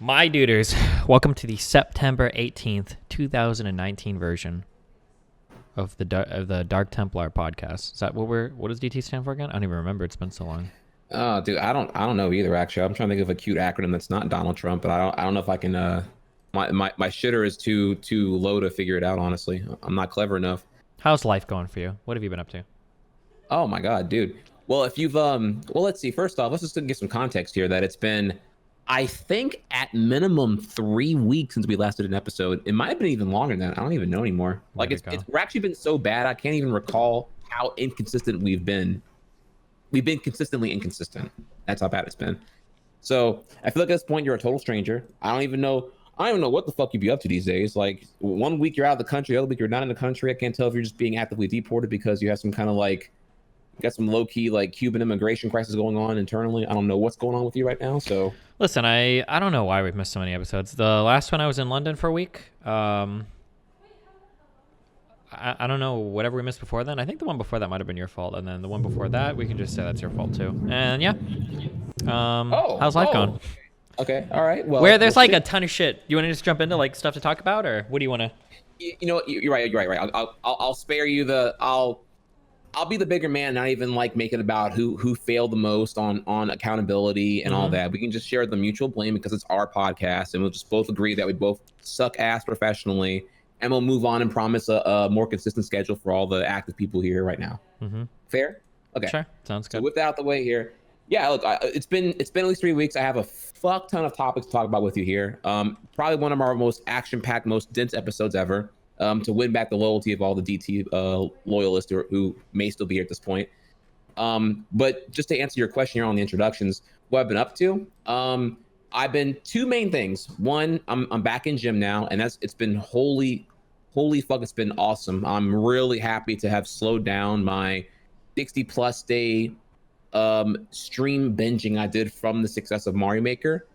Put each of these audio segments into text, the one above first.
My duders, welcome to the September 18th, 2019 version of the Dark Templar podcast. Is that what does DT stand for again? I don't even remember. It's been so long. Oh, dude, I don't know either. Actually, I'm trying to think of a cute acronym that's not Donald Trump, but I don't know if I can. My shitter is too low to figure it out. Honestly, I'm not clever enough. How's life going for you? What have you been up to? Oh my God, dude. Well, if you've well, let's see. First off, let's just get some context here. That it's been, I think, at minimum 3 weeks since we last did an episode. It might have been even longer than that. I don't even know anymore. Like we're actually been so bad. I can't even recall how inconsistent we've been. We've been consistently inconsistent. That's how bad it's been. So I feel like at this point you're a total stranger. I don't even know what the fuck you be up to these days. Like 1 week you're out of the country, the other week you're not in the country. I can't tell if you're just being actively deported because you have some kind of like, you got some low key like Cuban immigration crisis going on internally. I don't know what's going on with you right now. So listen, I don't know why we've missed so many episodes. The last one I was in London for a week. I don't know, whatever we missed before then. I think the one before that might have been your fault, and then the one before that, we can just say that's your fault too. And yeah, how's life going? Okay, all right. Well, where there's like a ton of shit. You want to just jump into like stuff to talk about, or what do you want to? You know what? You're right. You're right. I'll spare you the. I'll be the bigger man, not even like make it about who failed the most on accountability and all that. We can just share the mutual blame because it's our podcast, and we'll just both agree that we both suck ass professionally. And we'll move on and promise a more consistent schedule for all the active people here right now. Fair? Okay. Sure. Sounds good. So with that out the way here, yeah. Look, it's been at least 3 weeks. I have a fuck ton of topics to talk about with you here. Probably one of our most action-packed, most dense episodes ever. To win back the loyalty of all the DT loyalists who may still be here at this point. But just to answer your question here on the introductions, what I've been up to. I've been two main things. One, I'm back in gym now, and it's been holy fuck, it's been awesome. I'm really happy to have slowed down my 60 plus day stream binging I did from the success of Mario Maker.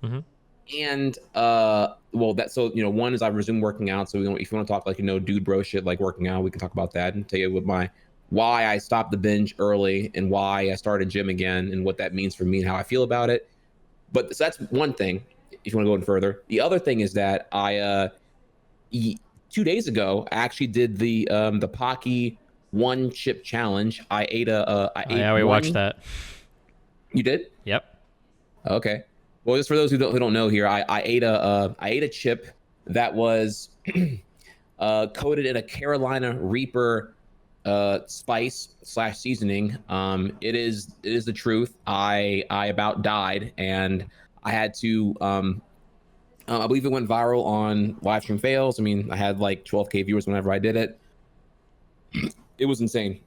And well, that, so you know, one is I've resumed working out. So if you want to talk like, you know, dude bro shit like working out, we can talk about that and tell you what why I stopped the binge early and why I started gym again and what that means for me and how I feel about it. But so that's one thing, if you want to go in further. The other thing is that I 2 days ago I actually did the Pocky one chip challenge. I ate yeah, we watched that. You did? Yep. Okay. Well, just for those who don't know here, I ate a chip that was coated in a Carolina Reaper spice / seasoning. It is the truth. I about died, and I had to I believe it went viral on live stream fails. I mean, I had like 12K viewers whenever I did it. It was insane.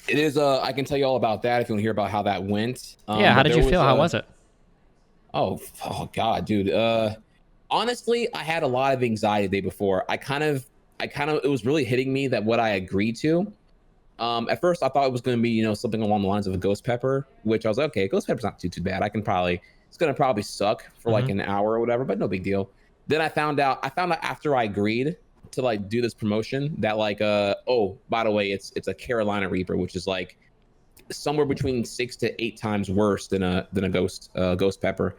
It is I can tell you all about that if you want to hear about how that went. Yeah, how did you feel? How was it? Oh God, dude. Honestly, I had a lot of anxiety the day before. I kind of it was really hitting me that what I agreed to. At first I thought it was going to be, you know, something along the lines of a ghost pepper, which I was like, okay, ghost pepper's not too bad. It's going to probably suck for like an hour or whatever, but no big deal. Then I found out after I agreed to like do this promotion that like oh, by the way, it's a Carolina Reaper, which is like somewhere between 6 to 8 times worse than a ghost pepper.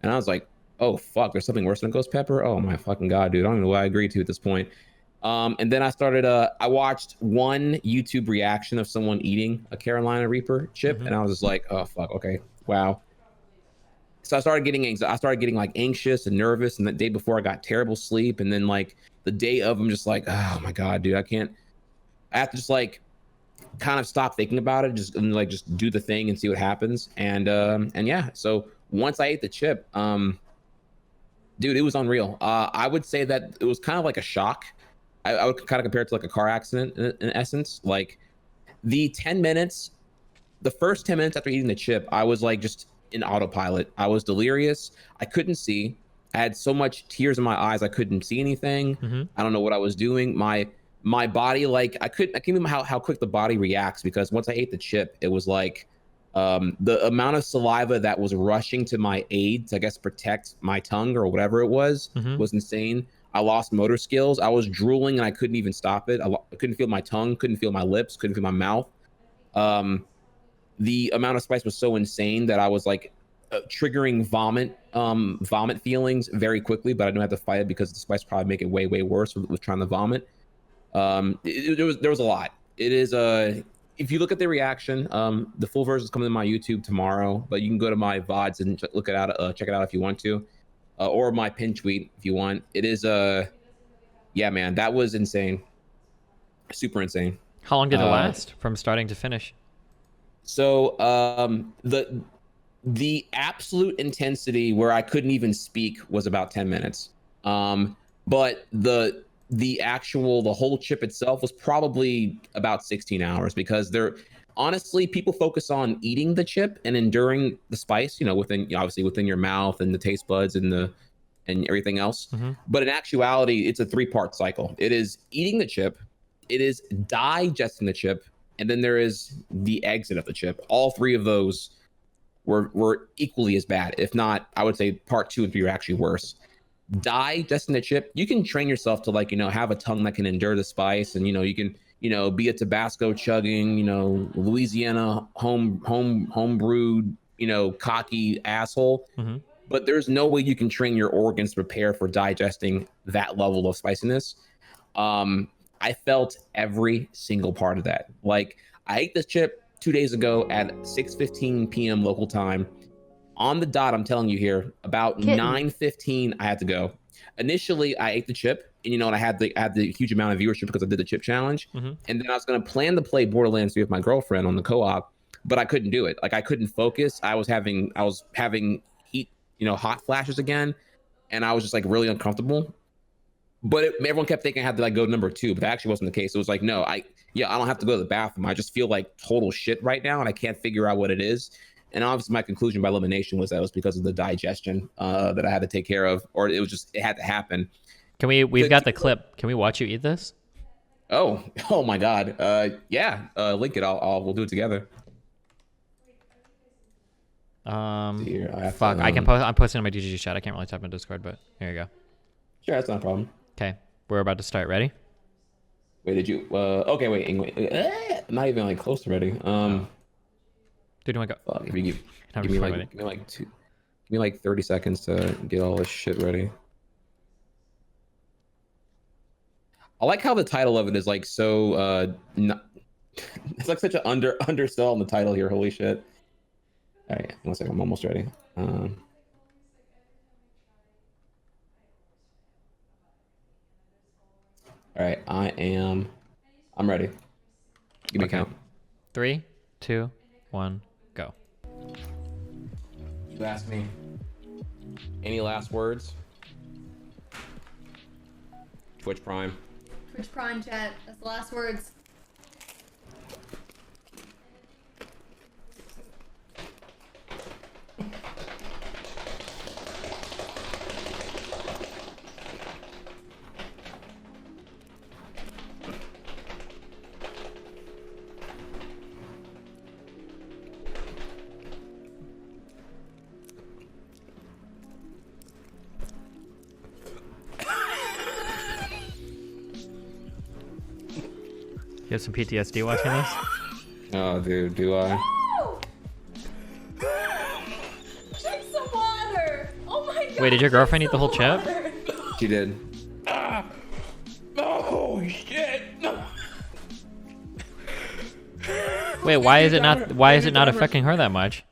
And I was like, oh fuck, there's something worse than a ghost pepper? Oh my fucking God, dude. I don't even know what I agreed to at this point. And then I started I watched one YouTube reaction of someone eating a Carolina Reaper chip, and I was just like, oh fuck, okay, wow. So I started getting like anxious and nervous, and the day before I got terrible sleep, and then like the day of, I'm just like, oh my God, dude, I have to just like kind of stop thinking about it, just do the thing and see what happens. And yeah, so once I ate the chip, dude, it was unreal. I would say that it was kind of like a shock. I would kind of compare it to like a car accident in essence. Like the first 10 minutes after eating the chip, I was like just in autopilot. I was delirious. I couldn't see. I had so much tears in my eyes, I couldn't see anything. I don't know what I was doing. My body, like I can't even how quick the body reacts, because once I ate the chip, it was like the amount of saliva that was rushing to my aid to, I guess, protect my tongue or whatever it was insane. I lost motor skills. I was drooling and I couldn't even stop it. I couldn't feel my tongue, couldn't feel my lips, couldn't feel my mouth. The amount of spice was so insane that I was like triggering vomit feelings very quickly, but I don't have to fight it because the spice probably make it way worse with trying to vomit. There was a lot. It is if you look at the reaction, the full version is coming to my YouTube tomorrow, but you can go to my VODs and look it out, check it out if you want to, or my pin tweet if you want. It is yeah, man, that was insane, super insane. How long did it last from starting to finish? So the absolute intensity where I couldn't even speak was about 10 minutes. But the whole chip itself was probably about 16 hours, because honestly, people focus on eating the chip and enduring the spice, obviously within your mouth and the taste buds and everything else. But in actuality, it's a 3-part cycle. It is eating the chip, it is digesting the chip, and then there is the exit of the chip. All 3 of those were equally as bad. If not, I would say part 2 and 3 are actually worse. Digesting the chip, you can train yourself to have a tongue that can endure the spice, and you can be a Tabasco chugging, Louisiana home brewed, cocky asshole. But there's no way you can train your organs to prepare for digesting that level of spiciness. I felt every single part of that. Like, I ate this chip 2 days ago at 6:15 p.m. local time. On the dot, I'm telling you here, about 9:15, I had to go. Initially, I ate the chip, and I had the huge amount of viewership because I did the chip challenge. And then I was going to plan to play Borderlands 3 with my girlfriend on the co-op, but I couldn't do it. Like, I couldn't focus. I was having heat, hot flashes again, and I was just really uncomfortable. But everyone kept thinking I had to go number 2, but that actually wasn't the case. It was like, no, I don't have to go to the bathroom. I just feel like total shit right now, and I can't figure out what it is. And obviously my conclusion by elimination was that it was because of the digestion that I had to take care of, or it had to happen. We've got the clip. Can we watch you eat this? Oh my God. Yeah. Link it. We'll do it together. Here, fuck. I'm posting on my DGG chat. I can't really type in Discord, but here you go. Sure. That's not a problem. Okay. We're about to start. Ready? Wait, did you, okay, wait. Not even close to ready. Dude, do I go? Fuck, if you give me 30 seconds to get all this shit ready. I like how the title of it is so it's such an undersell on the title here. Holy shit. All right, 1 second, I'm almost ready. All right, I'm ready. Give me a count. 3, 2, 1, go. You asked me. Any last words? Twitch Prime. Twitch Prime chat. That's the last words. You have some PTSD watching this? Oh, dude, do I? No! Drink some water! Oh my God! Wait, did your girlfriend eat the whole chip? She did. Oh shit! No. Wait, why is it not affecting her that much?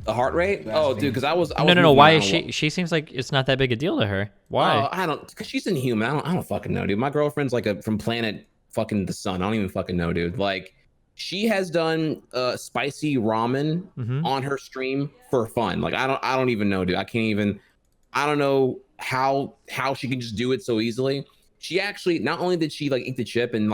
The heart rate? Oh, dude, because I was No. Why is she seems like it's not that big a deal to her. Why? I don't, because she's inhuman. I don't fucking know, dude. My girlfriend's from planet fucking the sun. I don't even fucking know, dude. She has done spicy ramen on her stream for fun. I don't even know, dude. I don't know how she can just do it so easily. She actually, not only did she eat the chip and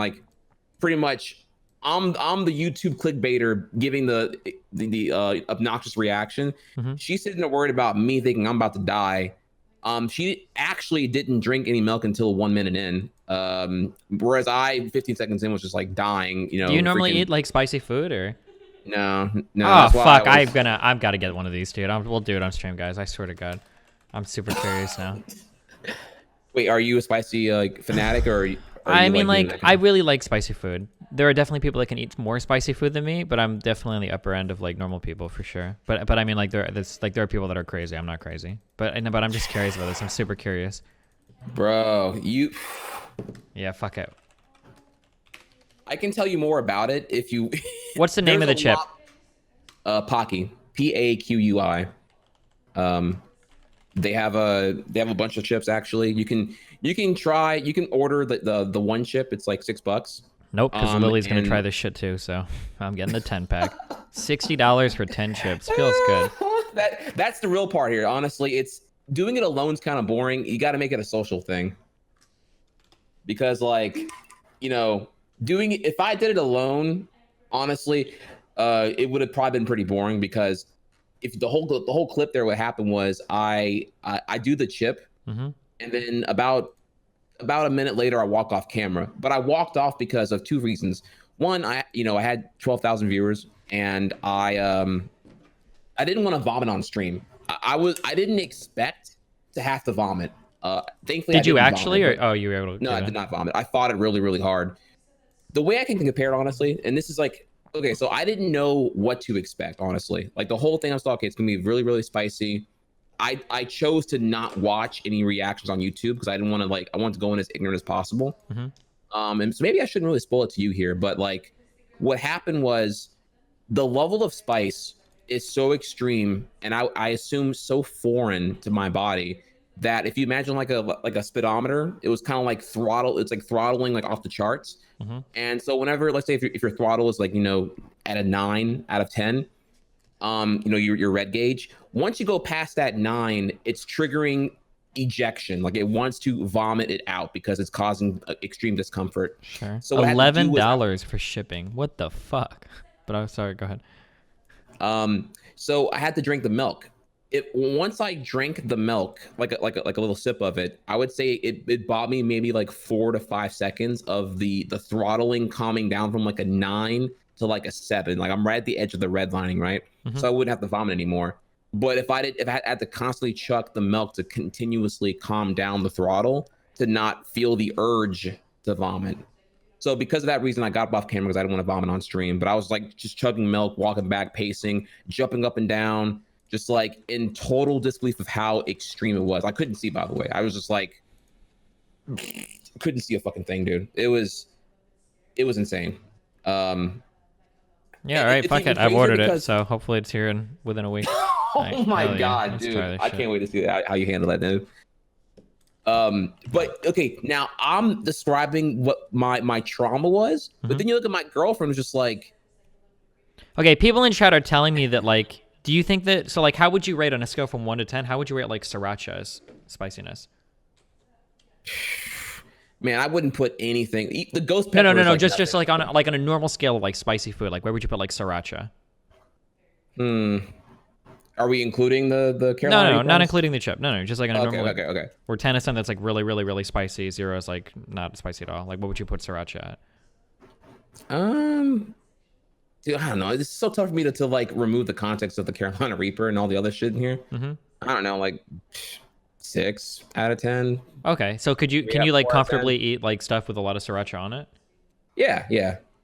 pretty much I'm the YouTube clickbaiter giving the obnoxious reaction. She's sitting there worried about me thinking I'm about to die. She actually didn't drink any milk until 1 minute in. Whereas I 15 seconds in was just dying. Do you normally eat spicy food or? No. Oh fuck! I've got to get one of these, dude. We'll do it on stream, guys. I swear to God, I'm super curious now. Wait, are you a spicy fanatic or? Or I you mean, doing like, that I kind of- really like spicy food. There are definitely people that can eat more spicy food than me, but I'm definitely on the upper end of like normal people for sure. But I mean, like, there are people that are crazy. I'm not crazy, but I'm just curious about this. I'm super curious. Bro, Yeah, fuck it. I can tell you more about it if you. What's the name of the chip? Pocky, Paqui. They have a bunch of chips actually. You can order the one chip. It's like $6. Nope, because Lily's gonna try and- this shit too. So I'm getting the 10-pack. $60 for 10 chips feels good. That's the real part here. Honestly, it's doing it alone's kind of boring. You got to make it a social thing. Because like, doing it, if I did it alone, honestly, it would have probably been pretty boring because if the whole clip there, what happened was I do the chip, Mm-hmm. and then about a minute later I walk off camera. But I walked off because of two reasons. One, I had 12,000 viewers, and I didn't want to vomit on stream. I didn't expect to have to vomit. Thankfully, Did you actually, vomit, or you were able to? no, I did not vomit. I fought it really, really hard. The way I can compare it, honestly, and this is like, okay, so I didn't know what to expect, honestly. Like the whole thing, I was like, okay, it's gonna be really, really spicy. I chose to not watch any reactions on YouTube because I didn't want to I wanted to go in as ignorant as possible. Mm-hmm. And so maybe I shouldn't really spoil it to you here, but like, what happened was the level of spice is so extreme, and I assume so foreign to my body that if you imagine like a speedometer, it was kind of like throttle. It's like throttling like off the charts. Mm-hmm. And And so whenever, let's say if your throttle is like, at a 9 out of 10, your red gauge, once you go past that 9, it's triggering ejection. Like it wants to vomit it out because it's causing extreme discomfort. Sure. So what I had to do was- $11 for shipping. What the fuck? But I'm sorry. Go ahead. So I had to drink the milk. Once I drank the milk, like a little sip of it, I would say it bought me maybe like 4 to 5 seconds of the throttling calming down from like a 9 to like a 7. Like I'm right at the edge of the redlining, right? Mhm. So I wouldn't have to vomit anymore. But if I had to constantly chuck the milk to continuously calm down the throttle to not feel the urge to vomit. So because of that reason, I got off camera because I didn't want to vomit on stream. But I was like just chugging milk, walking back, pacing, jumping up and down, just like in total disbelief of how extreme it was. I couldn't see, by the way. I was just like, couldn't see a fucking thing, dude. It was insane. Yeah. All And right. it's Fuck even it. I've crazier ordered it, because- so hopefully it's here within a week. Oh Right, my hell yeah, god, let's dude! try this I shit. can't wait to see how you handle that, dude. But okay, now I'm describing what my trauma was, Mhm. but then you look at my girlfriend was just like, Okay, people in chat are telling me that, like, do you think that, so, like, how would you rate on a scale from 1 to 10? How would you rate, like, sriracha's spiciness? man, I wouldn't put anything. The ghost No, pepper. no, is no, like just nothing. like on a normal scale of, like, spicy food. Like, where would you put, like, sriracha? Are we including the No, Carolina? no, not Reapers? including the chip. No, just like on a Okay, normal, okay. where 10 is something that's, like, really, really, really spicy. 0 is, like, not spicy at all. Like, what would you put sriracha at? Dude, I don't know. It's so tough for me to like remove the context of the Carolina Reaper and all the other shit in here. Mm-hmm. I don't know, like 6 out of 10. Okay, so can you, like, 4 out of 10. comfortably eat, like, stuff with a lot of sriracha on it? Yeah.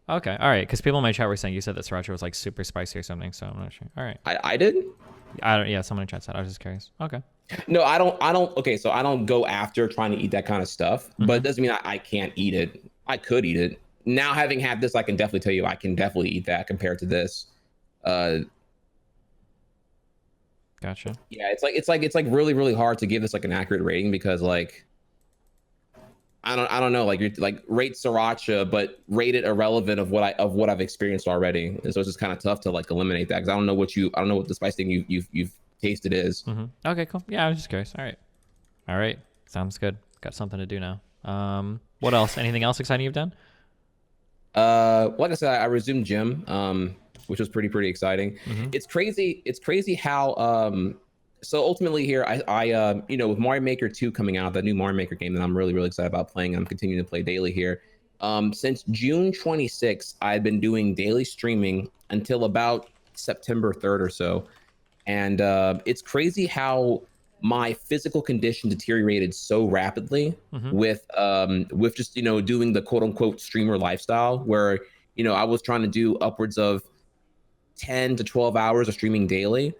Okay, all right, because people in my chat were saying you said that sriracha was, like, super spicy or something, so I'm not sure. All right. I did. Yeah, someone in chat said. I was just curious. Okay. No, I don't. Okay, so I don't go after trying to eat that kind of stuff, but it doesn't mean I can't eat it. I could eat it. Now, having had this, I can definitely tell you I can definitely eat that compared to this. Gotcha. Yeah, it's like really, really hard to give this like an accurate rating because like I don't know, like you're like rate sriracha, but rate it irrelevant of what I've experienced already. And so it's just kind of tough to like eliminate that because I don't know what the spice thing you've tasted is. Mm-hmm. Okay, cool. Yeah, I was just curious. All right. Sounds good. Got something to do now. What else? Anything else exciting you've done? Like I said, I resumed gym, which was pretty exciting. Mhm. It's crazy how so ultimately here I with Mario Maker 2 coming out, that new Mario Maker game that I'm really excited about playing, I'm continuing to play daily here. Since June 26th, I've been doing daily streaming until about September 3rd or so. And it's crazy how my physical condition deteriorated so rapidly with just, you know, doing the quote unquote streamer lifestyle where, you know, I was trying to do upwards of 10 to 12 hours of streaming daily.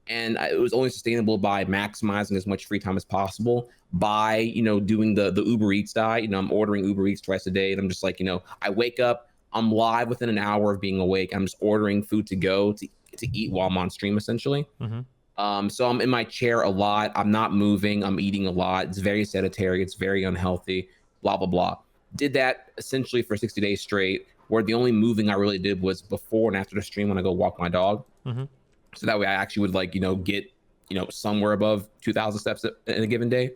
And it was only sustainable by maximizing as much free time as possible by, you know, doing the Uber Eats diet. You know, I'm ordering Uber Eats twice a day. And I'm just like, you know, I wake up, I'm live within an hour of being awake. I'm just ordering food to go to eat while I'm on stream, essentially. So I'm in my chair a lot. I'm not moving. I'm eating a lot. It's very sedentary. It's very unhealthy, blah, blah, blah. Did that essentially for 60 days straight, where the only moving I really did was before and after the stream when I go walk my dog. So that way I actually would, like, you know, get, you know, somewhere above 2,000 steps in a given day.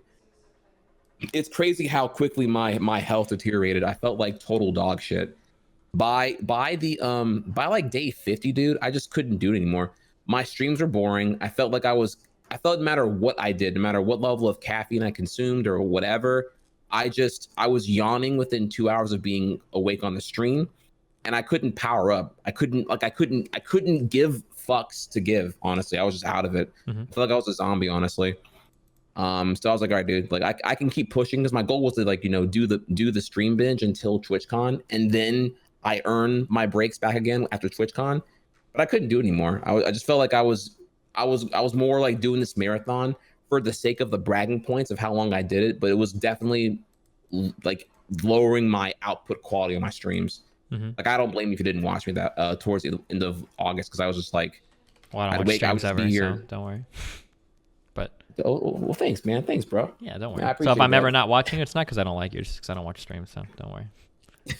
It's crazy how quickly my health deteriorated. I felt like total dog shit. By like day 50, dude, I just couldn't do it anymore. My streams were boring. I felt no matter what I did, no matter what level of caffeine I consumed or whatever, I was yawning within 2 hours of being awake on the stream, and I couldn't power up. I couldn't give fucks to give, honestly. I was just out of it. I felt like I was a zombie, honestly. So I was like, all right, dude, like I can keep pushing, because my goal was to, like, you know, do the stream binge until TwitchCon, and then I earn my breaks back again after TwitchCon. But I couldn't do it anymore. I just felt like I was more like doing this marathon for the sake of the bragging points of how long I did it, but it was definitely like lowering my output quality on my streams. Like, I don't blame you if you didn't watch me that towards the end of August, because I was just like, well, I don't watch streams ever, so don't worry. But well, thanks, man. Thanks, bro. Yeah, don't worry. Yeah, so if I'm ever not watching, it's not because I don't like you, it's just because I don't watch streams, so don't worry.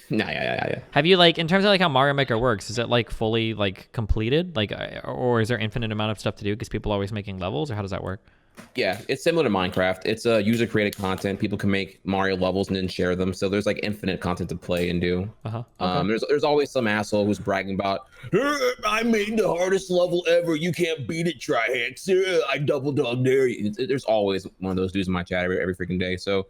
Nah, yeah. Have you, like, in terms of like how Mario Maker works, is it like fully like completed, like, or is there infinite amount of stuff to do because people are always making levels, or how does that work? Yeah, it's similar to Minecraft. It's a user created content. People can make Mario levels and then share them. So there's like infinite content to play and do. Okay. There's always some asshole who's bragging about, I made the hardest level ever. You can't beat it, Trihex. I double dog dare you. There's always one of those dudes in my chat every freaking day. So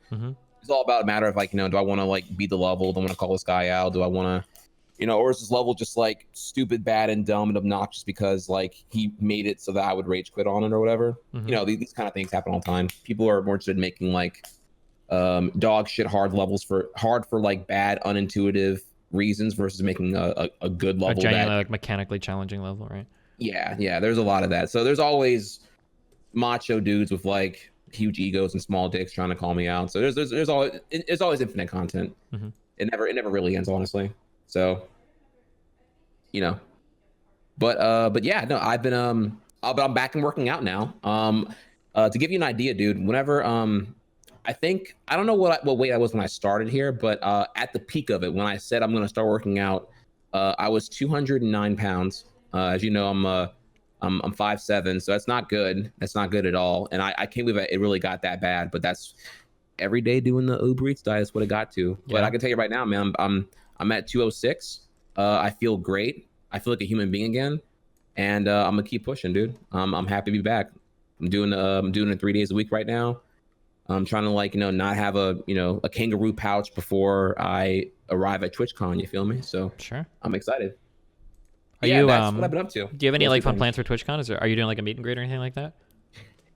it's all about a matter of, like, you know, do I want to like beat the level? Do I want to call this guy out? Do I want to, you know, or is this level just like stupid, bad, and dumb and obnoxious because like he made it so that I would rage quit on it or whatever? You know, these kind of things happen all the time. People are more interested in making like dog shit hard levels for like bad, unintuitive reasons versus making a good level. A genuinely like mechanically challenging level, right? Yeah. There's a lot of that. So there's always macho dudes with like huge egos and small dicks trying to call me out. So there's always infinite content. It never really ends, honestly. So, you know, but yeah, no, I've been I'm back and working out now. To give you an idea, dude, whenever I think, I don't know what weight I was when I started here, but at the peak of it, when I said I'm going to start working out, I was 209 pounds. As you know, I'm 5'7", so that's not good. That's not good at all. And I can't believe it really got that bad, but that's every day doing the Uber Eats diet is what it got to. But I can tell you right now, man, I'm at 206. I feel great. I feel like a human being again, and I'm gonna keep pushing, dude. I'm happy to be back. I'm doing it 3 days a week right now. I'm trying to, like, you know, not have a kangaroo pouch before I arrive at TwitchCon. You feel me? So sure, I'm excited. That's what I've been up to. Do you have any like fun plans for TwitchCon? Are you doing like a meet and greet or anything like that?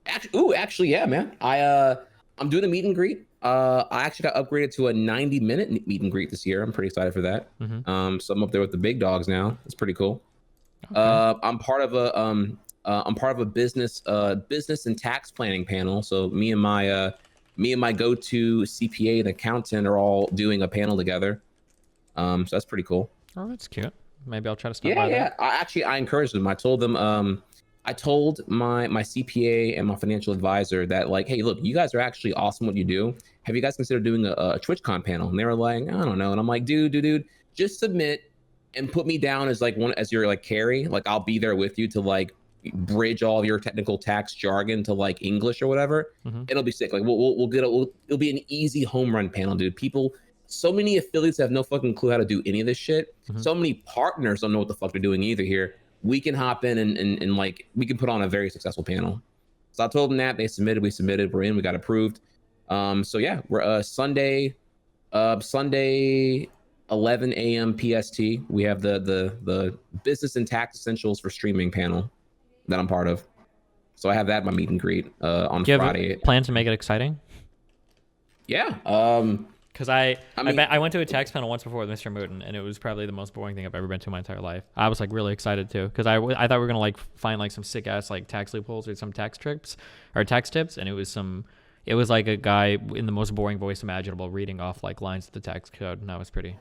Actually, yeah, man. I'm doing a meet and greet. I actually got upgraded to a 90-minute meet and greet this year. I'm pretty excited for that. So I'm up there with the big dogs now. It's pretty cool. Okay. I'm part of a business and tax planning panel. So me and my go-to CPA and accountant are all doing a panel together. So that's pretty cool. Oh, that's cute. Maybe I'll try to stop by that. Yeah. I encouraged them. I told them, I told my CPA and my financial advisor that, like, hey, look, you guys are actually awesome what you do. Have you guys considered doing a TwitchCon panel? And they were like, I don't know. And I'm like, dude, just submit and put me down as like as your like carry. Like, I'll be there with you to like bridge all of your technical tax jargon to like English or whatever. It'll be sick. Like it'll be an easy home run panel, dude. So many affiliates have no fucking clue how to do any of this shit. So many partners don't know what the fuck they're doing either here. We can hop in and like, we can put on a very successful panel. So I told them that. They submitted, we submitted, we're in, we got approved. So yeah, we're Sunday 11 a.m. PST. We have the business and tax essentials for streaming panel that I'm part of. So I have that at my meet and greet on Do you Friday. have a plan to make it exciting? Yeah. Because I mean, went to a tax panel once before with Mr. Mooten, and it was probably the most boring thing I've ever been to in my entire life. I was like really excited too, because I thought we were gonna like find like some sick ass like tax loopholes or some tax tricks or tax tips, and it was like a guy in the most boring voice imaginable reading off like lines of the tax code, and that was pretty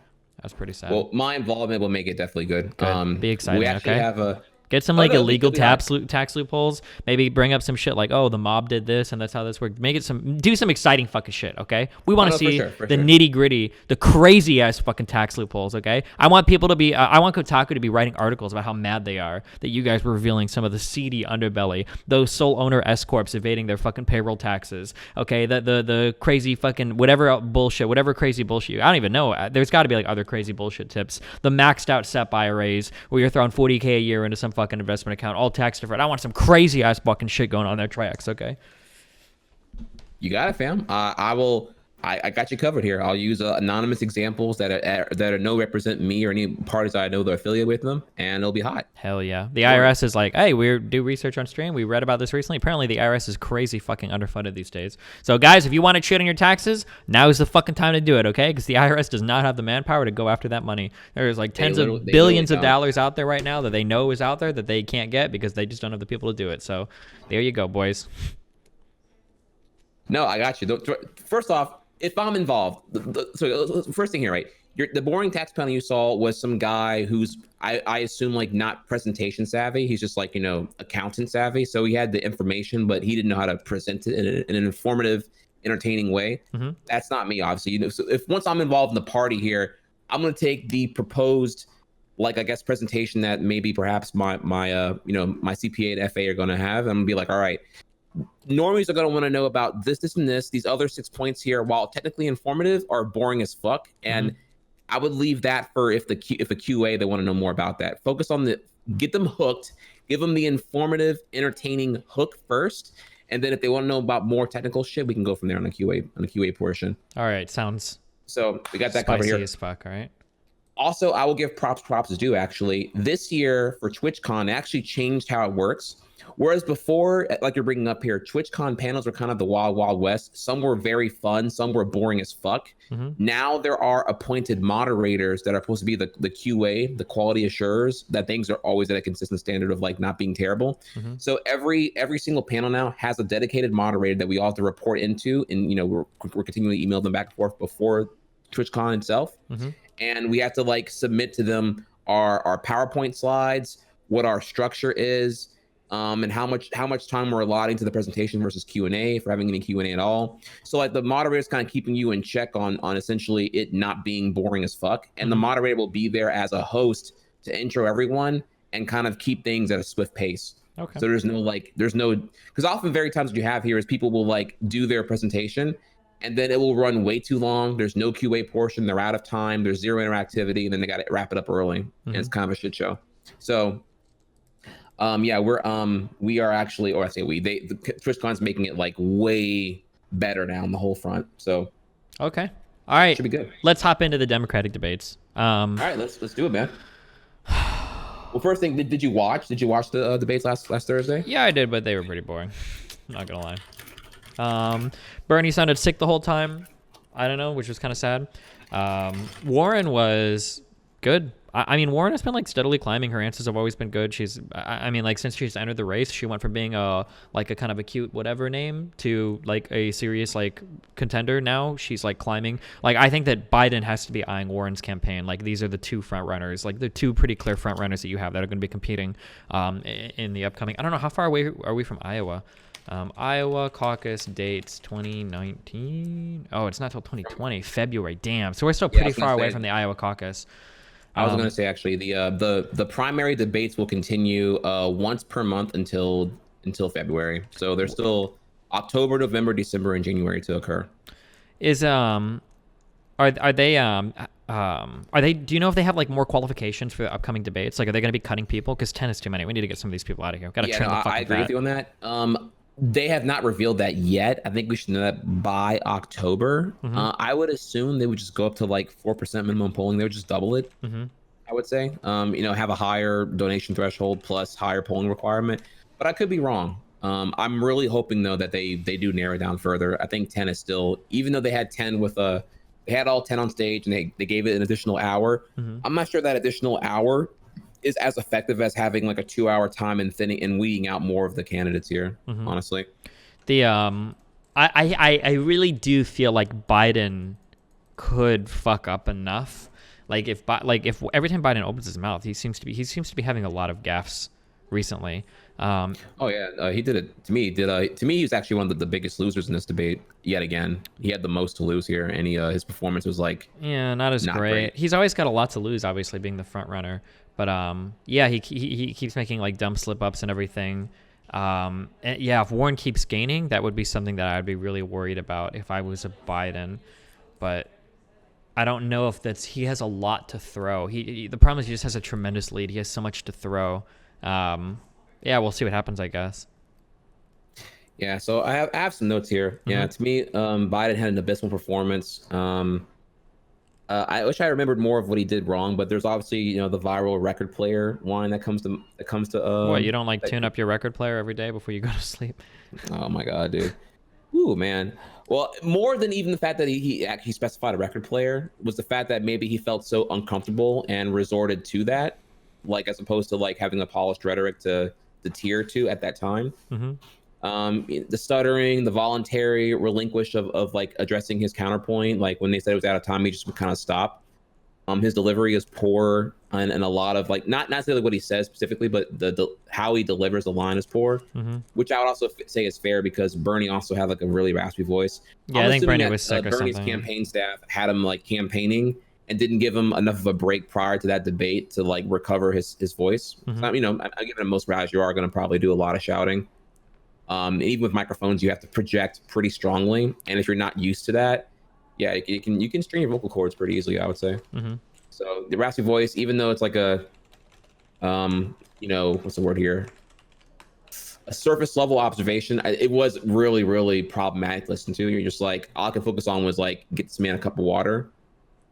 sad. well, my involvement will make it definitely good. Good. Be excited. We actually okay? have a. Get some Oh, like no, illegal it'll be tax loopholes. Maybe bring up some shit like, oh, the mob did this and that's how this worked. Do some exciting fucking shit, okay? We want to see for the sure. nitty gritty, the crazy ass fucking tax loopholes, okay? I want people to be, I want Kotaku to be writing articles about how mad they are that you guys were revealing some of the seedy underbelly, those sole owner S corps evading their fucking payroll taxes, okay? The crazy fucking whatever bullshit, whatever crazy bullshit. I don't even know. There's got to be like other crazy bullshit tips. The maxed out SEP IRAs where you're throwing 40K a year into some fucking investment account. All tax deferred. I want some crazy ass fucking shit going on there, Trihex, okay? You got it, fam. I got you covered here. I'll use anonymous examples that are no represent me or any parties I know they're affiliated with them, and it'll be hot. Hell yeah. The IRS is like, hey, we do research on stream. We read about this recently. Apparently the IRS is crazy fucking underfunded these days. So guys, if you want to shit on your taxes, now is the fucking time to do it, okay? Because the IRS does not have the manpower to go after that money. There's like tens of billions of dollars out there right now that they know is out there that they can't get because they just don't have the people to do it. So there you go, boys. No, I got you. First off, if I'm involved, so first thing here, right? The boring tax panel you saw was some guy who's, I assume, like not presentation savvy. He's just like, accountant savvy. So he had the information, but he didn't know how to present it in an informative, entertaining way. Mm-hmm. That's not me, obviously. So if once I'm involved in the party here, I'm going to take the proposed, like, I guess, presentation that maybe perhaps my CPA and FA are going to have. I'm going to be like, all right, normies are going to want to know about this, and this. These other 6 points here, while technically informative, are boring as fuck. And I would leave that for if a QA, they want to know more about that. Focus on get them hooked, give them the informative, entertaining hook first. And then if they want to know about more technical shit, we can go from there on the QA portion. All right. Sounds so we got that covered here. Spicy as fuck. All right. Also, I will give props is due, actually. This year for TwitchCon, they actually changed how it works. Whereas before, like you're bringing up here, TwitchCon panels were kind of the wild, wild west. Some were very fun. Some were boring as fuck. Now there are appointed moderators that are supposed to be the QA, the quality assurers, that things are always at a consistent standard of like not being terrible. So every single panel now has a dedicated moderator that we all have to report into. And, we're continually email them back and forth before TwitchCon itself. And we have to like submit to them our PowerPoint slides, what our structure is, and how much time we're allotting to the presentation versus Q&A, if we're having any Q&A at all. So like the moderator is kind of keeping you in check on essentially it not being boring as fuck. And the moderator will be there as a host to intro everyone and kind of keep things at a swift pace. Okay. So there's no, because often very times what you have here is people will like do their presentation and then it will run way too long. There's no QA portion. They're out of time. There's zero interactivity. And then they got to wrap it up early. And it's kind of a shit show. So we are actually, or I say the TwitchCon's making it like way better now on the whole front. So okay, all right, should be good. Let's hop into the Democratic debates. All right, let's do it, man. Well, first thing, did you watch the debates last Thursday? Yeah, I did, but they were pretty boring. Not gonna lie. Bernie sounded sick the whole time. I don't know, which was kind of sad. Warren was good. I mean, Warren has been like steadily climbing. Her answers have always been good. Since she's entered the race, she went from being a kind of a cute whatever name to like a serious like contender. Now she's like climbing. Like I think that Biden has to be eyeing Warren's campaign. Like these are the two front runners, like the two pretty clear front runners that you have that are going to be competing in the upcoming. I don't know how far away are we from Iowa. Iowa caucus dates 2019. Oh, it's not till 2020 February. Damn. So we're still pretty far away from the Iowa caucus. I was going to say, actually, the primary debates will continue once per month until February. So there's still October, November, December, and January to occur. Are they? Do you know if they have like more qualifications for the upcoming debates? Like, are they going to be cutting people? Because 10 is too many. We need to get some of these people out of here. Got to trim the fucking I agree with you on that. They have not revealed that yet. I think we should know that by October. I would assume they would just go up to like 4% minimum polling. They would just double it. I would say, have a higher donation threshold plus higher polling requirement. But I could be wrong. I'm really hoping though that they do narrow it down further. I think 10 is still, even though they had 10 with they had all 10 on stage and they gave it an additional hour. I'm not sure that additional hour is as effective as having like a 2-hour time and thinning and weeding out more of the candidates here. Honestly, The I really do feel like Biden could fuck up enough. Like if every time Biden opens his mouth, he seems to be having a lot of gaffes recently. oh yeah, he did it to me. To me, he was actually one of the biggest losers in this debate yet again. He had the most to lose here, and his performance was like not great. He's always got a lot to lose, obviously being the front runner. But yeah, he keeps making like dumb slip ups and everything. And yeah, if Warren keeps gaining, that would be something that I'd be really worried about if I was a Biden. But I don't know if he has a lot to throw. The problem is he just has a tremendous lead. He has so much to throw. Yeah, we'll see what happens, I guess. Yeah, so I have some notes here. Yeah, to me, Biden had an abysmal performance. I wish I remembered more of what he did wrong, but there's obviously the viral record player line that comes to what, you don't like tune up your record player every day before you go to sleep? Oh my god, dude. Ooh, man. Well, more than even the fact that he actually specified a record player was the fact that maybe he felt so uncomfortable and resorted to that, like as opposed to like having a polished rhetoric to tier to at that time. The stuttering, the voluntary relinquish of like addressing his counterpoint, like when they said it was out of time, he just would kind of stop. His delivery is poor, and a lot of like not necessarily what he says specifically, but the how he delivers the line is poor, which I would also say is fair because Bernie also had like a really raspy voice. Yeah, I think Bernie was sick or Bernie's something. campaign staff had him like campaigning and didn't give him enough of a break prior to that debate to like recover his voice. So, I given most rallies, you are going to probably do a lot of shouting. Even with microphones, you have to project pretty strongly, and if you're not used to that, yeah, you can string your vocal cords pretty easily, I would say. So the raspy voice, even though it's like a, what's the word here? A surface level observation, it was really, really problematic to listen to. You're just like, all I could focus on was like, get this man a cup of water.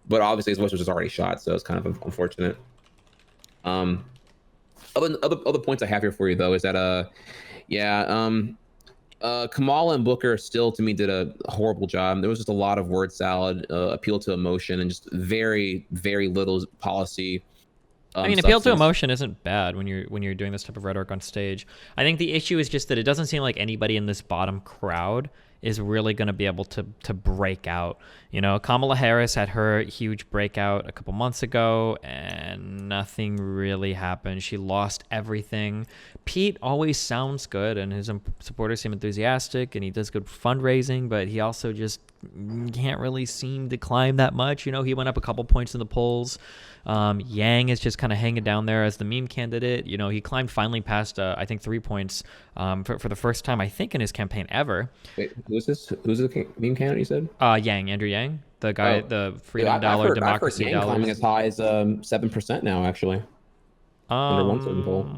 But obviously his voice was just already shot, so it's kind of unfortunate. Other points I have here for you though is that Kamala and Booker still to me did a horrible job. There was just a lot of word salad, appeal to emotion, and just very, very little policy. I mean, appeal to emotion isn't bad when you're doing this type of rhetoric on stage. I think the issue is just that it doesn't seem like anybody in this bottom crowd is really going to be able to break out. Kamala Harris had her huge breakout a couple months ago and nothing really happened. She lost everything. Pete always sounds good and his supporters seem enthusiastic and he does good fundraising, but he also just can't really seem to climb that much. He went up a couple points in the polls. Yang is just kind of hanging down there as the meme candidate. He climbed finally past, I think, 3 points for the first time, I think, in his campaign ever. Wait, who's this? Who's the meme candidate you said? Andrew Yang, the guy, the Freedom Dollar, Democracy I've heard Dollar. climbing as high as 7% now, actually. Under one certain poll.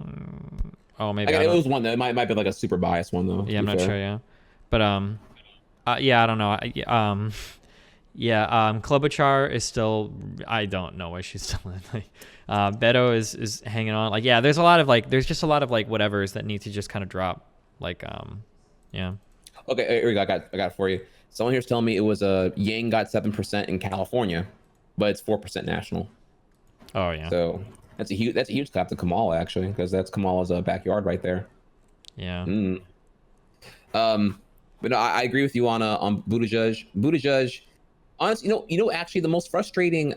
Oh, maybe. It was one that might be like a super biased one though. Yeah, I'm not sure. Yeah, but yeah, I don't know. Klobuchar is still. I don't know why she's still in. Beto is hanging on. Like, yeah, there's just a lot of whatevers that need to just kind of drop. Yeah. Okay, here we go. I got it for you. Someone here's telling me it was Yang got 7% in California, but it's 4% national. Oh yeah. So that's a huge clap to Kamala actually, because that's Kamala's backyard right there. Yeah. But no, I agree with you on Buttigieg. Buttigieg, honestly, actually the most frustrating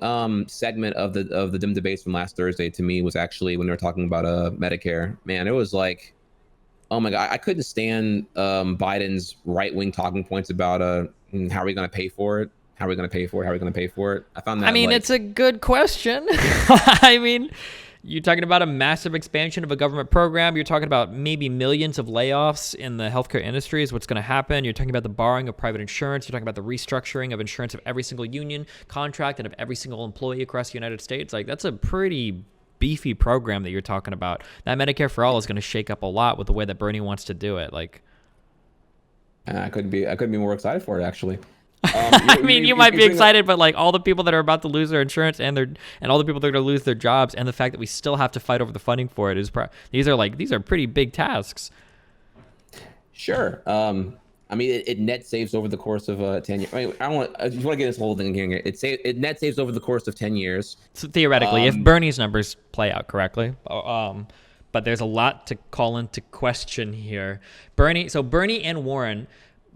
segment of the dim debates from last Thursday to me was actually when they were talking about Medicare. Man, it was like, oh my god, I couldn't stand Biden's right-wing talking points about how are we going to pay for it? How are we going to pay for it? How are we going to pay for it? I found that. It's a good question. I mean, you're talking about a massive expansion of a government program. You're talking about maybe millions of layoffs in the healthcare industry is what's going to happen. You're talking about the borrowing of private insurance. You're talking about the restructuring of insurance of every single union contract and of every single employee across the United States. Like, that's a pretty beefy program that you're talking about. That Medicare for All is going to shake up a lot with the way that Bernie wants to do it. Like, I couldn't be more excited for it actually. You might be excited, but like all the people that are about to lose their insurance and all the people that are going to lose their jobs, and the fact that we still have to fight over the funding for it these are pretty big tasks. Sure. I mean, it net saves over the course of 10 years. I mean, I just want to get this whole thing here. It net saves over the course of 10 years. So theoretically, if Bernie's numbers play out correctly, but there's a lot to call into question here. Bernie and Warren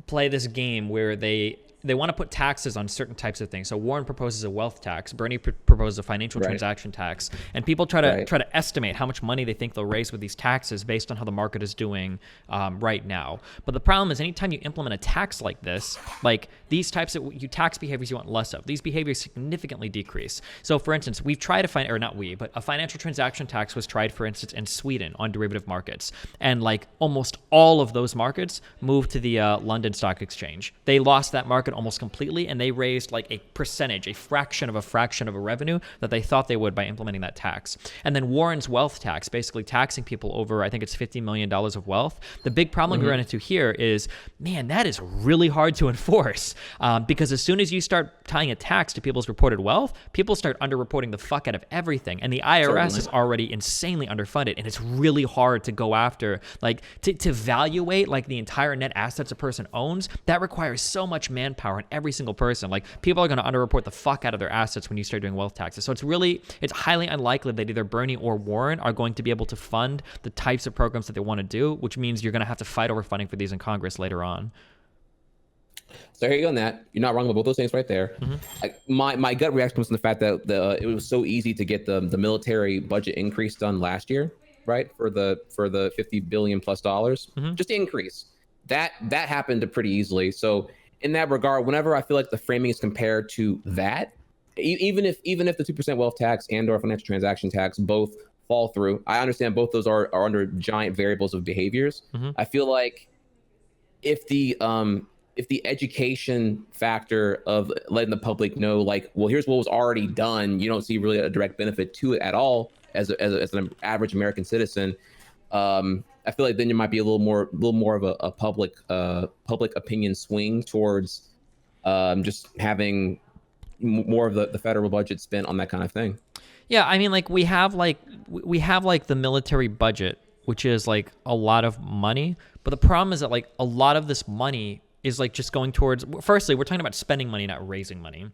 play this game where they want to put taxes on certain types of things. So Warren proposes a wealth tax, Bernie proposes a financial transaction tax, and people try to estimate how much money they think they'll raise with these taxes based on how the market is doing right now. But the problem is, anytime you implement a tax like this, like these types of tax behaviors you want less of, these behaviors significantly decrease. So for instance, we've tried a financial transaction tax was tried, for instance, in Sweden on derivative markets, and like almost all of those markets moved to the London Stock Exchange. They lost that market almost completely, and they raised like a fraction of a revenue that they thought they would by implementing that tax. And then Warren's wealth tax, basically taxing people over, I think it's $50 million of wealth. The big problem we run into here is, man, that is really hard to enforce, because as soon as you start tying a tax to people's reported wealth, people start underreporting the fuck out of everything, and the IRS is already insanely underfunded, and it's really hard to go after, like to evaluate like the entire net assets a person owns. That requires so much manpower in every single person. Like, people are going to underreport the fuck out of their assets when you start doing wealth taxes. So it's highly unlikely that either Bernie or Warren are going to be able to fund the types of programs that they want to do, which means you're going to have to fight over funding for these in Congress later on. So here you go on that. You're not wrong about both those things right there. My gut reaction was from the fact that it was so easy to get the military budget increase done last year, right? For the $50 billion plus dollars, just increase. That happened pretty easily. So in that regard, whenever I feel like the framing is compared to that, even if the 2% wealth tax and or financial transaction tax both fall through, I understand both those are under giant variables of behaviors. I feel like if the education factor of letting the public know, like, well, here's what was already done, you don't see really a direct benefit to it at all as an average American citizen. I feel like then there might be a little more of a public opinion swing towards just having more of the federal budget spent on that kind of thing. Yeah, I mean, like we have the military budget, which is like a lot of money, but the problem is that like a lot of this money is like just going towards, firstly, we're talking about spending money, not raising money.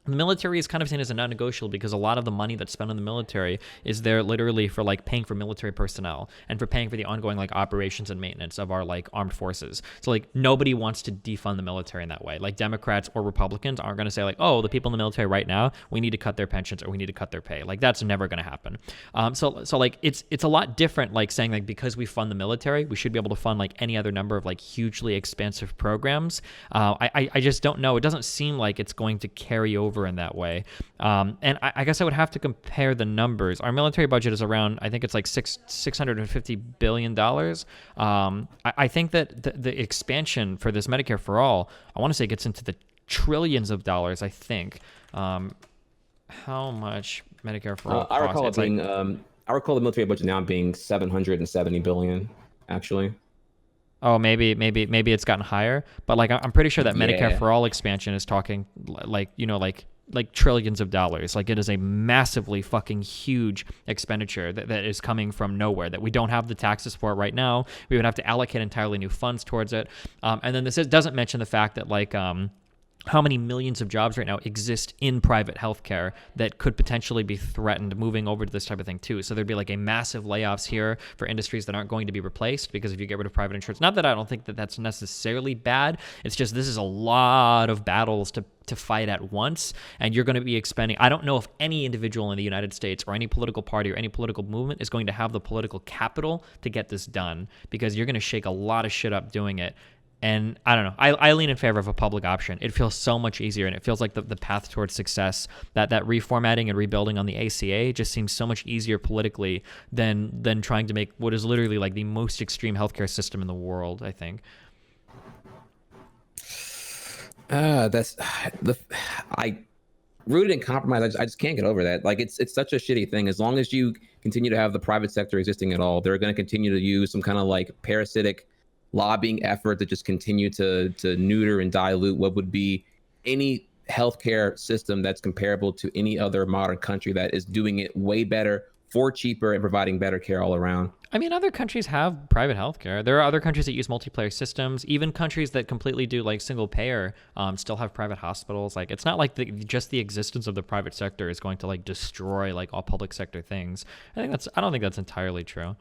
The military is kind of seen as a non-negotiable because a lot of the money that's spent on the military is there literally for like paying for military personnel and for paying for the ongoing like operations and maintenance of our like armed forces. So like nobody wants to defund the military in that way. Like Democrats or Republicans aren't going to say like, oh, the people in the military right now, we need to cut their pensions or we need to cut their pay. Like that's never going to happen. So like it's a lot different, like saying like because we fund the military, we should be able to fund like any other number of like hugely expansive programs. I just don't know. It doesn't seem like it's going to carry over in that way. And I guess I would have to compare the numbers. Our military budget is around, I think it's like $650 billion. I think that the expansion for this Medicare for All, I want to say gets into the trillions of dollars, I think. How much Medicare for All I recall costs? it being, I recall the military budget now being $770 billion, actually. Oh, maybe it's gotten higher, but like I'm pretty sure that Medicare for All expansion is talking like, you know, like trillions of dollars. Like it is a massively fucking huge expenditure that is coming from nowhere, that we don't have the taxes for it right now. We would have to allocate entirely new funds towards it. And then this doesn't mention the fact that like how many millions of jobs right now exist in private healthcare that could potentially be threatened moving over to this type of thing too. So there'd be like a massive layoffs here for industries that aren't going to be replaced because if you get rid of private insurance, not that I don't think that that's necessarily bad. It's just, this is a lot of battles to fight at once. And you're going to be expending, I don't know if any individual in the United States or any political party or any political movement is going to have the political capital to get this done, because you're going to shake a lot of shit up doing it. And I don't know, I lean in favor of a public option. It feels so much easier, and it feels like the path towards success, that reformatting and rebuilding on the ACA just seems so much easier politically than trying to make what is literally like the most extreme healthcare system in the world, I think. I rooted in compromise. I just can't get over that. Like it's such a shitty thing. As long as you continue to have the private sector existing at all, they're going to continue to use some kind of like parasitic lobbying effort to just continue to neuter and dilute what would be any healthcare system that's comparable to any other modern country that is doing it way better for cheaper and providing better care all around. I mean, other countries have private healthcare. There are other countries that use multiplayer systems. Even countries that completely do like single payer still have private hospitals. Like, it's not like just the existence of the private sector is going to like destroy like all public sector things. I don't think that's entirely true.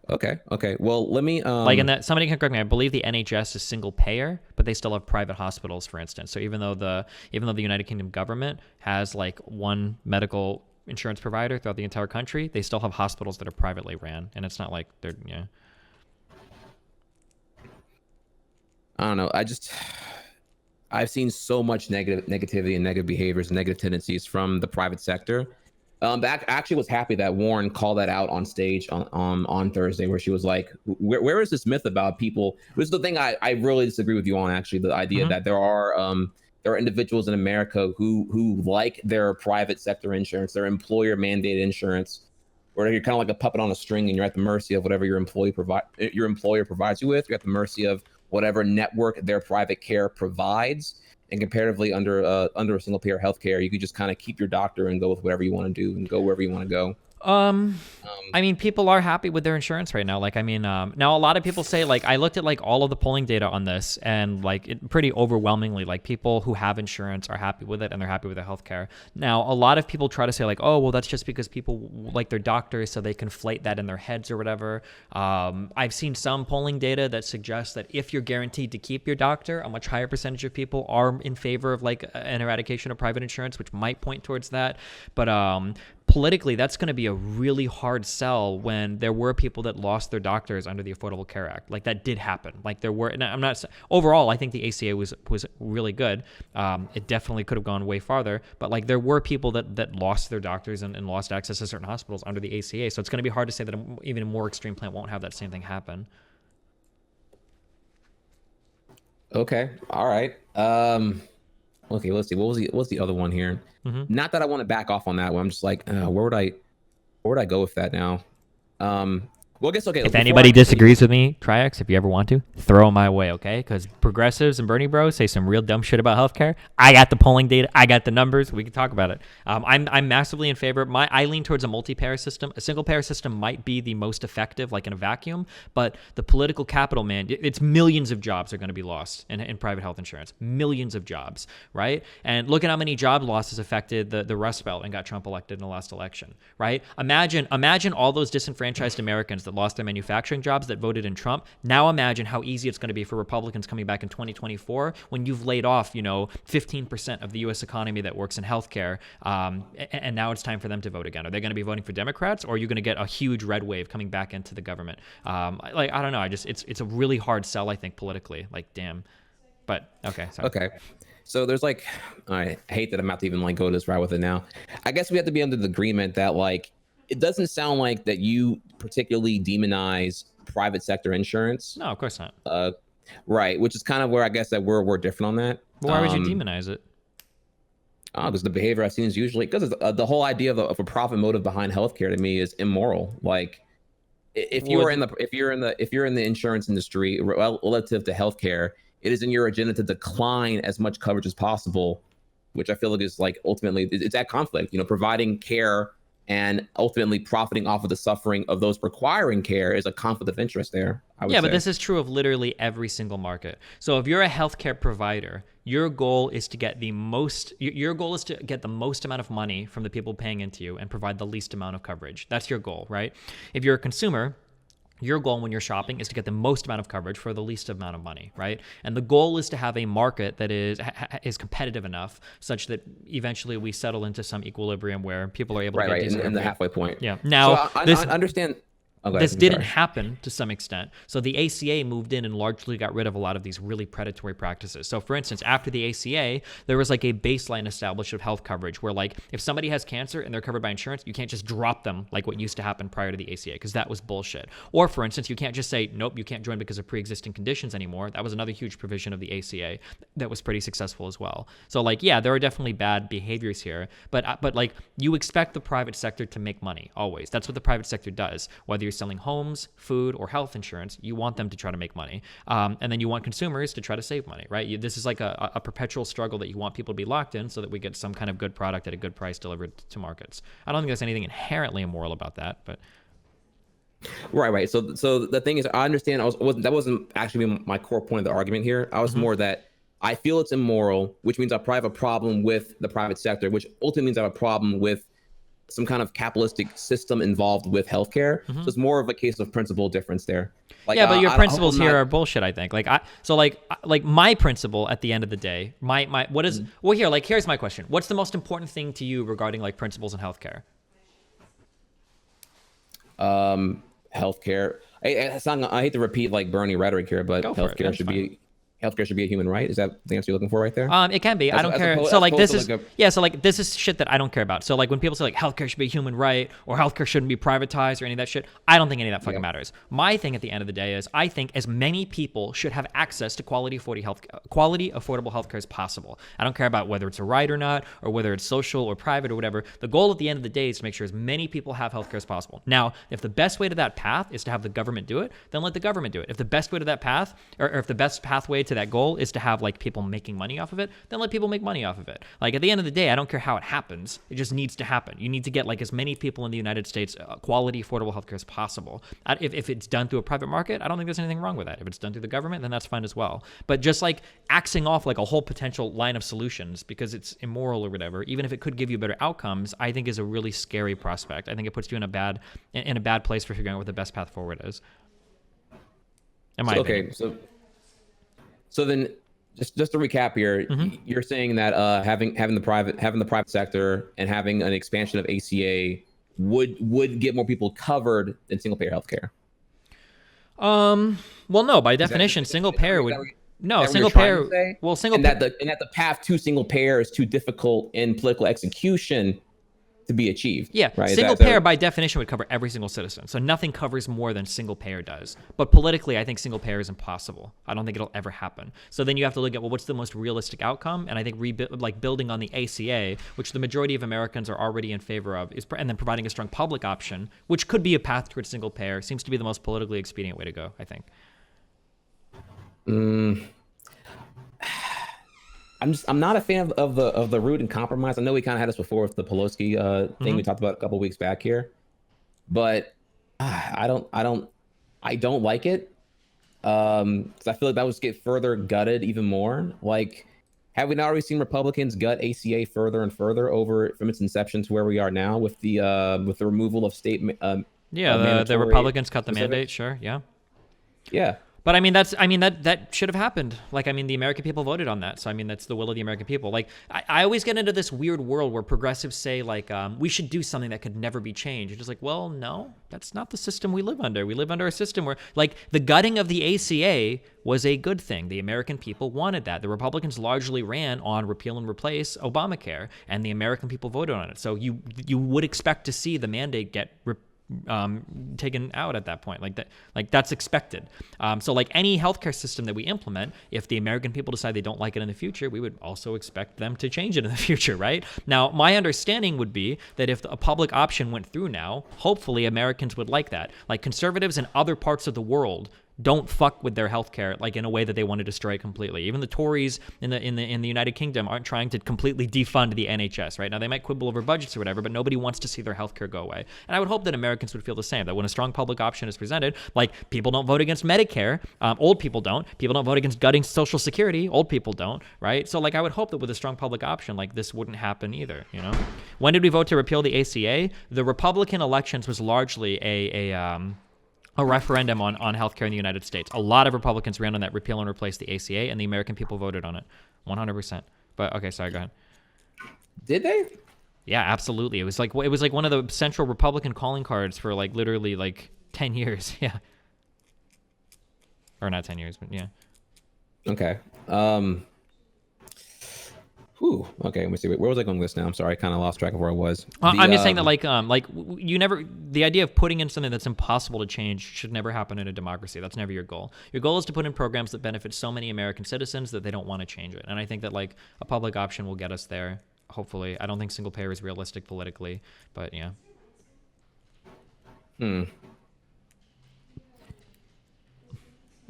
Okay. Well, let me like in that, somebody can correct me. I believe the NHS is single payer, but they still have private hospitals, for instance. So even though the United Kingdom government has like one medical insurance provider throughout the entire country, they still have hospitals that are privately ran, and it's not like they're I don't know. I've seen so much negativity and negative behaviors and negative tendencies from the private sector. I actually was happy that Warren called that out on stage on Thursday, where she was like, where is this myth about people? This is the thing I really disagree with you on, actually, the idea that there are individuals in America who like their private sector insurance, their employer mandated insurance, where you're kind of like a puppet on a string and you're at the mercy of whatever your employer provides you with. You're at the mercy of whatever network their private care provides. And comparatively, under a single payer healthcare, you could just kind of keep your doctor and go with whatever you want to do and go wherever you want to go. I mean, people are happy with their insurance right now. Like, I mean, now a lot of people say, like, I looked at like all of the polling data on this, and like pretty overwhelmingly, like people who have insurance are happy with it and they're happy with their healthcare. Now, a lot of people try to say like, oh, well, that's just because people like their doctors, so they conflate that in their heads or whatever. I've seen some polling data that suggests that if you're guaranteed to keep your doctor, a much higher percentage of people are in favor of like an eradication of private insurance, which might point towards that. But politically, that's going to be a really hard sell when there were people that lost their doctors under the Affordable Care Act. Like, that did happen. Like, there were, and I'm not, overall, I think the ACA was really good. It definitely could have gone way farther, but like there were people that lost their doctors and lost access to certain hospitals under the ACA. So it's going to be hard to say that even a more extreme plan won't have that same thing happen. Okay. All right. Okay, let's see. What's the other one here? Not that I want to back off on that one. I'm just like, where would I go with that now? Well, I guess, okay. If anybody disagrees with me, Trihex, if you ever want to, throw them my way, okay? Because progressives and Bernie bros say some real dumb shit about healthcare. I got the polling data. I got the numbers. We can talk about it. I'm massively in favor. I lean towards a multi-payer system. A single-payer system might be the most effective, like in a vacuum, but the political capital, man, it's millions of jobs are going to be lost in private health insurance. Millions of jobs, right? And look at how many job losses affected the Rust Belt and got Trump elected in the last election, right? Imagine all those disenfranchised Americans that lost their manufacturing jobs that voted in Trump. Now imagine how easy it's going to be for Republicans coming back in 2024 when you've laid off, 15% of the U.S. economy that works in healthcare, and now it's time for them to vote again. Are they going to be voting for Democrats, or are you going to get a huge red wave coming back into the government? I don't know. It's a really hard sell, I think, politically. Like, damn. But okay. Sorry. Okay. So there's like, I hate that I'm about to even like go this route with it now. I guess we have to be under the agreement that like, it doesn't sound like that you particularly demonize private sector insurance. No, of course not. Right, which is kind of where I guess that we're different on that. Why would you demonize it? Because the behavior I've seen is usually because the whole idea of a profit motive behind healthcare to me is immoral. Like, if you're in the insurance industry relative to healthcare, it is in your agenda to decline as much coverage as possible, which I feel like is like ultimately it's at conflict. Providing care and ultimately profiting off of the suffering of those requiring care is a conflict of interest there. Yeah, but this is true of literally every single market. So if you're a healthcare provider, your goal is to get the most amount of money from the people paying into you and provide the least amount of coverage. That's your goal, right? If you're a consumer, your goal when you're shopping is to get the most amount of coverage for the least amount of money, right? And the goal is to have a market that is competitive enough such that eventually we settle into some equilibrium where people are able to get decent in the halfway point. Yeah. Now, so I understand. This didn't happen to some extent. So the ACA moved in and largely got rid of a lot of these really predatory practices. So for instance, after the ACA, there was like a baseline established of health coverage where like if somebody has cancer and they're covered by insurance, you can't just drop them like what used to happen prior to the ACA because that was bullshit. Or for instance, you can't just say, nope, you can't join because of pre-existing conditions anymore. That was another huge provision of the ACA that was pretty successful as well. So like, yeah, there are definitely bad behaviors here, but like you expect the private sector to make money always. That's what the private sector does, whether you're you're selling homes, food, or health insurance, you want them to try to make money. And then you want consumers to try to save money, right? This is like a perpetual struggle that you want people to be locked in so that we get some kind of good product at a good price delivered to markets. I don't think there's anything inherently immoral about that, but... Right. So the thing is, I understand. That wasn't actually my core point of the argument here. I was more that I feel it's immoral, which means I probably have a problem with the private sector, which ultimately means I have a problem with some kind of capitalistic system involved with healthcare. So it's more of a case of principle difference there. Like, yeah, but your principles here are bullshit, I think. Like my principle at the end of the day, what is well here, like here's my question. What's the most important thing to you regarding like principles in healthcare? Healthcare. I hate to repeat like Bernie rhetoric here, but healthcare should be a human right. Is that the answer you're looking for right there? It can be. I don't care. So like this is so like this is shit that I don't care about. So like when people say like healthcare should be a human right or healthcare shouldn't be privatized or any of that shit, I don't think any of that fucking matters. My thing at the end of the day is I think as many people should have access to quality affordable healthcare as possible. I don't care about whether it's a right or not or whether it's social or private or whatever. The goal at the end of the day is to make sure as many people have healthcare as possible. Now, if the best way to that path is to have the government do it, then let the government do it. If the best way to that path or if the best pathway to that goal is to have like people making money off of it, then let people make money off of it. Like at the end of the day, I don't care how it happens. It just needs to happen. You need to get like as many people in the United States quality, affordable healthcare as possible. If it's done through a private market, I don't think there's anything wrong with that. If it's done through the government, then that's fine as well. But just like axing off like a whole potential line of solutions because it's immoral or whatever, even if it could give you better outcomes, I think is a really scary prospect. I think it puts you in a bad place for figuring out what the best path forward is. So then just to recap here, you're saying that having the private sector and having an expansion of ACA would get more people covered than single payer healthcare. Well, no, by definition, single payer would single payer. Well, and that the path to single payer is too difficult in political execution to be achieved. Yeah, right? Single payer by definition would cover every single citizen. So nothing covers more than single payer does. But politically, I think single payer is impossible. I don't think it'll ever happen. So then you have to look at, well, what's the most realistic outcome? And I think building on the ACA, which the majority of Americans are already in favor of, and then providing a strong public option, which could be a path towards single payer, seems to be the most politically expedient way to go, I think. I'm not a fan of the root and compromise. I know we kind of had this before with the Pelosi thing we talked about a couple weeks back here, but I don't like it because I feel like that would get further gutted even more. Like, have we not already seen Republicans gut ACA further and further over from its inception to where we are now with the removal of state? The Republicans cut the mandate. Sure, yeah. But I mean, that should have happened. Like, I mean, the American people voted on that. So, I mean, that's the will of the American people. Like, I always get into this weird world where progressives say, like, we should do something that could never be changed. It's just like, well, no, that's not the system we live under. We live under a system where, like, the gutting of the ACA was a good thing. The American people wanted that. The Republicans largely ran on repeal and replace Obamacare, and the American people voted on it. So you would expect to see the mandate get taken out at that point. Like that's expected. So like any healthcare system that we implement, if the American people decide they don't like it in the future, we would also expect them to change it in the future, right? Now, my understanding would be that if a public option went through now, hopefully Americans would like that. Like conservatives in other parts of the world don't fuck with their healthcare like in a way that they want to destroy it completely. Even the Tories in the United Kingdom aren't trying to completely defund the NHS, right? Now they might quibble over budgets or whatever, but nobody wants to see their healthcare go away. And I would hope that Americans would feel the same, that when a strong public option is presented, like people don't vote against Medicare, old people don't. People don't vote against gutting Social Security, old people don't, right? So like I would hope that with a strong public option, like this wouldn't happen either, you know? When did we vote to repeal the ACA? The Republican elections was largely a referendum on healthcare in the United States. A lot of Republicans ran on that repeal and replace the ACA, and the American people voted on it 100%. But okay, sorry, go ahead. Did they? Yeah, absolutely. It was like one of the central Republican calling cards for like literally like 10 years. Yeah. Or not 10 years, but yeah. Okay. Okay, let me see. Where was I going with this now? I'm sorry, I kind of lost track of where I was. I'm just saying that like you never, the idea of putting in something that's impossible to change should never happen in a democracy. That's never your goal. Your goal is to put in programs that benefit so many American citizens that they don't want to change it. And I think that like a public option will get us there. Hopefully. I don't think single payer is realistic politically, but yeah.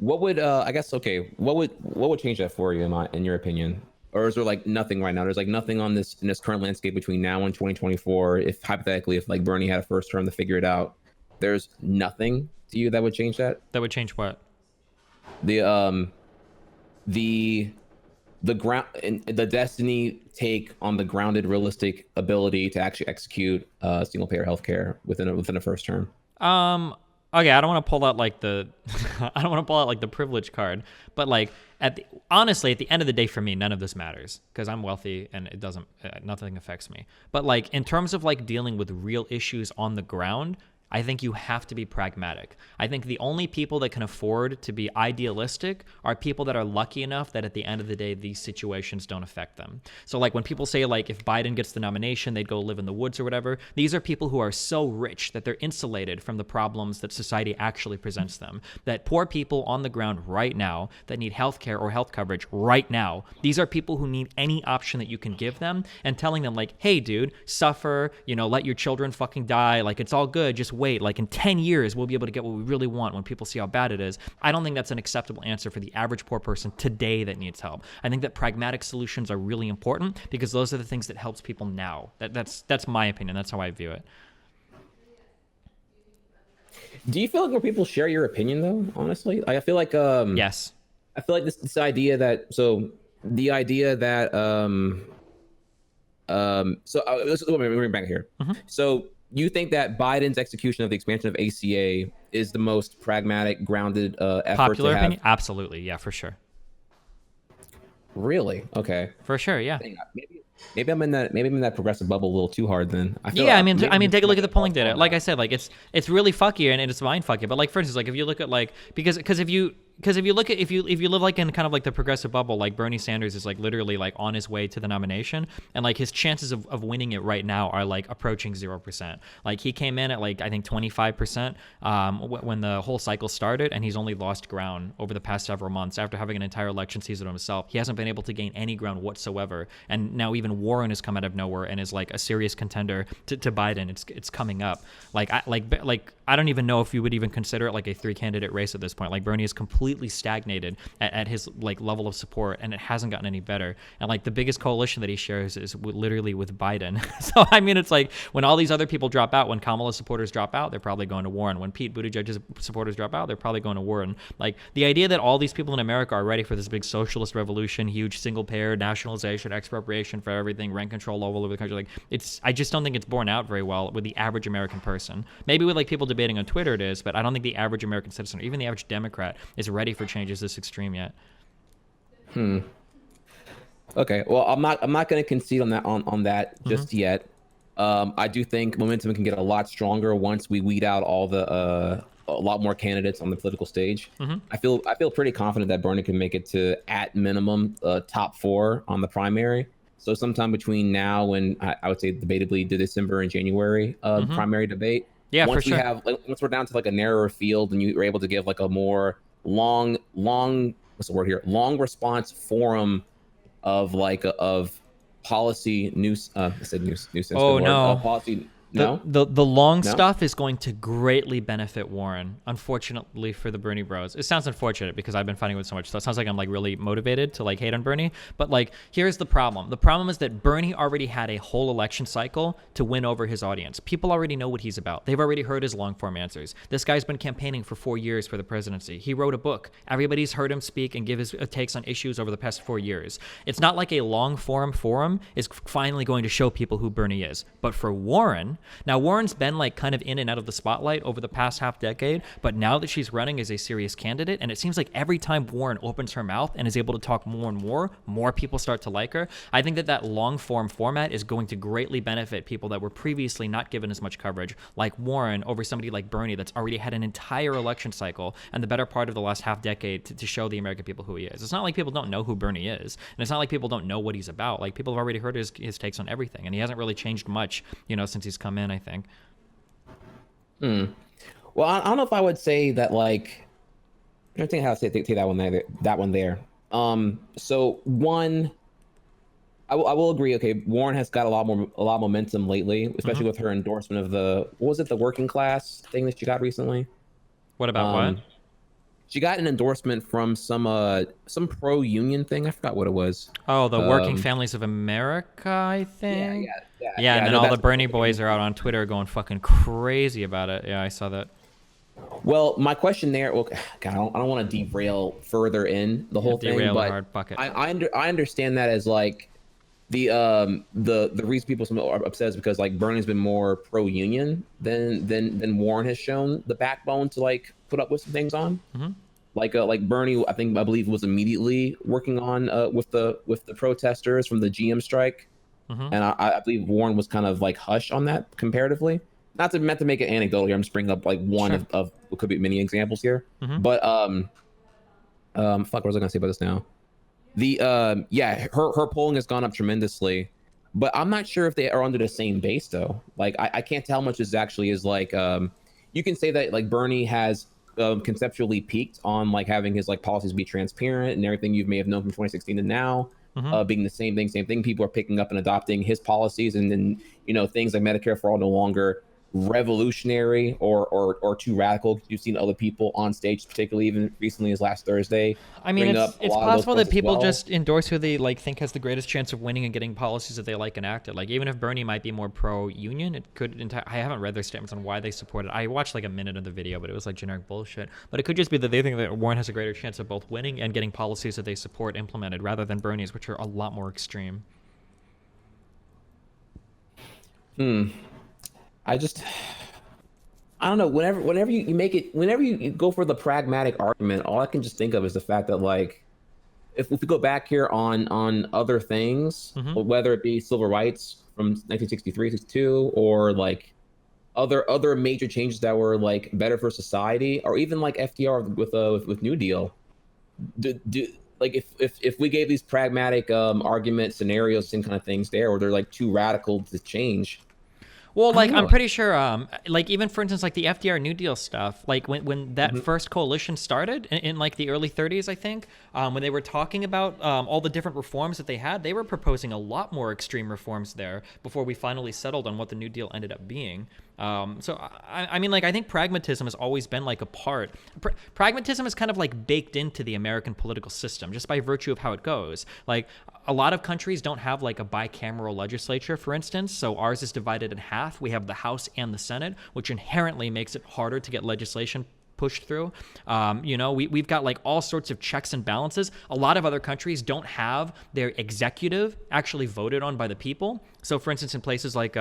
What would I guess okay? What would change that for you in your opinion? Or is there like nothing right now? There's like nothing on this in this current landscape between now and 2024. If hypothetically, if like Bernie had a first term to figure it out, there's nothing to you that would change that. That would change what? The the ground and the Destiny take on the grounded, realistic ability to actually execute single payer healthcare within a first term. Okay, I don't want to pull out like the I don't want to pull out like the privilege card, but like honestly at the end of the day for me none of this matters because I'm wealthy and it doesn't nothing affects me. But like in terms of like dealing with real issues on the ground, I think you have to be pragmatic. I think the only people that can afford to be idealistic are people that are lucky enough that at the end of the day, these situations don't affect them. So like when people say like if Biden gets the nomination, they'd go live in the woods or whatever, these are people who are so rich that they're insulated from the problems that society actually presents them. That poor people on the ground right now that need healthcare or health coverage right now, these are people who need any option that you can give them and telling them like, hey dude, suffer, let your children fucking die, like it's all good, just wait, like in 10 years we'll be able to get what we really want when people see how bad it is. I don't think that's an acceptable answer for the average poor person today that needs help. I think that pragmatic solutions are really important because those are the things that helps people now. That's my opinion. That's how I view it. Do you feel like more people share your opinion though? Honestly, I feel like yes. I feel like this idea that the idea that let's bring back here. Mm-hmm. So you think that Biden's execution of the expansion of ACA is the most pragmatic, grounded effort? Popular to have? opinion? Absolutely, yeah, for sure. Really? Okay. For sure, yeah. Maybe I'm in that progressive bubble a little too hard then. I mean, take a look at the polling data. Like I said, like it's really fucky and it's mind fucky. But like for instance, like if you look at like because if you look at if you live like in kind of like the progressive bubble, like Bernie Sanders is like literally like on his way to the nomination, and like his chances of winning it right now are like approaching 0%. Like he came in at like I think 25% when the whole cycle started, and he's only lost ground over the past several months after having an entire election season himself. He hasn't been able to gain any ground whatsoever, and now even Warren has come out of nowhere and is like a serious contender to Biden. It's coming up. Like I don't even know if you would even consider it like a 3-candidate race at this point. Like Bernie is completely stagnated at his like level of support, and it hasn't gotten any better. And like the biggest coalition that he shares is literally with Biden. So I mean, it's like when all these other people drop out, when Kamala supporters drop out, they're probably going to Warren. When Pete Buttigieg's supporters drop out, they're probably going to Warren. Like the idea that all these people in America are ready for this big socialist revolution, huge single payer nationalization, expropriation for everything, rent control all over the country, like I just don't think it's borne out very well with the average American person. Maybe with like people debating on Twitter it is, but I don't think the average American citizen or even the average Democrat is ready for changes this extreme yet. Okay, well, I'm not going to concede on that just yet. I do think momentum can get a lot stronger once we weed out all the a lot more candidates on the political stage. I feel pretty confident that Bernie can make it to at minimum top 4 on the primary. So sometime between now and I would say debatably the December and January primary debate. Yeah, once for sure. Once we're down to like a narrower field and you're able to give like a more long what's the word here? Long response forum of policy news. I said nuisance. Oh no. Policy. The long stuff is going to greatly benefit Warren, unfortunately for the Bernie bros. It sounds unfortunate because I've been fighting with so much stuff. It sounds like I'm like really motivated to like hate on Bernie. But like, here's the problem. The problem is that Bernie already had a whole election cycle to win over his audience. People already know what he's about. They've already heard his long form answers. This guy's been campaigning for 4 years for the presidency. He wrote a book. Everybody's heard him speak and give his takes on issues over the past 4 years. It's not like a long form forum is finally going to show people who Bernie is. But for Warren, now, Warren's been like kind of in and out of the spotlight over the past half decade, but now that she's running as a serious candidate, and it seems like every time Warren opens her mouth and is able to talk more and more people start to like her. I think that long form format is going to greatly benefit people that were previously not given as much coverage, like Warren, over somebody like Bernie that's already had an entire election cycle and the better part of the last half decade to show the American people who he is. It's not like people don't know who Bernie is, and it's not like people don't know what he's about. Like people have already heard his takes on everything, and he hasn't really changed much, since he's come in, I think. Well, I don't know if I would say that. Like, I don't think how to say take that one there. So one, I will agree. Okay, Warren has got a lot of momentum lately, especially with her endorsement of the working class thing that she got recently. What about what? she got an endorsement from some pro-union thing. I forgot what it was. Oh, the Working Families of America, I think. Yeah. And then all the Bernie boys are out on Twitter going fucking crazy about it. Yeah, I saw that. Well, my question there. Well, God, I don't want to derail further in the whole thing, but hard bucket. I understand that as like the reason people are upset is because like Bernie's been more pro-union than Warren has shown the backbone to like put up with some things on. Mm-hmm. Like Bernie, I believe was immediately working on with the protesters from the GM strike, and I believe Warren was kind of like hush on that comparatively. Not to meant to make it anecdotal here. I'm just bringing up like one of what could be many examples here. But fuck, what was I gonna say about this now? The her polling has gone up tremendously, but I'm not sure if they are under the same base though. Like I can't tell how much this actually is like. You can say that like Bernie has conceptually peaked on like having his like policies be transparent and everything you may have known from 2016 to now. Being the same thing. People are picking up and adopting his policies, and then things like Medicare for all no longer revolutionary or too radical. You've seen other people on stage, particularly even recently as last Thursday. I mean, it's possible that people just endorse who they like think has the greatest chance of winning and getting policies that they like enacted. Like even if Bernie might be more pro-union, it could. I haven't read their statements on why they support it. I watched like a minute of the video, but it was like generic bullshit. But it could just be that they think that Warren has a greater chance of both winning and getting policies that they support implemented, rather than Bernie's, which are a lot more extreme. I don't know. Whenever you make it, whenever you go for the pragmatic argument, all I can just think of is the fact that like, if we go back here on other things, whether it be civil rights from 1963, 62, or like other major changes that were like better for society, or even like FDR with New Deal, like if we gave these pragmatic argument scenarios, same kind of things there, or they're like too radical to change. Well, like I'm pretty sure, like even for instance, like the FDR New Deal stuff, like when that first coalition started in like the early 30s, I think, when they were talking about all the different reforms that they had, they were proposing a lot more extreme reforms there before we finally settled on what the New Deal ended up being. So I mean, like I think pragmatism has always been like a part. Pragmatism is kind of like baked into the American political system just by virtue of how it goes. Like a lot of countries don't have like a bicameral legislature, for instance. So ours is divided in half. We have the House and the Senate, which inherently makes it harder to get legislation pushed through. We've got like all sorts of checks and balances. A lot of other countries don't have their executive actually voted on by the people. So for instance, in places like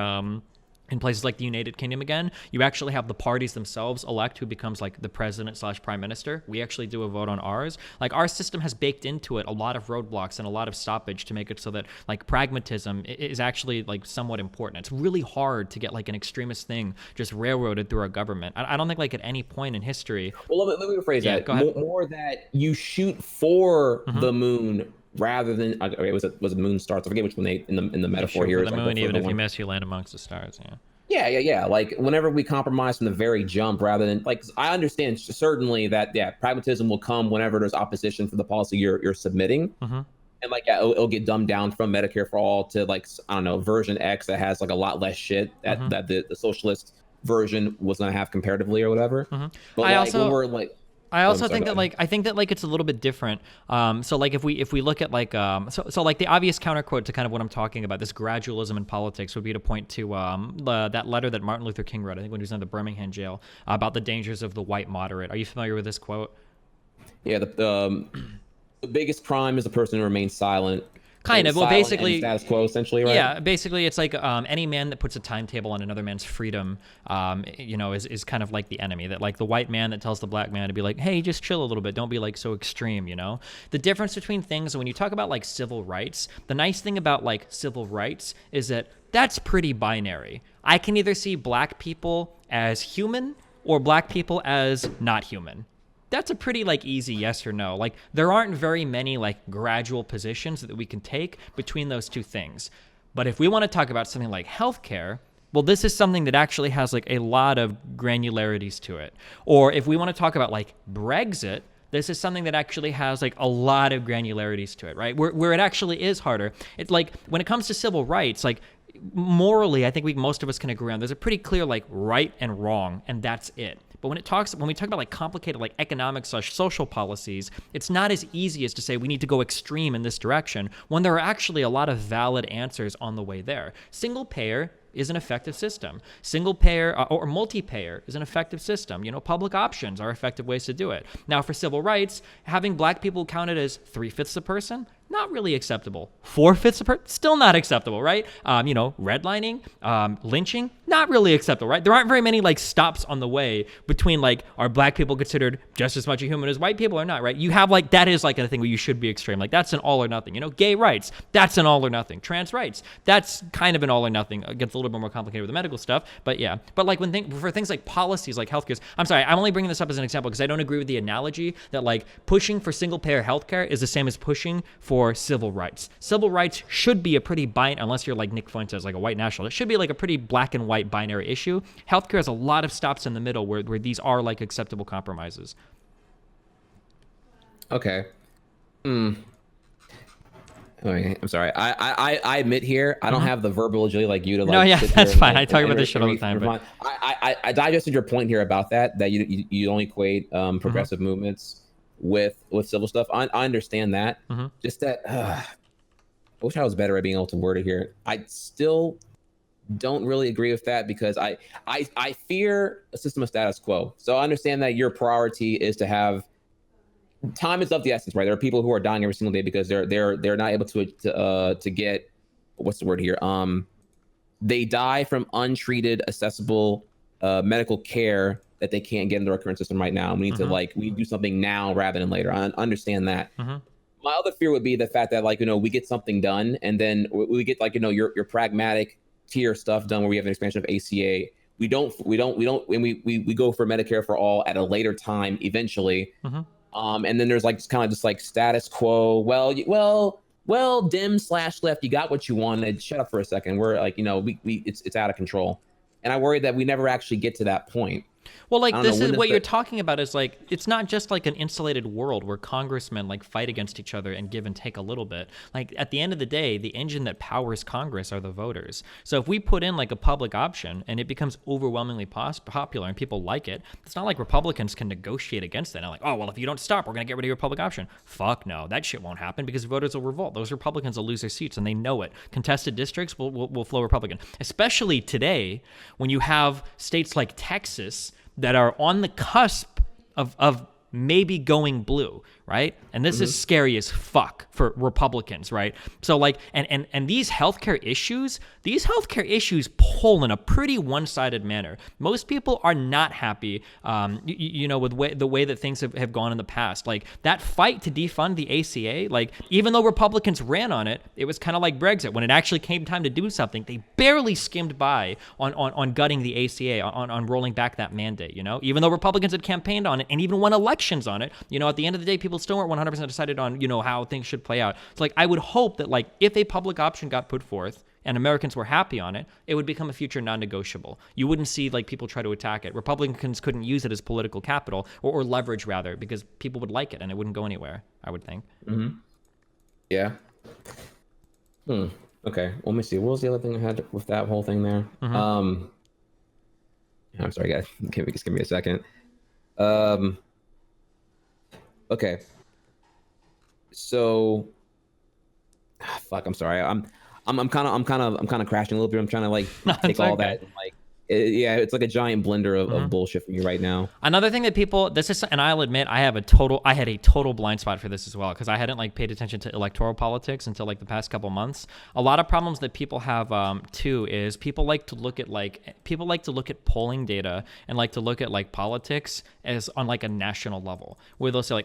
the United Kingdom, again, you actually have the parties themselves elect who becomes like the president / prime minister. We actually do a vote on ours. Like our system has baked into it a lot of roadblocks and a lot of stoppage to make it so that like pragmatism is actually like somewhat important. It's really hard to get like an extremist thing just railroaded through our government. I don't think like at any point in history. Well, let me rephrase that. Go ahead. More that you shoot for the moon rather than was it moon stars? I forget which one they in the metaphor here. The moon, like even if you miss, you land amongst the stars. Yeah. Like whenever we compromise from the very jump, rather than like, I understand certainly that pragmatism will come whenever there's opposition for the policy you're submitting, and like it'll get dumbed down from Medicare for all to like I don't know version X that has like a lot less shit that the socialist version was gonna have comparatively or whatever. But I also think that like it's a little bit different. So like if we look at like so like the obvious counterquote to kind of what I'm talking about, this gradualism in politics, would be to point to that letter that Martin Luther King wrote, I think when he was in the Birmingham jail, about the dangers of the white moderate. Are you familiar with this quote? Yeah, the biggest crime is the person who remains silent. Kind of. Well, basically, status quo, essentially, right? Yeah, basically, it's like any man that puts a timetable on another man's freedom, is kind of like the enemy. That like the white man that tells the black man to be like, hey, just chill a little bit, don't be like so extreme. The difference between things when you talk about like civil rights, the nice thing about like civil rights is that that's pretty binary. I can either see black people as human or black people as not human. That's a pretty like easy yes or no. Like there aren't very many like gradual positions that we can take between those two things. But if we want to talk about something like healthcare, well, this is something that actually has like a lot of granularities to it. Or if we want to talk about like Brexit, this is something that actually has like a lot of granularities to it, right? Where it actually is harder. It's like when it comes to civil rights, like morally, I think most of us can agree on. There's a pretty clear like right and wrong, and that's it. But when we talk about like complicated like economic social policies, it's not as easy as to say we need to go extreme in this direction when there are actually a lot of valid answers on the way there. Single payer is an effective system. Single payer or multi-payer is an effective system. Public options are effective ways to do it. Now, for civil rights, having black people counted as 3/5 a person, not really acceptable. 4/5 a person, still not acceptable, right? Redlining, lynching, not really acceptable, right? There aren't very many like stops on the way between like, are black people considered just as much a human as white people or not, right? You have like, that is like a thing where you should be extreme. Like that's an all or nothing. Gay rights, that's an all or nothing. Trans rights, that's kind of an all or nothing. It gets a little bit more complicated with the medical stuff, but yeah. But like for things like policies, like healthcare, I'm sorry, I'm only bringing this up as an example because I don't agree with the analogy that like pushing for single payer healthcare is the same as pushing for civil rights. Civil rights should be a pretty unless you're like Nick Fuentes, like a white nationalist, it should be like a pretty black and white binary issue. Healthcare has a lot of stops in the middle where these are like acceptable compromises. Okay. Okay, I'm sorry. I admit here I don't have the verbial agility like you to like. No, yeah, that's fine. I talk about this shit all the time. But I digested your point here about that you don't equate progressive movements with civil stuff. I understand that. Just that I wish I was better at being able to word it here. I still don't really agree with that because I fear a system of status quo. So I understand that your priority is to have time is of the essence, right? There are people who are dying every single day because they're not able to get, what's the word here? They die from untreated, accessible medical care that they can't get in the current system right now. We need to we do something now rather than later. I understand that. My other fear would be the fact that we get something done and then we get your pragmatic tier stuff done where we have an expansion of ACA. We don't when we go for Medicare for all at a later time eventually. And then there's just status quo. Well, dim/left. You got what you wanted. Shut up for a second. We're it's out of control. And I worry that we never actually get to that point. Well, this is what you're talking about is it's not just like an insulated world where congressmen fight against each other and give and take a little bit. At the end of the day, the engine that powers Congress are the voters. So if we put in a public option and it becomes overwhelmingly popular and people like it, it's not like Republicans can negotiate against it. And if you don't stop, we're going to get rid of your public option. Fuck no, that shit won't happen because voters will revolt. Those Republicans will lose their seats and they know it. Contested districts will flow Republican, especially today when you have states like Texas that are on the cusp of maybe going blue, right? And this is scary as fuck for Republicans, right? So and these healthcare issues pull in a pretty one-sided manner. Most people are not happy, with the way that things have gone in the past. That fight to defund the ACA, even though Republicans ran on it, it was kind of like Brexit. When it actually came time to do something, they barely skimmed by on gutting the ACA, on rolling back that mandate, even though Republicans had campaigned on it and even won elections on it, at the end of the day, people still weren't 100% decided on, how things should play out. So I would hope that if a public option got put forth and Americans were happy on it, it would become a future non-negotiable. You wouldn't see people try to attack it. Republicans couldn't use it as political capital or leverage rather, because people would like it and it wouldn't go anywhere, I would think. Yeah. Okay. Well, let me see. What was the other thing I had with that whole thing there? I'm sorry, guys. Just give me a second. Okay. So, fuck. I'm sorry. I'm kind of crashing a little bit. I'm trying to take all that and it's like a giant blender of bullshit for me right now. Another thing that and I'll admit I had a total blind spot for this as well, because I hadn't paid attention to electoral politics until the past couple months. A lot of problems that people have too is people like to look at polling data and like to look at politics as on a national level, where they'll say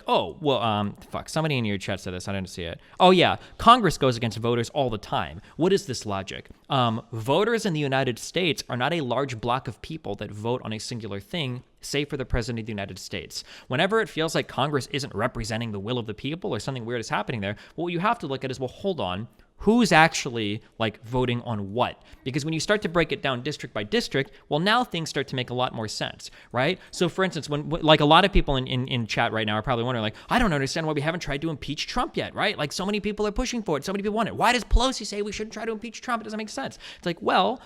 somebody in your chat said this, I didn't see it. Oh yeah, Congress goes against voters all the time. What is this logic? Voters in the United States are not a large block of people that vote on a singular thing, save for the President of the United States. Whenever it feels like Congress isn't representing the will of the people or something weird is happening there, what you have to look at is, hold on, who's actually like voting on what. Because when you start to break it down district by district, well, now things start to make a lot more sense, right? So for instance, when like a lot of people in chat right now are probably wondering like, I don't understand why we haven't tried to impeach Trump yet, right? Like so many people are pushing for it. So many people want it. Why does Pelosi say we shouldn't try to impeach Trump? It doesn't make sense. It's like, well,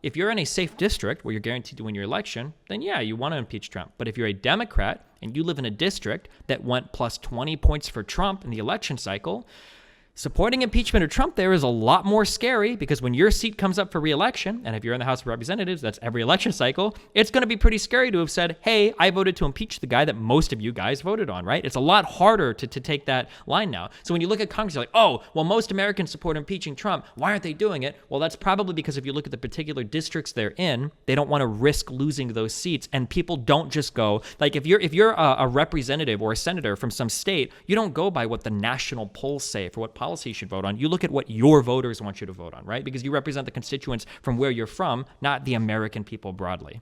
if you're in a safe district where you're guaranteed to win your election, then yeah, you want to impeach Trump. But if you're a Democrat and you live in a district that went plus 20 points for Trump in the election cycle, supporting impeachment of Trump there is a lot more scary, because when your seat comes up for re-election, and if you're in the House of Representatives, that's every election cycle, it's going to be pretty scary to have said, hey, I voted to impeach the guy that most of you guys voted on, right? It's a lot harder to take that line now. So when you look at Congress, you're like, oh, well, most Americans support impeaching Trump. Why aren't they doing it? Well, that's probably because if you look at the particular districts they're in, they don't want to risk losing those seats. And people don't just go, like if you're a representative or a senator from some state, you don't go by what the national polls say for what policy you should vote on. You look at what your voters want you to vote on, right? Because you represent the constituents from where you're from, not the American people broadly.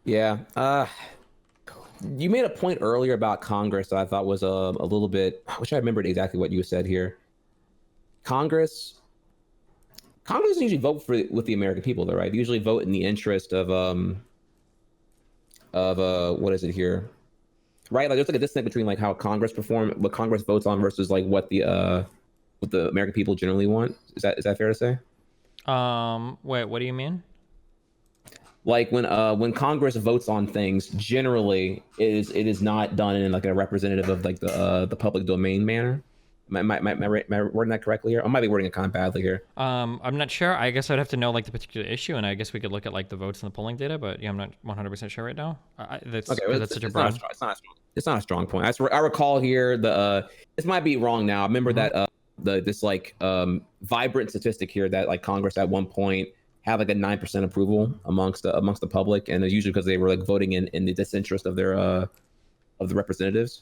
Yeah. You made a point earlier about Congress that I thought was a little bit. I wish I remembered exactly what you said here. Congress doesn't usually vote with the American people, though, right? They usually vote in the interest of what is it here? Right, like there's like a disconnect between like how Congress what Congress votes on versus like what the American people generally want. Is that fair to say? Wait, what do you mean? Like when Congress votes on things, generally it is not done in like a representative of like the public domain manner. Am I wording that correctly here? I might be wording it kind of badly here. I'm not sure. I guess I'd have to know like the particular issue, and I guess we could look at like the votes and the polling data, but yeah, I'm not 100% sure right now. That's such a broad. It's not a strong point. I recall here this might be wrong now. I remember that this like vibrant statistic here that like Congress at one point had like a 9% approval amongst the public, and it's usually because they were like voting in the disinterest of their of the representatives.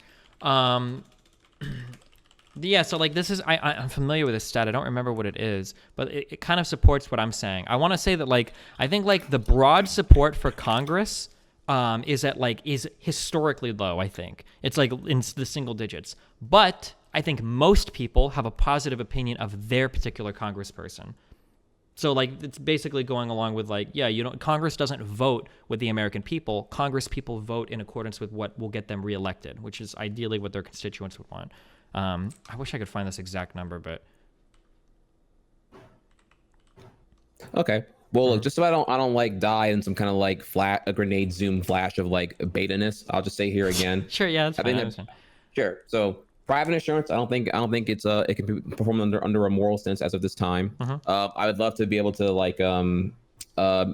Yeah, so like this is, I'm familiar with this stat. I don't remember what it is, but it kind of supports what I'm saying. I want to say that like, I think like the broad support for Congress is historically low, I think. It's like in the single digits. But I think most people have a positive opinion of their particular congressperson. So like it's basically going along with like, yeah, Congress doesn't vote with the American people. Congress people vote in accordance with what will get them reelected, which is ideally what their constituents would want. I wish I could find this exact number, but okay. Well, look, just so I don't like die in some kind of like a grenade zoom flash of like beta-ness, I'll just say here again. Sure, yeah, that's fine. Sure. So private insurance, I don't think it's it can be performed under a moral sense as of this time. I would love to be able to like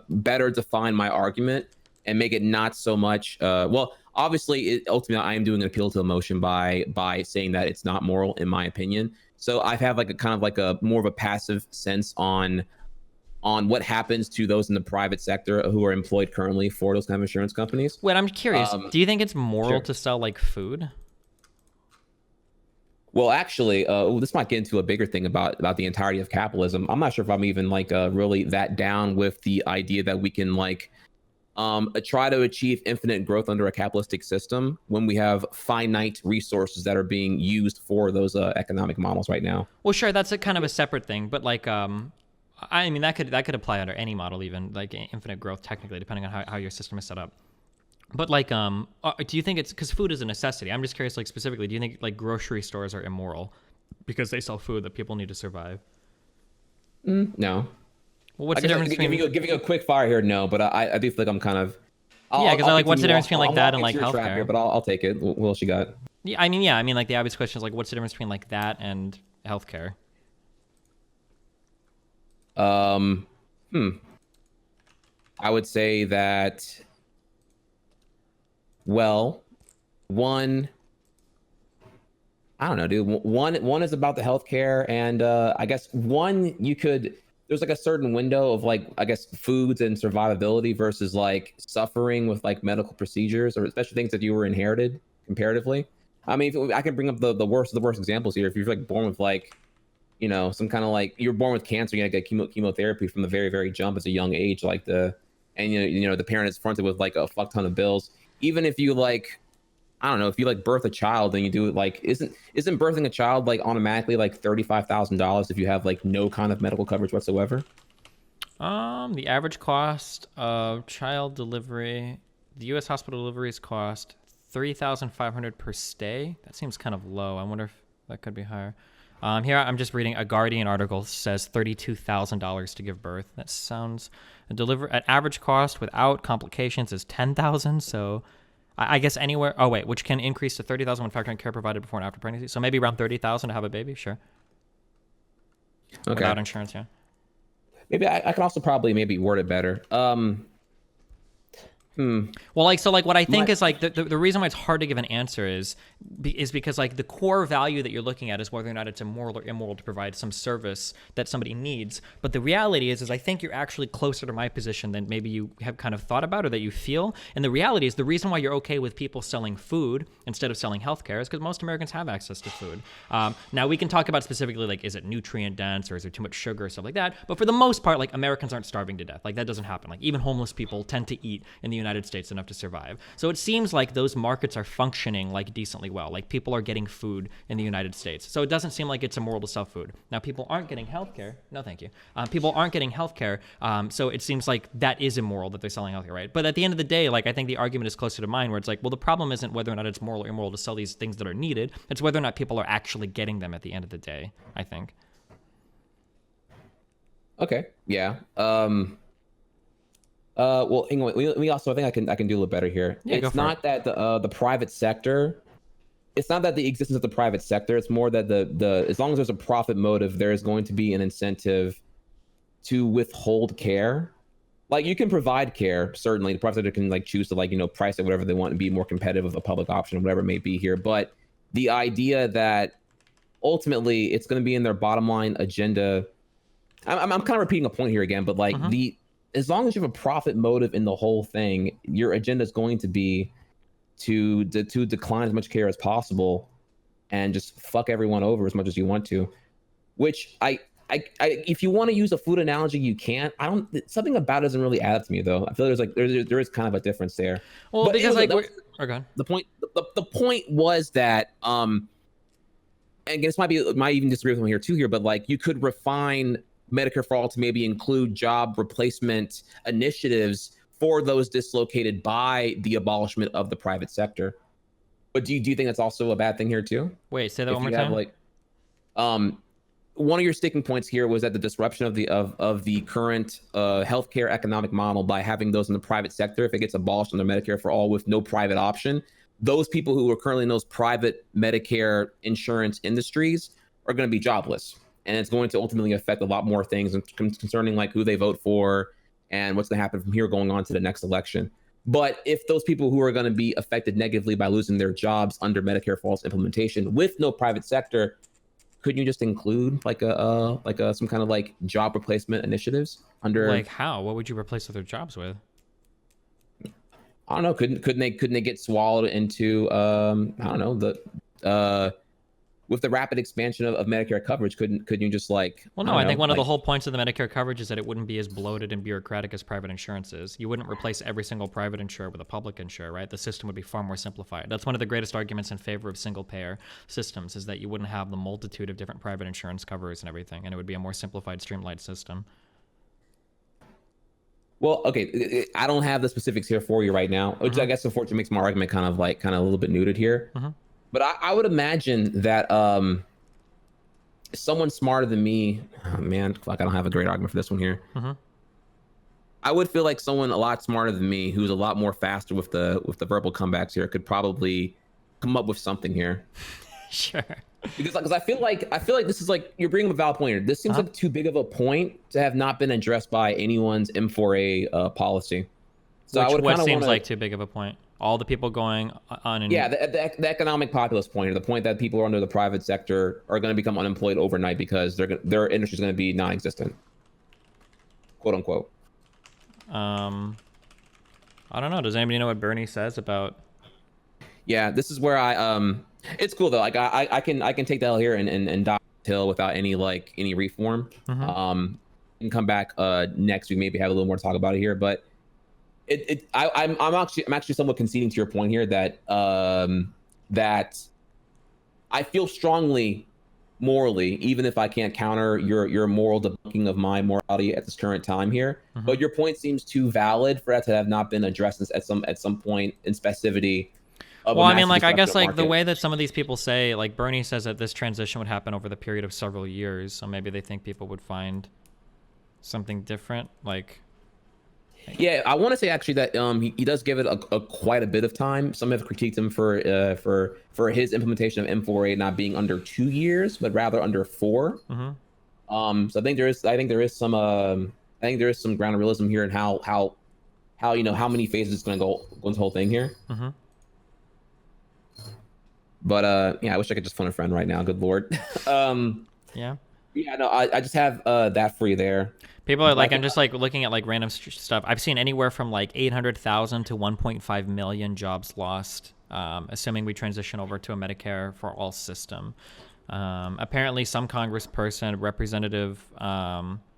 better define my argument and make it not so much obviously ultimately I am doing an appeal to emotion by saying that it's not moral in my opinion. So I have like a kind of like a more of a passive sense on what happens to those in the private sector who are employed currently for those kind of insurance companies. Wait, I'm curious. Do you think it's moral to sell like food? Well, actually, this might get into a bigger thing about the entirety of capitalism. I'm not sure if I'm even like really that down with the idea that we can like try to achieve infinite growth under a capitalistic system when we have finite resources that are being used for those economic models right now. Well, sure, that's a kind of a separate thing, but like I mean that could apply under any model, even like infinite growth technically, depending on how your system is set up. But like do you think it's because food is a necessity? I'm just curious, like specifically, do you think like grocery stores are immoral because they sell food that people need to survive? No. Well, what's the difference between giving a quick fire here? No, but I do feel like I'm kind of because like what's the difference between like that and like healthcare? Here, but I'll take it. What else you got? Yeah, I mean like the obvious question is like what's the difference between like that and healthcare? I would say that. Well, one, I don't know, dude. One is about the healthcare, and I guess there's like a certain window of like, I guess, foods and survivability versus like suffering with like medical procedures, or especially things that you were inherited comparatively. I mean, I can bring up the worst of the worst examples here. If you're like born with like, some kind of like you're born with cancer, you get chemotherapy from the very, very jump as a young age, and the parent is fronted with like a fuck ton of bills. Even if you like, I don't know, if you like birth a child and you do it like, isn't birthing a child like automatically like $35,000 if you have like no kind of medical coverage whatsoever? The average cost of child delivery, the U.S. hospital deliveries cost $3,500 per stay. That seems kind of low. I wonder if that could be higher. Here I'm just reading a Guardian article says $32,000 to give birth. That sounds at average cost without complications is $10,000. So I guess anywhere. Oh wait, which can increase to $30,000 when factoring care provided before and after pregnancy. So maybe around $30,000 to have a baby. Sure. Okay. Without insurance, yeah. Maybe I can also probably maybe word it better. Well, like, so like what I think is like the reason why it's hard to give an answer is because like the core value that you're looking at is whether or not it's immoral or immoral to provide some service that somebody needs. But the reality is I think you're actually closer to my position than maybe you have kind of thought about or that you feel. And the reality is the reason why you're okay with people selling food instead of selling healthcare is because most Americans have access to food. Now we can talk about specifically like, is it nutrient dense or is there too much sugar or stuff like that? But for the most part, like Americans aren't starving to death. Like that doesn't happen. Like even homeless people tend to eat in the United States enough to survive. So it seems like those markets are functioning like decently well. Like people are getting food in the United States. So it doesn't seem like it's immoral to sell food. Now people aren't getting healthcare. No, thank you. People aren't getting healthcare. So it seems like that is immoral that they're selling healthcare, right? But at the end of the day, like I think the argument is closer to mine where it's like, well, the problem isn't whether or not it's moral or immoral to sell these things that are needed. It's whether or not people are actually getting them at the end of the day, I think. Okay. Yeah. Well, hang on. We also, I think I can do a little better here. Yeah, it's not that the private sector. It's not that the existence of the private sector. It's more that the as long as there's a profit motive, there is going to be an incentive to withhold care. Like you can provide care, certainly. The private sector can like choose to like price it whatever they want and be more competitive with a public option, whatever it may be here. But the idea that ultimately it's going to be in their bottom line agenda. I'm kind of repeating a point here again, but like as long as you have a profit motive in the whole thing, your agenda is going to be to decline as much care as possible and just fuck everyone over as much as you want to. Which I if you want to use a food analogy, you can't. Something about it doesn't really add up to me though. I feel there is kind of a difference there. Well, but because like okay. The point was that and this might even disagree with me here too but like you could refine Medicare for All to maybe include job replacement initiatives for those dislocated by the abolishment of the private sector. But do you think that's also a bad thing here too? Wait, say that one more time. Like, one of your sticking points here was that the disruption of the current healthcare economic model by having those in the private sector, if it gets abolished under Medicare for All with no private option, those people who are currently in those private Medicare insurance industries are going to be jobless. And it's going to ultimately affect a lot more things concerning like who they vote for and what's going to happen from here going on to the next election. But if those people who are going to be affected negatively by losing their jobs under Medicare for All's implementation with no private sector, couldn't you just include like some kind of like job replacement initiatives under? Like how? What would you replace other jobs with? I don't know. Couldn't they get swallowed into I don't know with the rapid expansion of Medicare coverage, couldn't you just like? Well, no, I think one of the whole points of the Medicare coverage is that it wouldn't be as bloated and bureaucratic as private insurance is. You wouldn't replace every single private insurer with a public insurer, right? The system would be far more simplified. That's one of the greatest arguments in favor of single payer systems is that you wouldn't have the multitude of different private insurance covers and everything, and it would be a more simplified, streamlined system. Well, okay, I don't have the specifics here for you right now, which I guess unfortunately makes my argument kind of a little bit neutered here. But I would imagine that someone smarter than me, oh man, fuck, I don't have a great argument for this one here. I would feel like someone a lot smarter than me, who's a lot more faster with the verbal comebacks here, could probably come up with something here. Sure. Because I feel like this is like you're bringing up a valid point here. This seems like too big of a point to have not been addressed by anyone's M4A policy. So what seems like too big of a point? All the people going on and the economic populist point, or the point that people under the private sector are going to become unemployed overnight because their industry is going to be non-existent, quote unquote. I don't know. Does anybody know what Bernie says about? Yeah, this is where it's cool though. Like I can take that here and dive hill without any reform. And come back next week, maybe have a little more to talk about it here, but. I'm actually somewhat conceding to your point here that that I feel strongly morally, even if I can't counter your moral debunking of my morality at this current time here. But your point seems too valid for that to have not been addressed at some point in specificity. Well, I mean, like, I guess, like, the way that some of these people say, like, Bernie says that this transition would happen over the period of several years, so maybe they think people would find something different, like... Yeah, I want to say actually that he does give it a quite a bit of time. Some have critiqued him for his implementation of M4A not being under 2 years, but rather under 4. So I think there is some ground of realism here in how how many phases it's going to go into the whole thing here. But yeah, I wish I could just phone a friend right now. Good Lord. Yeah. Yeah, no, I just have that for you there. People are like, I'm just like looking at like random stuff. I've seen anywhere from like 800,000 to 1.5 million jobs lost, assuming we transition over to a Medicare for all system. Apparently, some Congressperson, Representative Pramila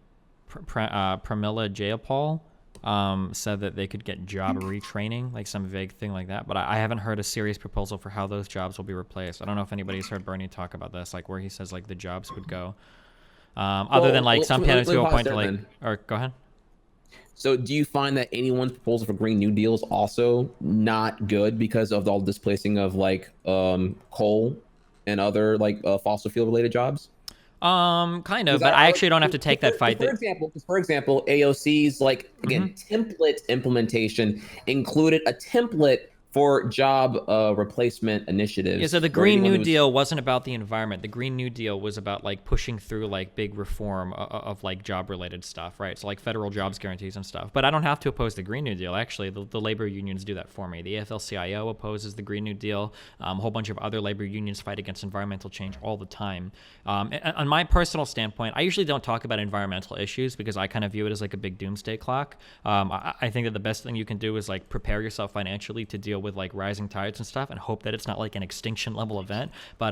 Jayapal, said that they could get job retraining, like some vague thing like that. But I haven't heard a serious proposal for how those jobs will be replaced. I don't know if anybody's heard Bernie talk about this, like where he says like the jobs would go. Other than like some candidates who point to like, or go ahead. So do you find that anyone's proposal for Green New Deal is also not good because of all the displacing of like coal and other like fossil fuel related jobs? Kind of, but I actually don't have to take that fight. For example, AOC's like again template implementation included a template for job replacement initiatives. Yeah, so the Green New Deal wasn't about the environment. The Green New Deal was about like pushing through like big reform of like job related stuff, right? So like federal jobs guarantees and stuff. But I don't have to oppose the Green New Deal. Actually, the labor unions do that for me. The AFL-CIO opposes the Green New Deal. A whole bunch of other labor unions fight against environmental change all the time. On my personal standpoint, I usually don't talk about environmental issues because I kind of view it as like a big doomsday clock. I think that the best thing you can do is like prepare yourself financially to deal with like rising tides and stuff and hope that it's not like an extinction level event. But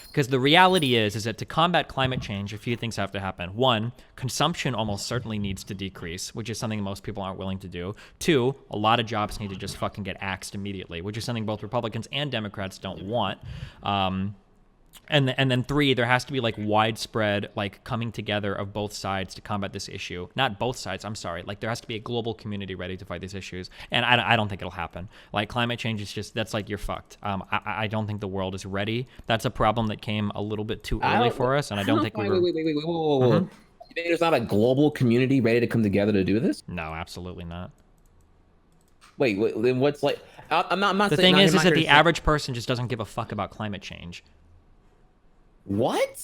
because the reality is that to combat climate change, a few things have to happen. One, consumption almost certainly needs to decrease, which is something most people aren't willing to do. Two, a lot of jobs need to just fucking get axed immediately, which is something both Republicans and Democrats don't want. And then three, there has to be like widespread like coming together of both sides to combat this issue. Not both sides, I'm sorry. Like there has to be a global community ready to fight these issues. And I don't think it'll happen. Like climate change is just, that's like, you're fucked. I don't think the world is ready. That's a problem that came a little bit too early for us. And I don't think we were... Wait, whoa. You think there's not a global community ready to come together to do this? No, absolutely not. Wait, then what's like... I'm not the saying... thing is that the average person just doesn't give a fuck about climate change. What?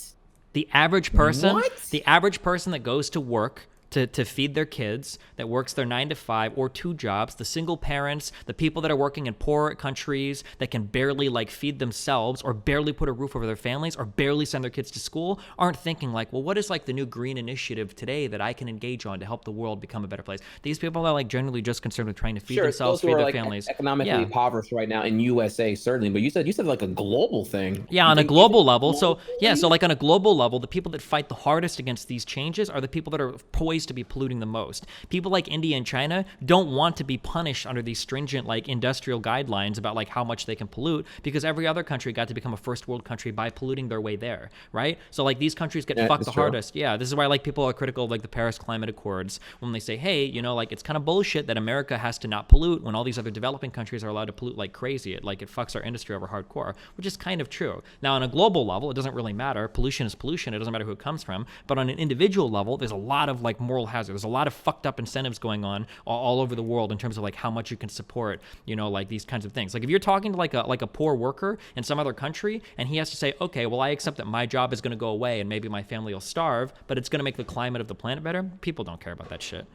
The average person, What? the average person that goes to work to feed their kids, that works their 9 to 5 or 2 jobs, the single parents, the people that are working in poor countries that can barely like feed themselves or barely put a roof over their families or barely send their kids to school, aren't thinking like, well, what is like the new green initiative today that I can engage on to help the world become a better place? These people are like generally just concerned with trying to feed themselves, feed their like families. Economically impoverished right now in USA, certainly, but you said like a global thing. Yeah, on a global level. So like on a global level, the people that fight the hardest against these changes are the people that are poised to be polluting the most. People like India and China don't want to be punished under these stringent like industrial guidelines about like how much they can pollute, because every other country got to become a first world country by polluting their way there, right? So like these countries get fucked the hardest. Yeah, this is why like people are critical of like the Paris Climate Accords when they say, hey, you know, like it's kind of bullshit that America has to not pollute when all these other developing countries are allowed to pollute like crazy. It fucks our industry over hardcore, which is kind of true. Now on a global level, it doesn't really matter. Pollution is pollution. It doesn't matter who it comes from. But on an individual level, there's a lot of like moral hazard. There's a lot of fucked up incentives going on all over the world in terms of like how much you can support, you know, like these kinds of things. Like if you're talking to like a poor worker in some other country and he has to say, okay, well, I accept that my job is going to go away and maybe my family will starve, but it's going to make the climate of the planet better. People don't care about that shit.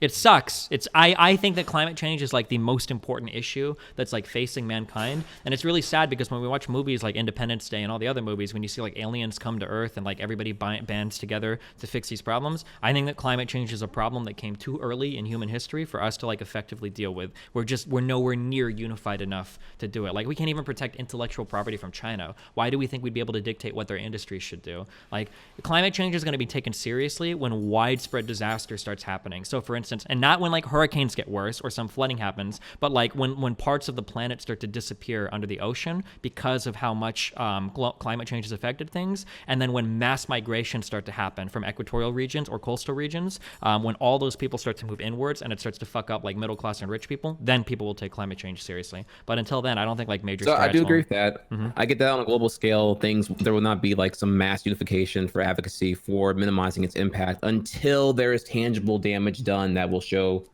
It sucks. I think that climate change is like the most important issue that's like facing mankind. And it's really sad because when we watch movies like Independence Day and all the other movies, when you see like aliens come to Earth and like everybody bands together to fix these problems, I think that climate change is a problem that came too early in human history for us to like effectively deal with. We're nowhere near unified enough to do it. Like we can't even protect intellectual property from China. Why do we think we'd be able to dictate what their industry should do? Like climate change is going to be taken seriously when widespread disaster starts happening. So for instance, instance, and not when like hurricanes get worse or some flooding happens, but like when parts of the planet start to disappear under the ocean because of how much climate change has affected things, and then when mass migrations start to happen from equatorial regions or coastal regions, when all those people start to move inwards and it starts to fuck up like middle class and rich people, then people will take climate change seriously. But until then, I don't think like major. So I do agree with that. I get that on a global scale. Things there will not be like some mass unification for advocacy for minimizing its impact until there is tangible damage done that will show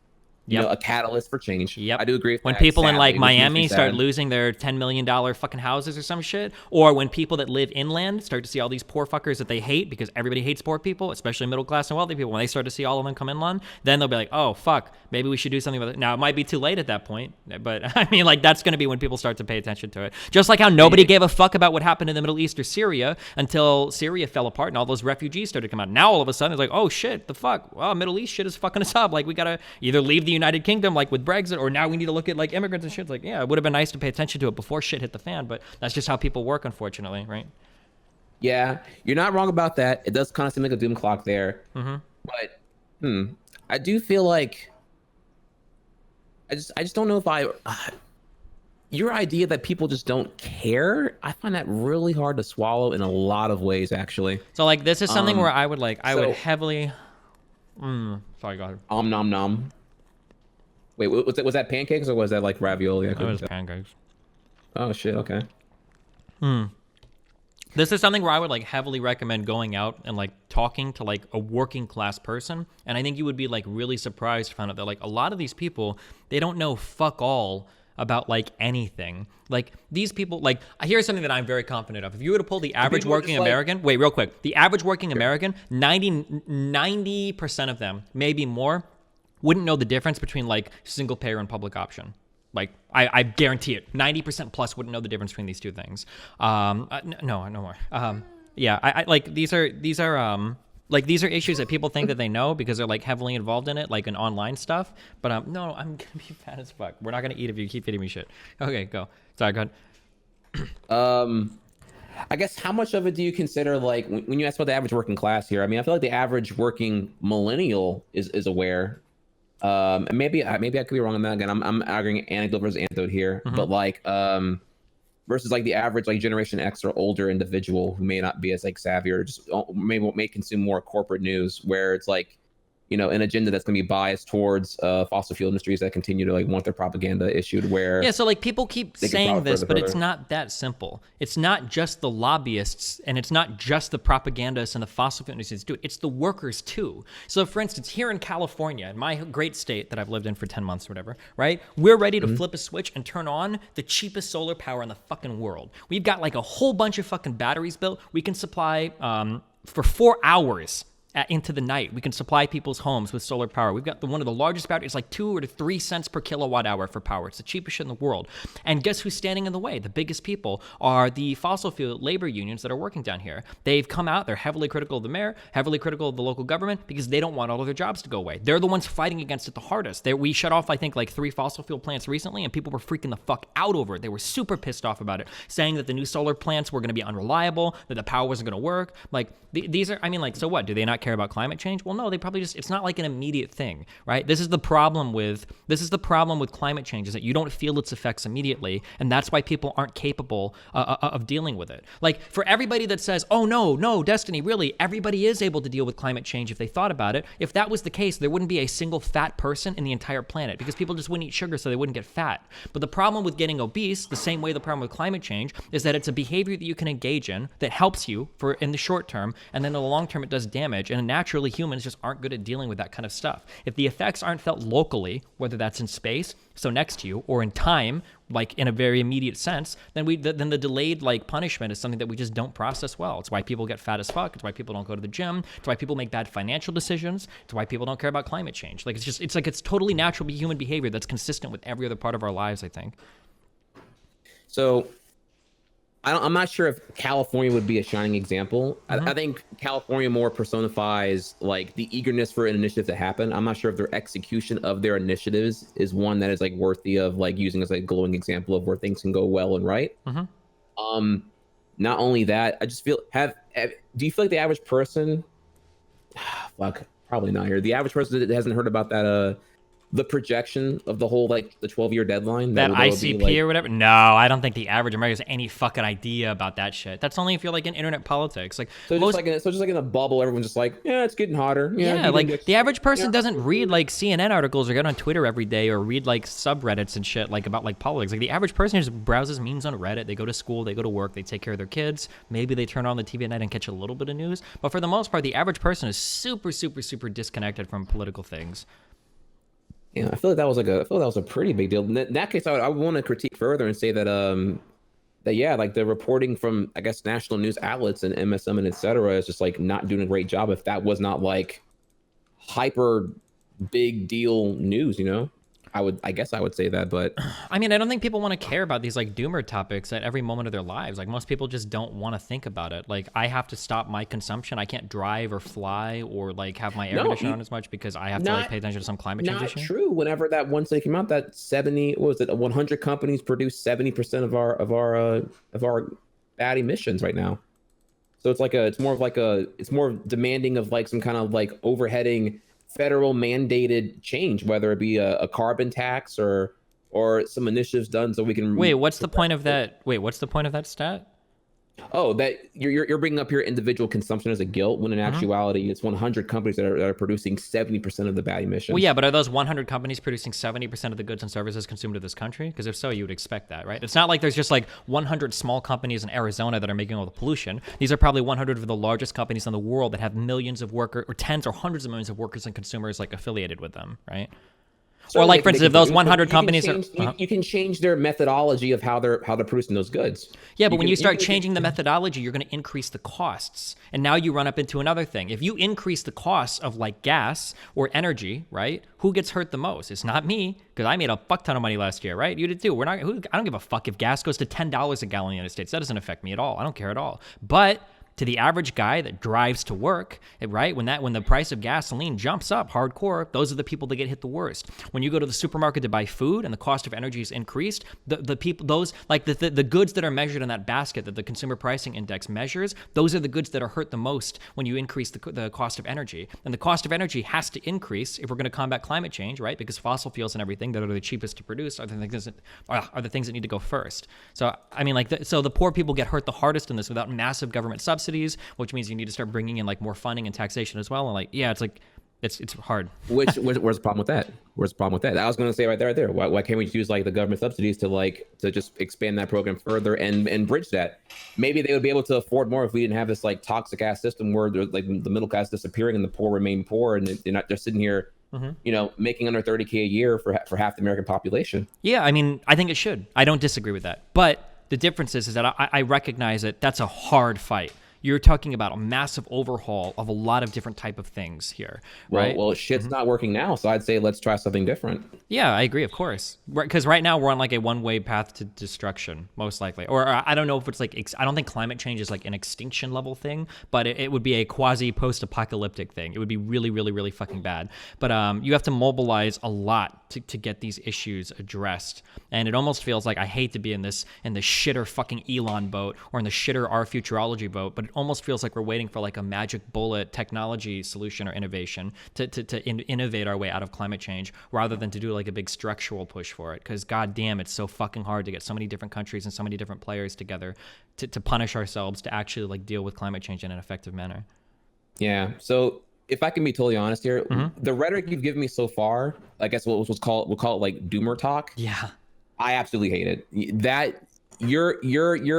you know, a catalyst for change. I do agree with when that, people in sadly, like which makes Miami me start sad. losing their $10 million fucking houses or some shit, or when people that live inland start to see all these poor fuckers that they hate because everybody hates poor people, especially middle class and wealthy people, when they start to see all of them come inland, then they'll be like, oh fuck, maybe we should do something about it. Now it might be too late at that point, but I mean like that's going to be when people start to pay attention to it. Just like how nobody gave a fuck about what happened in the Middle East or Syria until Syria fell apart and all those refugees started to come out. Now all of a sudden it's like, oh shit, the fuck, well, Middle East shit is fucking us up. Like we gotta either leave the United Kingdom like with Brexit, or now we need to look at like immigrants and shit. It's like, yeah, it would have been nice to pay attention to it before shit hit the fan, but that's just how people work, unfortunately, right? Yeah, you're not wrong about that. It does kind of seem like a doom clock there. But I do feel like I just don't know if your idea that people just don't care, I find that really hard to swallow in a lot of ways, actually. So like this is something where I would like would heavily sorry, go ahead. Nom nom. Wait, was that pancakes or was that like ravioli? It was pancakes. Oh shit, okay. This is something where I would like heavily recommend going out and like talking to like a working class person. And I think you would be like really surprised to find out that like a lot of these people, they don't know fuck all about like anything. Like these people, like here's something that I'm very confident of. If you were to pull the average working American, wait, real quick, the average working American, 90% of them, maybe more, wouldn't know the difference between like single payer and public option. Like I guarantee it, 90% plus wouldn't know the difference between these two things. No more. Yeah, I like these are issues that people think that they know because they're like heavily involved in it, like in online stuff. But no, I'm gonna be fat as fuck. We're not gonna eat if you keep feeding me shit. Okay, go. Sorry, go ahead. I guess how much of it do you consider like when you ask about the average working class here? I mean, I feel like the average working millennial is aware. And maybe I could be wrong on that. Again, I'm arguing anecdote versus anecdote here, but like versus like the average like Generation X or older individual who may not be as like savvy or just may consume more corporate news, where it's like, you know, an agenda that's going to be biased towards fossil fuel industries that continue to like want their propaganda issued where so like people keep saying this, but it's not that simple. It's not just the lobbyists and it's not just the propagandists and the fossil fuel industries do it. It's the workers too. So for instance, here in California, in my great state that I've lived in for 10 months or whatever, right? We're ready to flip a switch and turn on the cheapest solar power in the fucking world. We've got like a whole bunch of fucking batteries built. We can supply for 4 hours into the night. We can supply people's homes with solar power. We've got one of the largest batteries. It's like 2 or 3 cents per kilowatt hour for power. It's the cheapest shit in the world. And guess who's standing in the way? The biggest people are the fossil fuel labor unions that are working down here. They've come out. They're heavily critical of the mayor, heavily critical of the local government because they don't want all of their jobs to go away. They're the ones fighting against it the hardest. We shut off, I think, like 3 fossil fuel plants recently, and people were freaking the fuck out over it. They were super pissed off about it, saying that the new solar plants were going to be unreliable, that the power wasn't going to work. Like these are, I mean, like, so what? Do they not care about climate change? Well, no, they probably just, it's not like an immediate thing, right? This is the problem with climate change, is that you don't feel its effects immediately, and that's why people aren't capable of dealing with it. Like for everybody that says, oh no, Destiny, really, everybody is able to deal with climate change if they thought about it. If that was the case, there wouldn't be a single fat person in the entire planet because people just wouldn't eat sugar so they wouldn't get fat. But the problem with getting obese, the same way the problem with climate change, is that it's a behavior that you can engage in that helps you for in the short term, and then in the long term it does damage, and naturally humans just aren't good at dealing with that kind of stuff. If the effects aren't felt locally, whether that's in space, so next to you, or in time, like in a very immediate sense, then the delayed like punishment is something that we just don't process well. It's why people get fat as fuck. It's why people don't go to the gym. It's why people make bad financial decisions. It's why people don't care about climate change. Like it's totally natural human behavior that's consistent with every other part of our lives, I think. So I'm not sure if California would be a shining example. I think California more personifies like the eagerness for an initiative to happen. I'm not sure if their execution of their initiatives is one that is like worthy of like using as a glowing example of where things can go well and right. Not only that, I just feel do you feel like the average person, Probably not here. The average person that hasn't heard about that the projection of the whole like the 12-year deadline. That would ICP be, like, or whatever? No, I don't think the average American has any fucking idea about that shit. That's only if you're like in internet politics. Like so most, just like in a bubble, everyone's just like, yeah, it's getting hotter. yeah, heat like index- the average person doesn't read like CNN articles or get on Twitter every day or read like subreddits and shit like about like politics. Like the average person just browses memes on Reddit. They go to school, they go to work, they take care of their kids. Maybe they turn on the TV at night and catch a little bit of news. But for the most part, the average person is super, super, super disconnected from political things. Yeah, I feel like that was a pretty big deal. In that case, I would want to critique further and say that yeah, like the reporting from I guess national news outlets and MSM and etc. is just like not doing a great job. If that was not like hyper big deal news, I guess I would say that. But I mean, I don't think people want to care about these like doomer topics at every moment of their lives. Like most people just don't want to think about it. Like I have to stop my consumption. I can't drive or fly or like have my air conditioner on as much because I have to like pay attention to some climate change issue. Not true. Whenever that one study came out, that 100 companies produce 70% of our bad emissions right now. So it's more demanding of like some kind of like overheading federal mandated change, whether it be a carbon tax or some initiatives done so we can. Wait, what's the point of that? Wait, what's the point of that stat? Oh, that you're bringing up your individual consumption as a guilt when in actuality it's 100 companies that are producing 70% of the bad emissions. Well, yeah, but are those 100 companies producing 70% of the goods and services consumed in this country? Because if so, you would expect that, right? It's not like there's just like 100 small companies in Arizona that are making all the pollution. These are probably 100 of the largest companies in the world that have millions of workers or tens or hundreds of millions of workers and consumers like affiliated with them, right? Or like, for instance, if those 100 companies are... You can change their methodology of how they're producing those goods. Yeah, but when you start changing the methodology, you're going to increase the costs. And now you run up into another thing. If you increase the costs of like gas or energy, right, who gets hurt the most? It's not me, because I made a fuck ton of money last year, right? You did too. I don't give a fuck if gas goes to $10 a gallon in the United States. That doesn't affect me at all. I don't care at all. But... to the average guy that drives to work, right? When the price of gasoline jumps up hardcore, those are the people that get hit the worst. When you go to the supermarket to buy food and the cost of energy is increased, the people, those like the goods that are measured in that basket that the consumer pricing index measures, those are the goods that are hurt the most when you increase the cost of energy. And the cost of energy has to increase if we're going to combat climate change, right? Because fossil fuels and everything that are the cheapest to produce are the things that need to go first. So I mean, like, so the poor people get hurt the hardest in this without massive government subsidies, which means you need to start bringing in like more funding and taxation as well. And like, yeah, it's like, it's hard. Where's the problem with that? Where's the problem with that? I was going to say right there. Why can't we use like the government subsidies to just expand that program further and bridge that? Maybe they would be able to afford more if we didn't have this like toxic ass system where like the middle class disappearing and the poor remain poor and they're not just sitting here, making under 30K a year for half the American population. Yeah, I mean, I think it should. I don't disagree with that. But the difference is that I recognize that that's a hard fight. You're talking about a massive overhaul of a lot of different type of things here, right? Well, shit's not working now, so I'd say let's try something different. Yeah, I agree, of course. Because right now we're on like a one-way path to destruction, most likely. Or I don't know if it's like, I don't think climate change is like an extinction level thing, but it would be a quasi post-apocalyptic thing. It would be really, really, really fucking bad. But you have to mobilize a lot to get these issues addressed. And it almost feels like I hate to be in the shitter fucking Elon boat or in the shitter Our Futurology boat, but it almost feels like we're waiting for like a magic bullet technology solution or innovation to innovate our way out of climate change rather than to do like a big structural push for it. Because goddamn, it's so fucking hard to get so many different countries and so many different players together to punish ourselves to actually like deal with climate change in an effective manner. Yeah. So if I can be totally honest here, the rhetoric you've given me so far, I guess we'll call it like doomer talk. Yeah. I absolutely hate it. That your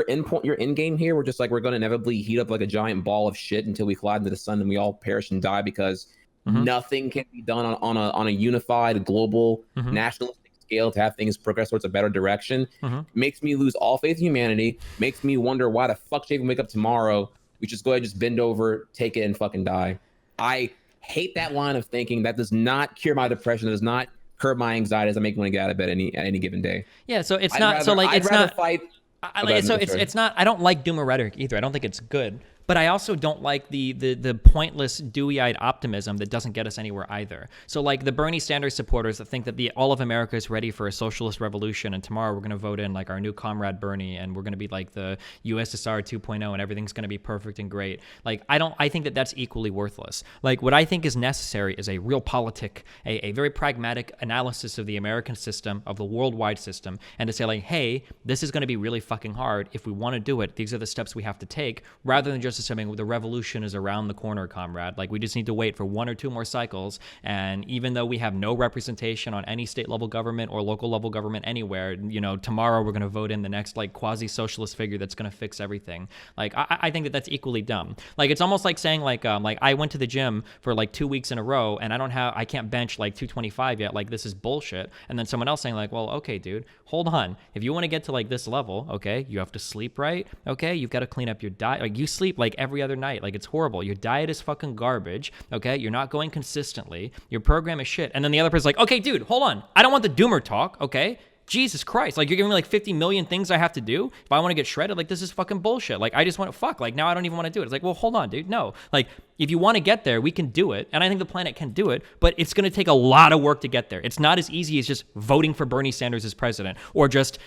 end game here, we're going to inevitably heat up like a giant ball of shit until we collide into the sun and we all perish and die because nothing can be done on a unified global nationalistic scale to have things progress towards a better direction. Makes me lose all faith in humanity. Makes me wonder why the fuck should I even wake up tomorrow? We just go ahead, just bend over, take it, and fucking die. I hate that line of thinking. That does not cure my depression. That does not curb my anxiety as I make me want to get out of bed at any given day. Yeah, so it's not so like it's not fight. I don't like doomer rhetoric either. I don't think it's good, But I also don't like the pointless dewy-eyed optimism that doesn't get us anywhere either. So like the Bernie Sanders supporters that think that all of America is ready for a socialist revolution and tomorrow we're going to vote in like our new comrade Bernie and we're going to be like the USSR 2.0 and everything's going to be perfect and great. Like I think that that's equally worthless. Like what I think is necessary is a real politic, a very pragmatic analysis of the American system, of the worldwide system, and to say like, hey, this is going to be really fucking hard. If we want to do it, these are the steps we have to take, rather than just assuming the revolution is around the corner, comrade. Like we just need to wait for 1 or 2 more cycles, and even though we have no representation on any state level government or local level government anywhere, you know, tomorrow we're going to vote in the next like quasi-socialist figure that's going to fix everything. Like I think that that's equally dumb. Like it's almost like saying like I went to the gym for like 2 weeks in a row and I can't bench like 225 yet. Like this is bullshit. And then someone else saying like, well, okay, dude, hold on. If you want to get to like this level, okay, you have to sleep right. Okay, you've got to clean up your diet. Like you sleep like every other night. Like it's horrible. Your diet is fucking garbage. Okay, you're not going consistently. Your program is shit. And then the other person's like, okay, dude, hold on. I don't want the doomer talk. Okay. Jesus Christ, like you're giving me like 50 million things I have to do if I want to get shredded. Like this is fucking bullshit. Like I just want to fuck. Like now I don't even want to do it. It's like, well, hold on, dude. No, like if you want to get there, we can do it. And I think the planet can do it, but it's going to take a lot of work to get there. It's not as easy as just voting for Bernie Sanders as president or just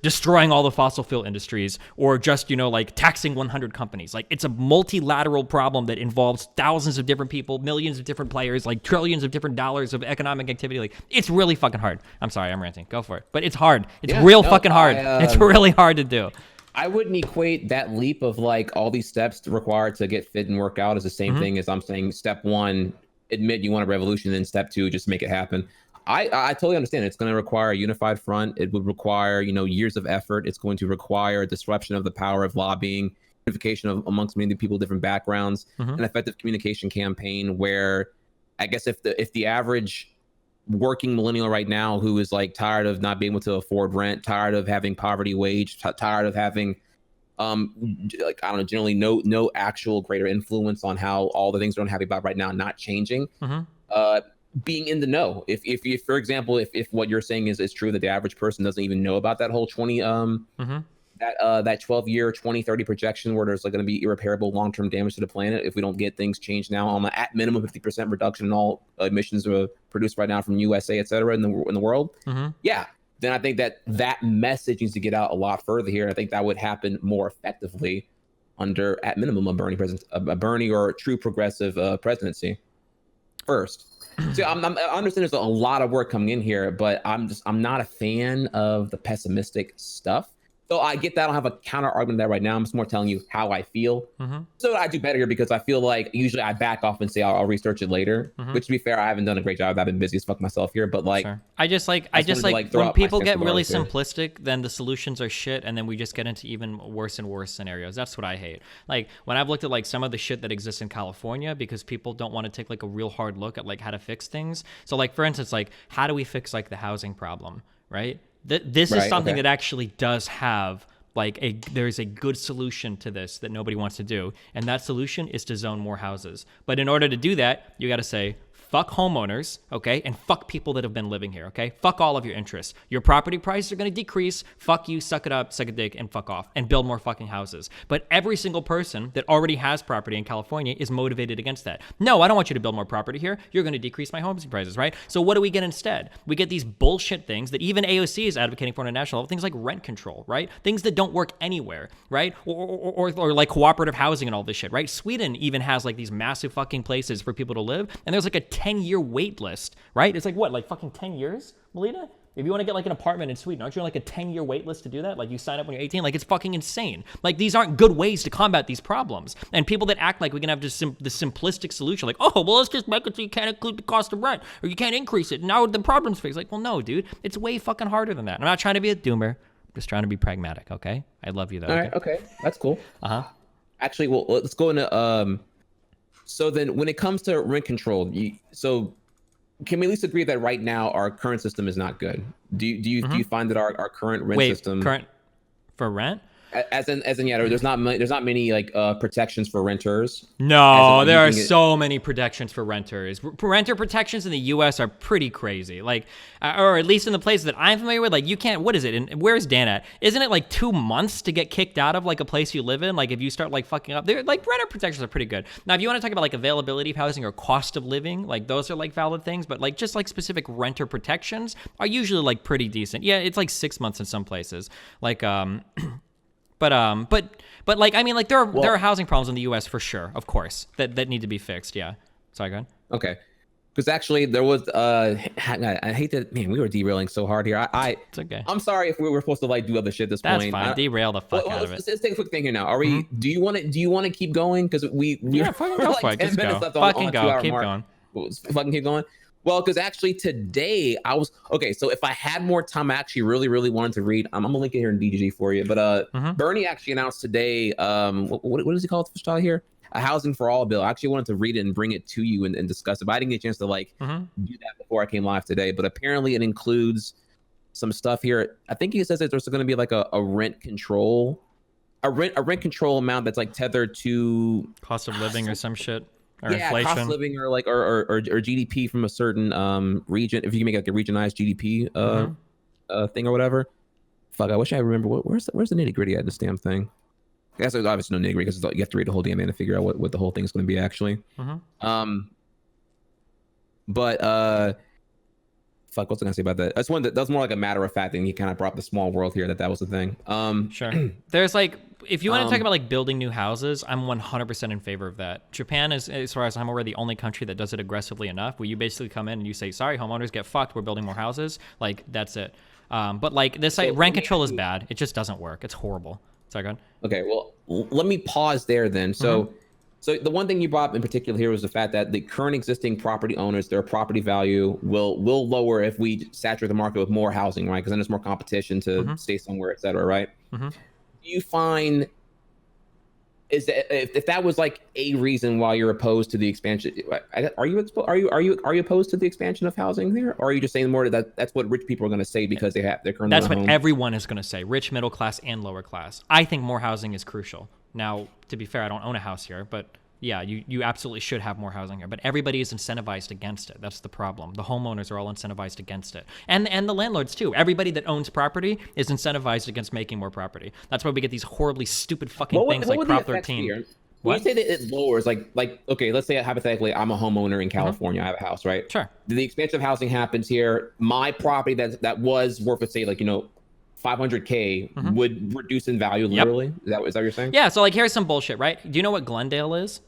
destroying all the fossil fuel industries or just, you know, like taxing 100 companies. Like it's a multilateral problem that involves thousands of different people, millions of different players, like trillions of different dollars of economic activity. Like it's really fucking hard. I'm sorry, I'm ranting. Go for it. But it's hard. It's fucking hard. It's really hard to do. I wouldn't equate that leap of like all these steps required to get fit and work out as the same thing as I'm saying step 1, admit you want a revolution, then step 2, just make it happen. I totally understand. It's going to require a unified front. It would require, you know, years of effort. It's going to require a disruption of the power of lobbying, unification of amongst many people, different backgrounds, an effective communication campaign where I guess if the average working millennial right now who is like tired of not being able to afford rent, tired of having poverty wage, tired of having like I don't know, generally no actual greater influence on how all the things we're unhappy about right now not changing, being in the know. If for example, if what you're saying is true, that the average person doesn't even know about that whole 12-year 2030 projection where there's like going to be irreparable long-term damage to the planet if we don't get things changed now on the at minimum 50% reduction in all emissions produced right now from USA, et cetera, in the world. Yeah, then I think that message needs to get out a lot further here. I think that would happen more effectively under at minimum a Bernie or a true progressive presidency first. So I understand there's a lot of work coming in here, but I'm not a fan of the pessimistic stuff. So I get that. I don't have a counter argument to that right now. I'm just more telling you how I feel. So I do better here because I feel like usually I back off and say I'll research it later. Which to be fair, I haven't done a great job. I've been busy as fuck myself here. But like, I just like when people get really simplistic, then the solutions are shit, and then we just get into even worse and worse scenarios. That's what I hate. Like when I've looked at like some of the shit that exists in California because people don't want to take like a real hard look at like how to fix things. So like for instance, like how do we fix like the housing problem, right? This is something that actually does have like there's a good solution to this that nobody wants to do, and that solution is to zone more houses. But in order to do that, you got to say fuck homeowners, okay, and fuck people that have been living here, okay? Fuck all of your interests. Your property prices are going to decrease. Fuck you, suck it up, suck a dick, and fuck off, and build more fucking houses. But every single person that already has property in California is motivated against that. No, I don't want you to build more property here. You're going to decrease my home prices, right? So what do we get instead? We get these bullshit things that even AOC is advocating for on a national level, things like rent control, right? Things that don't work anywhere, right? Or like cooperative housing and all this shit, right? Sweden even has like these massive fucking places for people to live, and there's like a 10-year wait list, right? It's like what, like fucking 10 years, Melina? If you want to get like an apartment in Sweden, aren't you on like a 10-year wait list to do that? Like you sign up when you're 18? Like it's fucking insane. Like these aren't good ways to combat these problems. And people that act like we can have just the simplistic solution, like, oh, well, let's just make it so you can't include the cost of rent or you can't increase it. Now the problem's fixed. Like, well, no, dude, it's way fucking harder than that. I'm not trying to be a doomer. I'm just trying to be pragmatic, okay? I love you though. All right, okay. That's cool. Actually, well, let's go into so then when it comes to rent control, so can we at least agree that right now our current system is not good? Do you find that our current rent system current for rent? As in, yeah. There's not many like protections for renters. No, there are so many protections for renters. Renter protections in the U.S. are pretty crazy. Like, or at least in the places that I'm familiar with, like you can't. What is it? And where's Dan at? Isn't it like 2 months to get kicked out of like a place you live in? Like if you start like fucking up, they're like renter protections are pretty good. Now, if you want to talk about like availability of housing or cost of living, like those are like valid things. But like just like specific renter protections are usually like pretty decent. Yeah, it's like 6 months in some places. Like But like I mean like there are housing problems in the U.S. for sure, of course, that need to be fixed. Yeah. Sorry, go ahead. Okay. Because actually there was I hate that, man, we were derailing so hard here. It's okay. I'm sorry if we were supposed to like do other shit at this point. That's fine. Derail the fuck out of it. Let's take a quick thing here now. Are we do you want to keep going? Because we're fucking go for it. Just go. Fucking go. Keep going. Fucking keep going. Well, because actually today I was okay. So if I had more time, I actually really wanted to read. I'm gonna link it here in DGG for you. But Bernie actually announced today. What does he call it style here? A housing for all bill. I actually wanted to read it and bring it to you and discuss it, but I didn't get a chance to like do that before I came live today. But apparently it includes some stuff here. I think he says that there's going to be like a rent control, a rent control amount that's like tethered to cost of living or some shit. Or yeah, inflation. cost of living or like or GDP from a certain region. If you can make like a regionalized GDP thing or whatever. Fuck, I wish I remember where's the nitty gritty at this damn thing. I guess there's obviously no nitty gritty because you have to read the whole damn thing to figure out what the whole thing is going to be actually. But fuck, what's I gonna say about that? That's more like a matter of fact thing. He kind of brought up the small world here that was the thing. Sure. There's like, if you want to talk about like building new houses, I'm 100% in favor of that. Japan is, as far as I'm aware, the only country that does it aggressively enough, where you basically come in and you say, sorry, homeowners, get fucked. We're building more houses. Like that's it. But like this, like, rent control is bad. It just doesn't work. It's horrible. Sorry, go ahead. Okay, well, let me pause there then. So the one thing you brought up in particular here was the fact that the current existing property owners, their property value will lower if we saturate the market with more housing, right? Because then there's more competition to stay somewhere, et cetera, right? Do you find if that was like a reason why you're opposed to the expansion, are you opposed to the expansion of housing there, or are you just saying more that that's what rich people are going to say because they're currently that's what everyone is going to say, rich, middle class, and lower class. I think more housing is crucial. Now, to be fair, I don't own a house here, but yeah, you absolutely should have more housing here. But everybody is incentivized against it. That's the problem. The homeowners are all incentivized against it. And the landlords too. Everybody that owns property is incentivized against making more property. That's why we get these horribly stupid fucking things like Prop 13. When you say that it lowers, like okay, let's say hypothetically I'm a homeowner in California, I have a house, right? Sure. The expansion of housing happens here. My property that was worth, let's say, like, 500K would reduce in value literally. Is that what you're saying? Yeah, so like here's some bullshit, right? Do you know what Glendale is?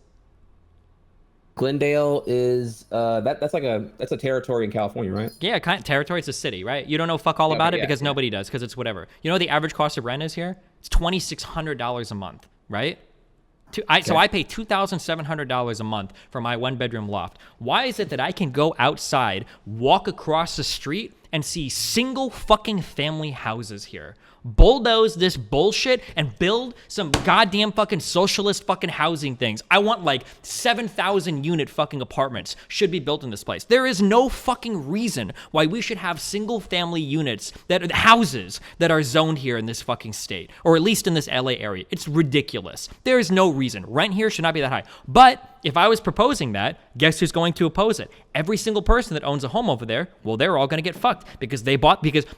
Glendale is that's a territory in California, right? Yeah, territory. It's a city, right? You don't know fuck all about it because nobody does, because it's whatever. You know what the average cost of rent is here? It's $2,600 a month, right? So I pay $2,700 a month for my 1-bedroom loft. Why is it that I can go outside, walk across the street, and see single fucking family houses here? Bulldoze this bullshit and build some goddamn fucking socialist fucking housing things. I want like 7,000 unit fucking apartments should be built in this place. There is no fucking reason why we should have single family units houses that are zoned here in this fucking state, or at least in this LA area. It's ridiculous. There is no reason. Rent here should not be that high. But if I was proposing that, guess who's going to oppose it? Every single person that owns a home over there. Well, they're all going to get fucked because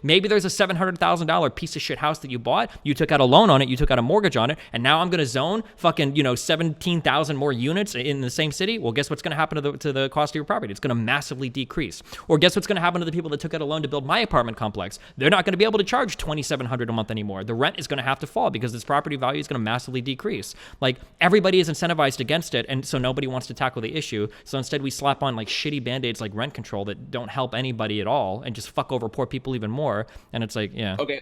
maybe there's a $700,000 piece of shit house that you bought. You took out a loan on it. You took out a mortgage on it. And now I'm going to zone fucking, 17,000 more units in the same city. Well, guess what's going to happen to the cost of your property? It's going to massively decrease. Or guess what's going to happen to the people that took out a loan to build my apartment complex? They're not going to be able to charge $2,700 a month anymore. The rent is going to have to fall because this property value is going to massively decrease. Like, everybody is incentivized against it. And so nobody wants to tackle the issue. So instead we slap on like shitty band-aids like rent control that don't help anybody at all and just fuck over poor people even more. And it's like, yeah. Okay.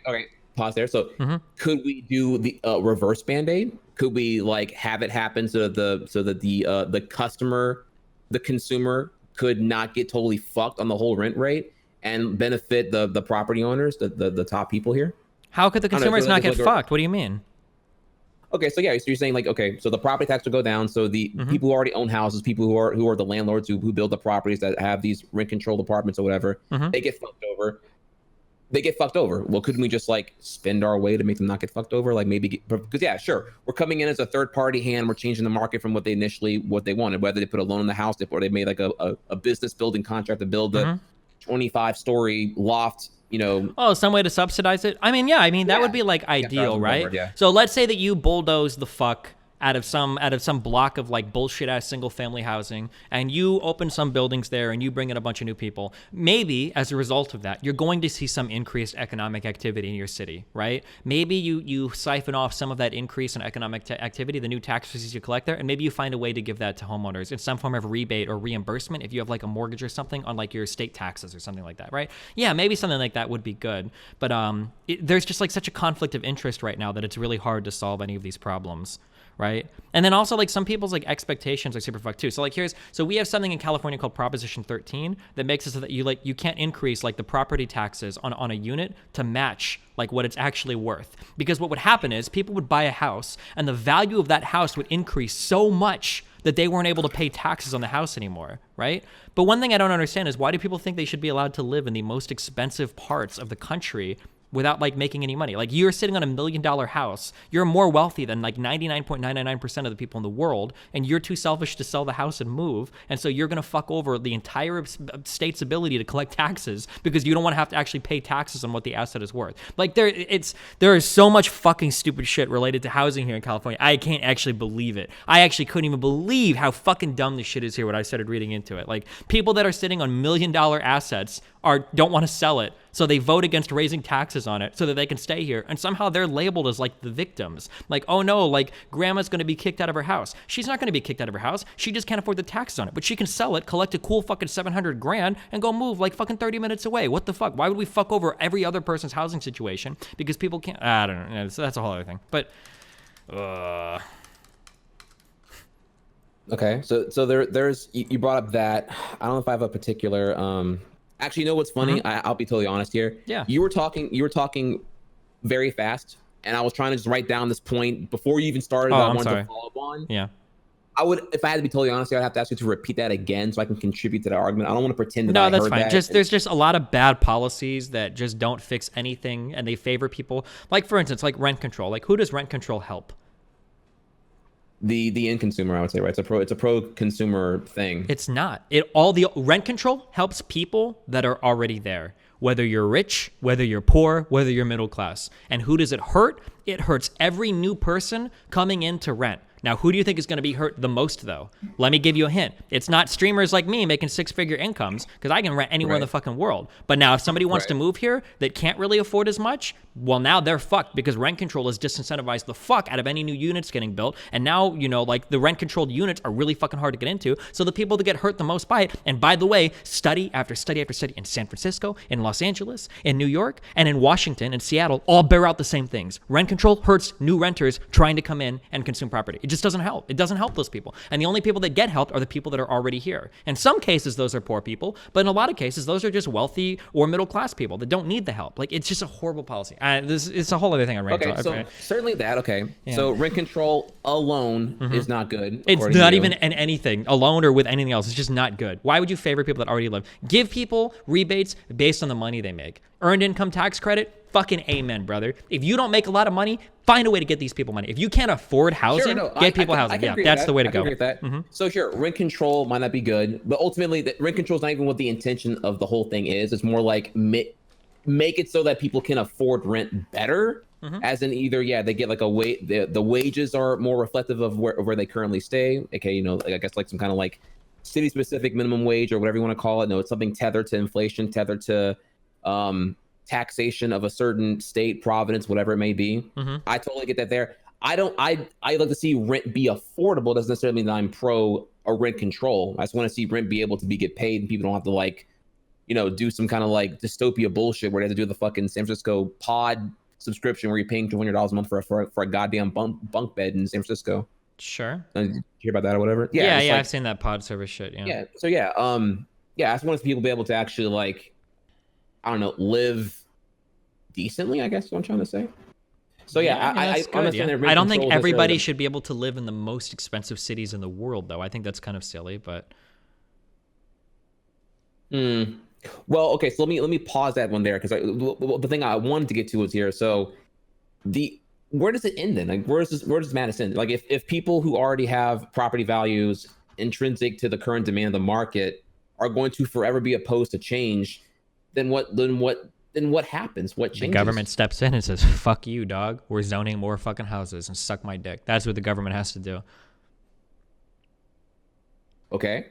Pause there. So could we do the reverse band-aid? Could we like have it happen so that the consumer could not get totally fucked on the whole rent rate and benefit the property owners, the top people here? How could the consumers not get fucked? What do you mean? Okay, so yeah, so you're saying like, okay, so the property tax will go down. So the people who already own houses, people who are the landlords who build the properties that have these rent controlled apartments or whatever, they get fucked over. they get fucked over. Well, couldn't we just like spend our way to make them not get fucked over? Like maybe because yeah, sure, we're coming in as a third party hand. We're changing the market from what they wanted, whether they put a loan on the house or they made like a business building contract to build a 25-story loft. You know, oh, some way to subsidize it. I mean, yeah, that would be like ideal, right? Forward, yeah. So let's say that you bulldoze the fuck out of some block of like bullshit ass single family housing, and you open some buildings there and you bring in a bunch of new people. Maybe as a result of that, you're going to see some increased economic activity in your city, right? Maybe you siphon off some of that increase in economic activity, the new tax receipts you collect there, and maybe you find a way to give that to homeowners in some form of rebate or reimbursement if you have like a mortgage or something on like your state taxes or something like that, right? Yeah, maybe something like that would be good. But there's just like such a conflict of interest right now that it's really hard to solve any of these problems. Right. And then also like some people's like expectations are super fucked too. So like so we have something in California called Proposition 13 that makes it so that you can't increase like the property taxes on a unit to match like what it's actually worth. Because what would happen is people would buy a house and the value of that house would increase so much that they weren't able to pay taxes on the house anymore, right? But one thing I don't understand is why do people think they should be allowed to live in the most expensive parts of the country without like making any money? Like you're sitting on $1 million house. You're more wealthy than like 99.999% of the people in the world, and you're too selfish to sell the house and move. And so you're gonna fuck over the entire state's ability to collect taxes because you don't want to have to actually pay taxes on what the asset is worth. Like there is so much fucking stupid shit related to housing here in California. I can't actually believe it. I actually couldn't even believe how fucking dumb this shit is here when I started reading into it. Like people that are sitting on $1 million assets don't want to sell it, so they vote against raising taxes on it so that they can stay here, and somehow they're labeled as like the victims. Like, oh no, like grandma's going to be kicked out of her house. She's not going to be kicked out of her house. She just can't afford the taxes on it, but she can sell it, collect a cool fucking $700,000 and go move like fucking 30 minutes away. What the fuck? Why would we fuck over every other person's housing situation because people can't? I don't know. That's a whole other thing. But okay, so there's you brought up that. I don't know if I have a particular actually, you know what's funny? I'll be totally honest here. Yeah. You were talking very fast, and I was trying to just write down this point before you even started. I wanted to follow up on. Yeah. I would, if I had to be totally honest here, I'd have to ask you to repeat that again so I can contribute to the argument. I don't want to pretend that I heard that. No, that's fine. There's just a lot of bad policies that just don't fix anything, and they favor people. Like, for instance, like rent control. Like, who does rent control help? The end consumer, I would say, right? It's a pro consumer thing. It's not. The rent control helps people that are already there. Whether you're rich, whether you're poor, whether you're middle class. And who does it hurt? It hurts every new person coming in to rent. Now, who do you think is going to be hurt the most, though? Let me give you a hint. It's not streamers like me making six-figure incomes, because I can rent anywhere in the fucking world. But now, if somebody wants to move here that can't really afford as much, well, now they're fucked, because rent control has disincentivized the fuck out of any new units getting built. And now, you know, like the rent-controlled units are really fucking hard to get into. So the people that get hurt the most by it, and by the way, study after study after study in San Francisco, in Los Angeles, in New York, and in Washington and Seattle all bear out the same things. Rent control hurts new renters trying to come in and consume property. It just doesn't help. It doesn't help those people. And the only people that get helped are the people that are already here. In some cases, those are poor people, but in a lot of cases, those are just wealthy or middle-class people that don't need the help. Like, it's just a horrible policy. It's a whole other thing on rent control. So certainly that, okay. Yeah. So rent control alone is not good. It's not even in anything, alone or with anything else. It's just not good. Why would you favor people that already live? Give people rebates based on the money they make. Earned income tax credit, fucking amen, brother. If you don't make a lot of money, find a way to get these people money. If you can't afford housing, get people housing. Yeah, that's the way to go. I agree with that. So sure, rent control might not be good, but ultimately, rent control is not even what the intention of the whole thing is. It's more like make it so that people can afford rent better. As in either, they get like the wages are more reflective of where they currently stay. Okay, you know, like I guess like some kind of like city specific minimum wage or whatever you want to call it. No, it's something tethered to inflation, tethered to taxation of a certain state, province, whatever it may be. I totally get that there. I like to see rent be affordable. Doesn't necessarily mean that I'm pro a rent control. I just want to see rent be able to get paid and people don't have to like, you know, do some kind of like dystopia bullshit where they have to do the fucking San Francisco pod subscription where you're paying $200 a month for a goddamn bunk bed in San Francisco. Sure. Did you hear about that or whatever? Yeah, like, I've seen that pod service shit. Yeah. So I just want people to be able to actually like, I don't know, live decently, I guess is what I'm trying to say. So I don't think everybody should be able to live in the most expensive cities in the world, though. I think that's kind of silly, but Well, okay, so let me pause that one there because the thing I wanted to get to was here. So the where does it end then? Like where does madness end? Like if people who already have property values intrinsic to the current demand of the market are going to forever be opposed to change, then what happens? What The changes? government steps in and says, fuck you, dog. We're zoning more fucking houses and suck my dick. That's what the government has to do. Okay.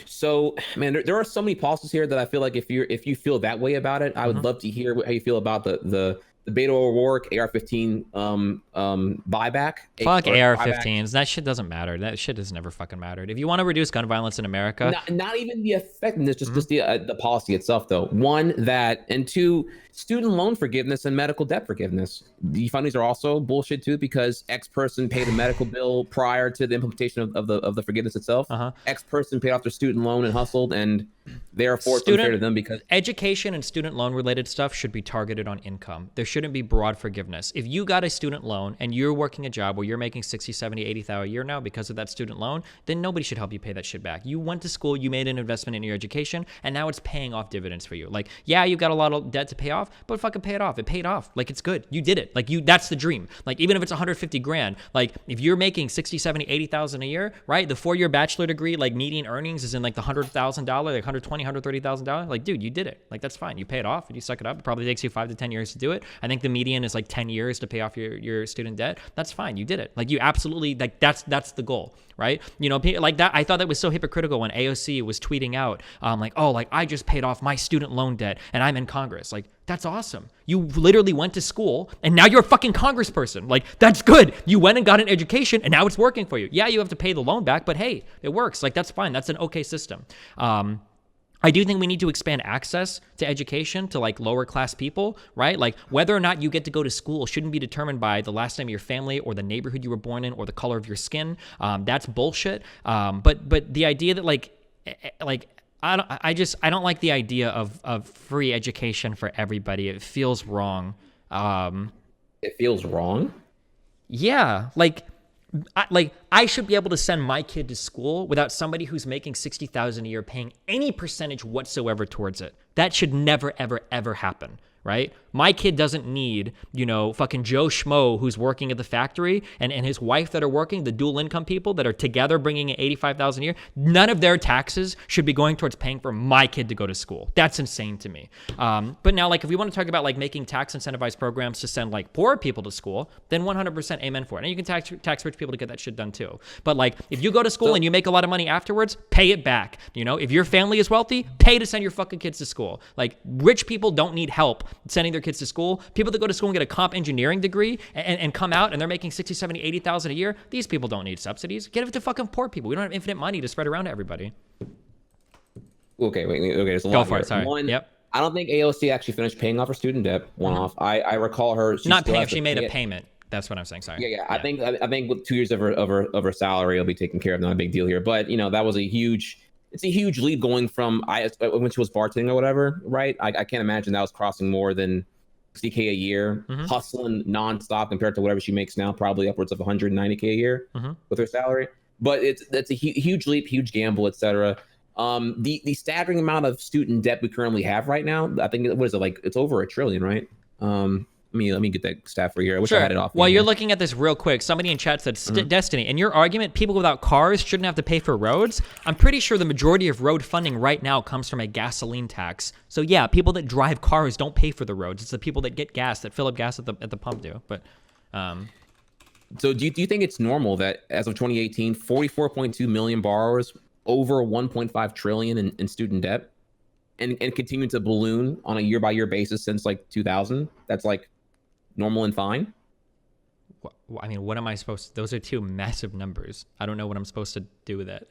So man, there are so many policies here that I feel like if you feel that way about it, I would love to hear how you feel about the Beto O'Rourke AR-15 buyback. Fuck Buyback. AR-15s. That shit doesn't matter. That shit has never fucking mattered. If you want to reduce gun violence in America, Not even the effectiveness, just the policy itself, though. One, that, and two, student loan forgiveness and medical debt forgiveness. The fundings are also bullshit too, because X person paid a medical bill prior to the implementation of the forgiveness itself. X person paid off their student loan and hustled, and therefore it's unfair to them because education and student loan related stuff should be targeted on income. There shouldn't be broad forgiveness. If you got a student loan and you're working a job where you're making 60, 70, 80,000 a year now because of that student loan, then nobody should help you pay that shit back. You went to school, you made an investment in your education, and now it's paying off dividends for you. Like, yeah, you've got a lot of debt to pay off, but fucking pay it off. It paid off. Like, it's good. You did it. Like, that's the dream. Like, even if it's 150 grand, like if you're making 60, 70, 80,000 a year, right? The 4-year bachelor degree, like median earnings is in like the $100,000, like $120,000, $130,000. Like, dude, you did it. Like, that's fine. You pay it off and you suck it up. It probably takes you 5 to 10 years to do it. I think the median is like 10 years to pay off your student debt. That's fine. You did it. Like, you absolutely, like, that's the goal, right? You know, like that. I thought that was so hypocritical when AOC was tweeting out, like, oh, like I just paid off my student loan debt and I'm in Congress. Like, that's awesome. You literally went to school and now you're a fucking congressperson. Like, that's good. You went and got an education and now it's working for you. Yeah, you have to pay the loan back, but hey, it works. Like, that's fine. That's an okay system. I do think we need to expand access to education to like lower class people, right? Like, whether or not you get to go to school shouldn't be determined by the last name of your family or the neighborhood you were born in or the color of your skin. That's bullshit. But the idea that like I don't like the idea of free education for everybody. It feels wrong. it feels wrong. Yeah, I should be able to send my kid to school without somebody who's making $60,000 a year paying any percentage whatsoever towards it. That should never, ever, ever happen, right? My kid doesn't need, fucking Joe Schmo who's working at the factory and his wife that are working, the dual income people that are together bringing in $85,000 a year. None of their taxes should be going towards paying for my kid to go to school. That's insane to me. But now, if we want to talk about making tax incentivized programs to send poor people to school, then 100% amen for it. And you can tax rich people to get that shit done too. But if you go to school and you make a lot of money afterwards, pay it back. If your family is wealthy, pay to send your fucking kids to school. Rich people don't need help sending their kids to school. People that go to school and get a comp engineering degree and come out and they're making 60, 70, 80,000 a year, these people don't need subsidies. Give it to fucking poor people. We don't have infinite money to spread around to everybody. Okay, there's a lot Go for here. it, sorry. One, yep. I don't think AOC actually finished paying off her student debt one-off. I recall her... Not paying, she made a payment. That's what I'm saying, sorry. Yeah. I think with 2 years of her salary, it'll be taken care of. Not a big deal here. But, that was a huge leap going from when she was bartending or whatever, right? I can't imagine that was crossing more than 60K a year, hustling nonstop compared to whatever she makes now, probably upwards of 190K a year with her salary. But that's a huge leap, huge gamble, etc. The staggering amount of student debt we currently have right now, I think, what is it, it's over $1 trillion, right? Let me get that stat for here. I wish I had it off. While you're looking at this real quick, somebody in chat said, Destiny, in your argument, people without cars shouldn't have to pay for roads. I'm pretty sure the majority of road funding right now comes from a gasoline tax. So yeah, people that drive cars don't pay for the roads. It's the people that get gas, that fill up gas at the pump do. But so do you think it's normal that as of 2018, 44.2 million borrowers, over 1.5 trillion in student debt, and continue to balloon on a year-by-year basis since 2000? That's normal and fine? I mean, what am I supposed to... Those are two massive numbers. I don't know what I'm supposed to do with that.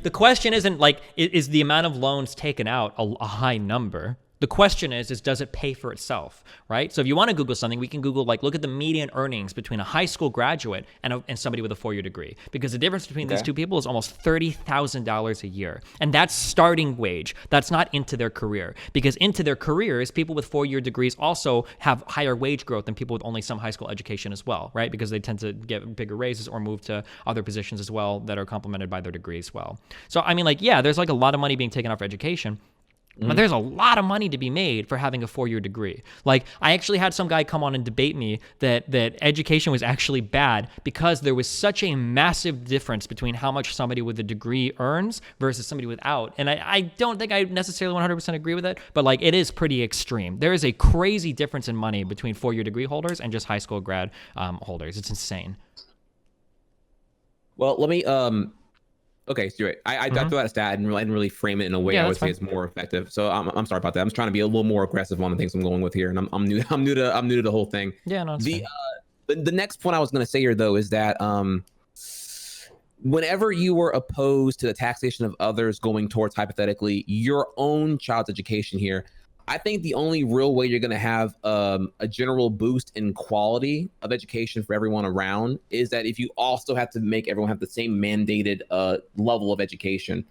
The question isn't, is the amount of loans taken out a high number? The question is does it pay for itself, right? So if you want to Google something, we can Google, like, look at the median earnings between a high school graduate and somebody with a 4-year degree, because the difference between these two people is almost $30,000 a year. And that's starting wage. That's not into their career, because into their careers, people with 4-year degrees also have higher wage growth than people with only some high school education as well, right? Because they tend to get bigger raises or move to other positions as well that are complemented by their degree as well. So, I mean, like, yeah, there's like a lot of money being taken off for education. But there's a lot of money to be made for having a 4-year degree. Like, I actually had some guy come on and debate me that education was actually bad because there was such a massive difference between how much somebody with a degree earns versus somebody without. And I don't think I necessarily 100% agree with it, but like, it is pretty extreme. There is a crazy difference in money between 4-year degree holders and just high school grad holders. It's insane. Well, let me okay, so you're right. I threw out a stat and I didn't really frame it in a way I would say it's more effective. So I'm sorry about that. I'm trying to be a little more aggressive on the things I'm going with here, and I'm new to the whole thing. Yeah, no. The next point I was going to say here though is that whenever you were opposed to the taxation of others going towards hypothetically your own child's education here, I think the only real way you're going to have a general boost in quality of education for everyone around is that if you also have to make everyone have the same mandated level of education.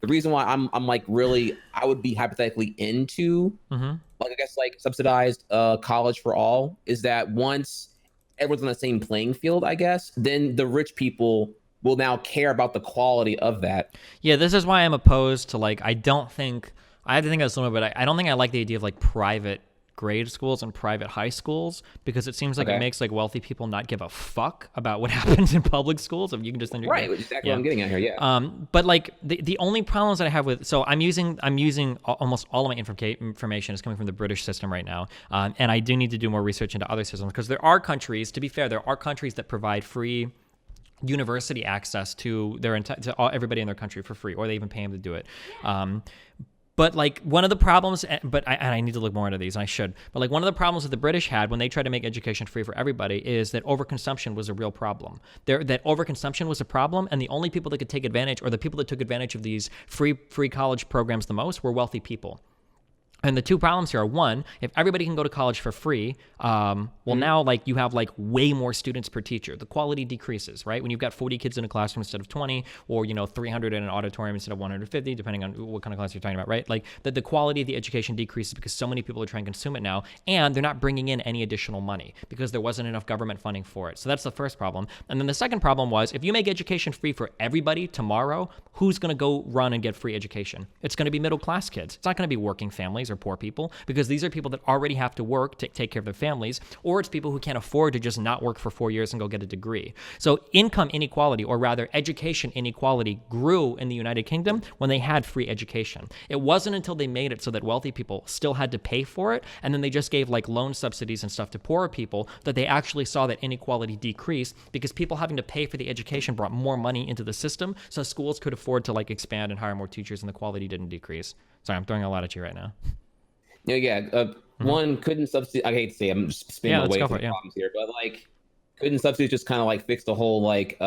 The reason why I'm like really, I would be hypothetically into like, I guess, like subsidized college for all is that once everyone's on the same playing field, I guess, then the rich people will now care about the quality of that. Yeah, this is why I'm opposed to, like, I have to think of this a little bit. I don't think I like the idea of like private grade schools and private high schools, because it seems like it makes like wealthy people not give a fuck about what happens in public schools. If you can just right, exactly what I'm getting at here. Yeah. But like the only problems that I have with, so I'm using almost all of my information is coming from the British system right now, and I do need to do more research into other systems, because there are countries, to be fair, there are countries that provide free university access to everybody in their country for free, or they even pay them to do it. But like one of the problems, but I need to look more into these, and I should, but like one of the problems that the British had when they tried to make education free for everybody is that overconsumption was a real problem. That overconsumption was a problem, and the only people that could take advantage, or the people that took advantage of these free college programs the most, were wealthy people. And the two problems here are, one, if everybody can go to college for free, now like you have like way more students per teacher. The quality decreases, right? When you've got 40 kids in a classroom instead of 20, or 300 in an auditorium instead of 150, depending on what kind of class you're talking about, right? Like the quality of the education decreases because so many people are trying to consume it now, and they're not bringing in any additional money because there wasn't enough government funding for it. So that's the first problem. And then the second problem was, if you make education free for everybody tomorrow, who's going to go run and get free education? It's going to be middle class kids. It's not going to be working families or poor people, because these are people that already have to work to take care of their families, or it's people who can't afford to just not work for 4 years and go get a degree. So income inequality, or rather education inequality, grew in the United Kingdom when they had free education. It wasn't until they made it so that wealthy people still had to pay for it, and then they just gave like loan subsidies and stuff to poorer people, that they actually saw that inequality decrease, because people having to pay for the education brought more money into the system, so schools could afford to like expand and hire more teachers, and the quality didn't decrease. Sorry, I'm throwing a lot at you right now. One couldn't substitute. I hate to say I'm spinning away from problems here, but like, couldn't substitute just kind of like fix the whole like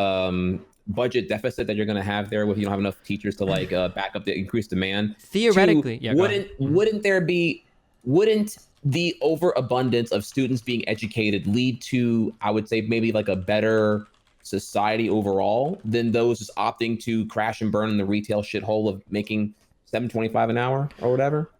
budget deficit that you're going to have there with you don't have enough teachers to like back up the increased demand? Theoretically, wouldn't the overabundance of students being educated lead to, I would say, maybe like a better society overall than those just opting to crash and burn in the retail shithole of making $7.25 an hour or whatever?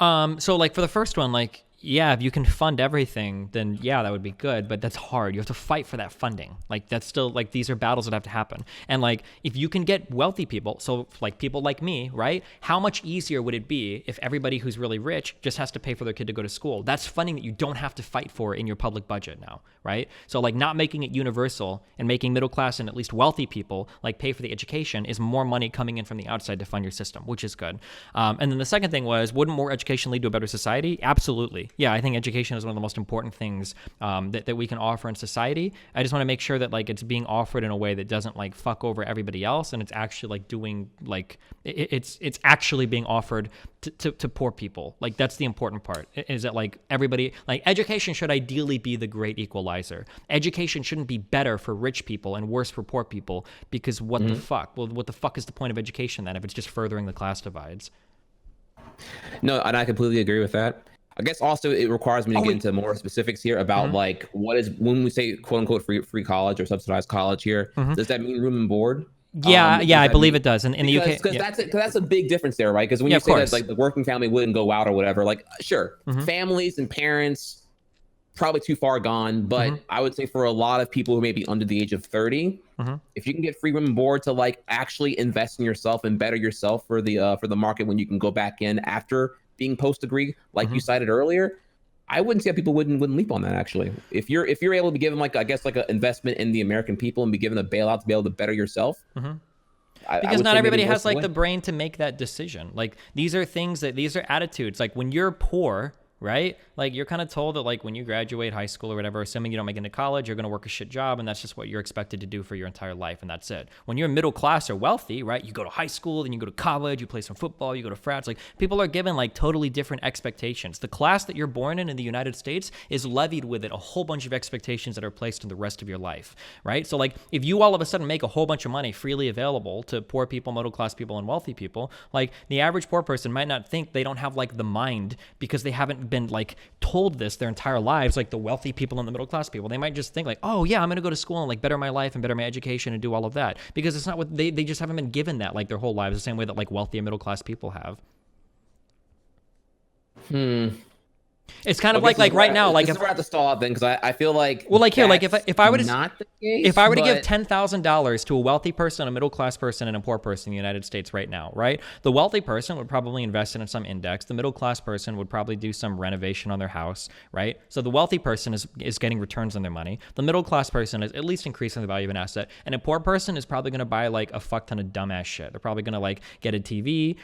So like for the first one, like, yeah, if you can fund everything, then yeah, that would be good, but that's hard. You have to fight for that funding. Like that's still like, these are battles that have to happen. And like, if you can get wealthy people, so like people like me, right? How much easier would it be if everybody who's really rich just has to pay for their kid to go to school? That's funding that you don't have to fight for in your public budget now, right? So like not making it universal and making middle class and at least wealthy people like pay for the education is more money coming in from the outside to fund your system, which is good. And then the second thing was, wouldn't more education lead to a better society? Absolutely. Yeah, I think education is one of the most important things that we can offer in society. I just want to make sure that like it's being offered in a way that doesn't like fuck over everybody else, and it's actually like doing like it's actually being offered to poor people. Like that's the important part, is that like everybody, like education should ideally be the great equalizer. Education shouldn't be better for rich people and worse for poor people, because what the fuck? Well, what the fuck is the point of education then if it's just furthering the class divides? No, and I completely agree with that. I guess also it requires me to get into more specifics here about like what is when we say quote unquote free college or subsidized college here. Does that mean room and board? Yeah, I believe it does. In the UK, because that's a big difference there, right? Because when you say that like the working family wouldn't go out or whatever, like sure, families and parents probably too far gone, but I would say for a lot of people who may be under the age of 30, if you can get free room and board to like actually invest in yourself and better yourself for the market when you can go back in after being post degree, like you cited earlier, I wouldn't see how people wouldn't leap on that actually. If you're able to be given like I guess like an investment in the American people and be given a bailout to be able to better yourself. Because not everybody has like the brain to make that decision. Like these are attitudes. Like when you're poor, right? Like you're kind of told that like when you graduate high school or whatever, assuming you don't make it into college, you're going to work a shit job and that's just what you're expected to do for your entire life and that's it. When you're middle class or wealthy, right? You go to high school, then you go to college, you play some football, you go to frats. Like people are given like totally different expectations. The class that you're born in the United States is levied with it a whole bunch of expectations that are placed in the rest of your life, right? So like if you all of a sudden make a whole bunch of money freely available to poor people, middle class people, and wealthy people, like the average poor person might not think they don't have like the mind because they haven't been like told this their entire lives, like the wealthy people and the middle class people. They might just think like, oh yeah, I'm gonna go to school and like better my life and better my education and do all of that, because it's not what they just haven't been given that like their whole lives the same way that like wealthy and middle class people have. It's kind of like right now, like if we're at the stall then, because I feel like here, like if I were to not the case, if I were to give $10,000 to a wealthy person, a middle class person, and a poor person in the United States right now, right? The wealthy person would probably invest in some index. The middle class person would probably do some renovation on their house, right? So the wealthy person is getting returns on their money. The middle class person is at least increasing the value of an asset, and a poor person is probably going to buy like a fuck ton of dumbass shit. They're probably going to like get a TV.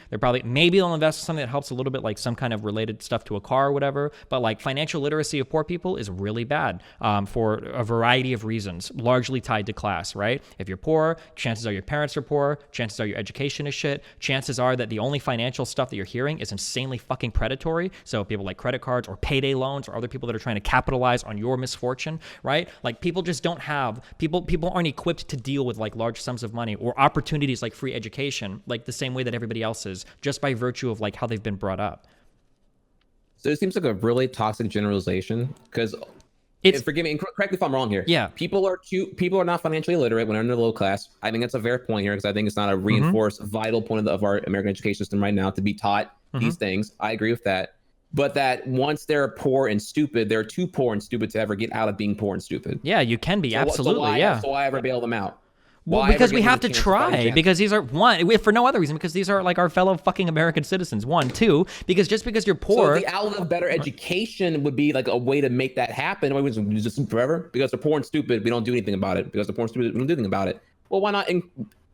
Maybe they'll invest in something that helps a little bit, like some kind of related stuff to a car or whatever. But like financial literacy of poor people is really bad for a variety of reasons, largely tied to class, right? If you're poor, chances are your parents are poor, chances are your education is shit, chances are that the only financial stuff that you're hearing is insanely fucking predatory. So people like credit cards or payday loans or other people that are trying to capitalize on your misfortune, right? Like people just don't have, people aren't equipped to deal with like large sums of money or opportunities like free education, like the same way that everybody else is, just by virtue of like how they've been brought up. So it seems like a really toxic generalization, because forgive me, correct me if I'm wrong here. Yeah. People are not financially illiterate when they're in the low class. I think that's a fair point here, because I think it's not a reinforced vital point of our American education system right now to be taught these things. I agree with that. But that once they're poor and stupid, they're too poor and stupid to ever get out of being poor and stupid. Yeah, you can be, absolutely. So why ever bail them out? Well, because we have to try, because these are for no other reason, because these are like our fellow fucking American citizens. One, two, because just because you're poor. So the outlet of better education would be like a way to make that happen. Why would we just forever? Because they're poor and stupid, we don't do anything about it. Because they're poor and stupid, we don't do anything about it. Well, why not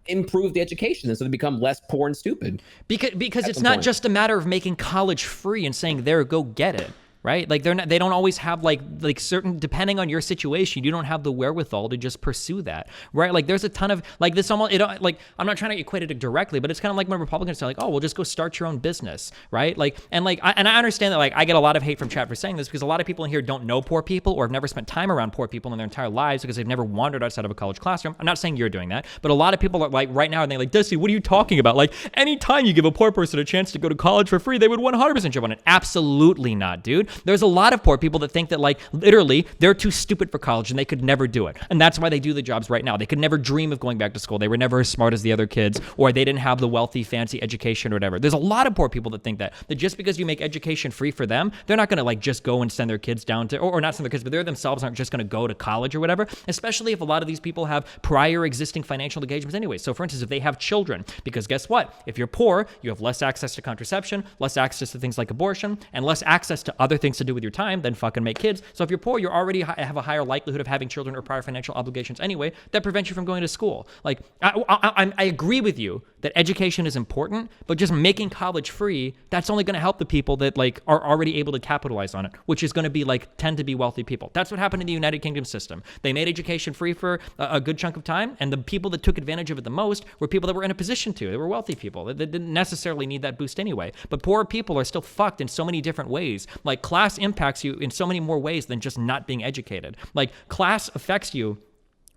improve the education and so they become less poor and stupid? Because it's not just a matter of making college free and saying, there, go get it. Right? Like they don't always have like certain, depending on your situation, you don't have the wherewithal to just pursue that. Right? Like there's a ton of like this almost, like I'm not trying to equate it directly, but it's kind of like when Republicans say like, oh, well, just go start your own business. Right? Like, and I understand that like I get a lot of hate from chat for saying this, because a lot of people in here don't know poor people or have never spent time around poor people in their entire lives because they've never wandered outside of a college classroom. I'm not saying you're doing that, but a lot of people are like right now and they're like, Dusty, what are you talking about? Like anytime you give a poor person a chance to go to college for free, they would 100% jump on it. Absolutely not, dude. There's a lot of poor people that think that like literally they're too stupid for college and they could never do it. And that's why they do the jobs right now. They could never dream of going back to school. They were never as smart as the other kids, or they didn't have the wealthy, fancy education or whatever. There's a lot of poor people that think that just because you make education free for them, they're not going to like just go and send their kids down to, or not send their kids, but they themselves aren't just going to go to college or whatever, especially if a lot of these people have prior existing financial engagements anyway. So for instance, if they have children, because guess what? If you're poor, you have less access to contraception, less access to things like abortion, and less access to other things to do with your time than fucking make kids. So if you're poor, you already have a higher likelihood of having children or prior financial obligations anyway that prevent you from going to school. Like I agree with you that education is important, but just making college free, that's only going to help the people that like are already able to capitalize on it, which is going to be like tend to be wealthy people. That's what happened in the United Kingdom system. They made education free for a good chunk of time, and the people that took advantage of it the most were people that were in a position to. They were wealthy people that didn't necessarily need that boost anyway. But poor people are still fucked in so many different ways. Like class impacts you in so many more ways than just not being educated. Like class affects you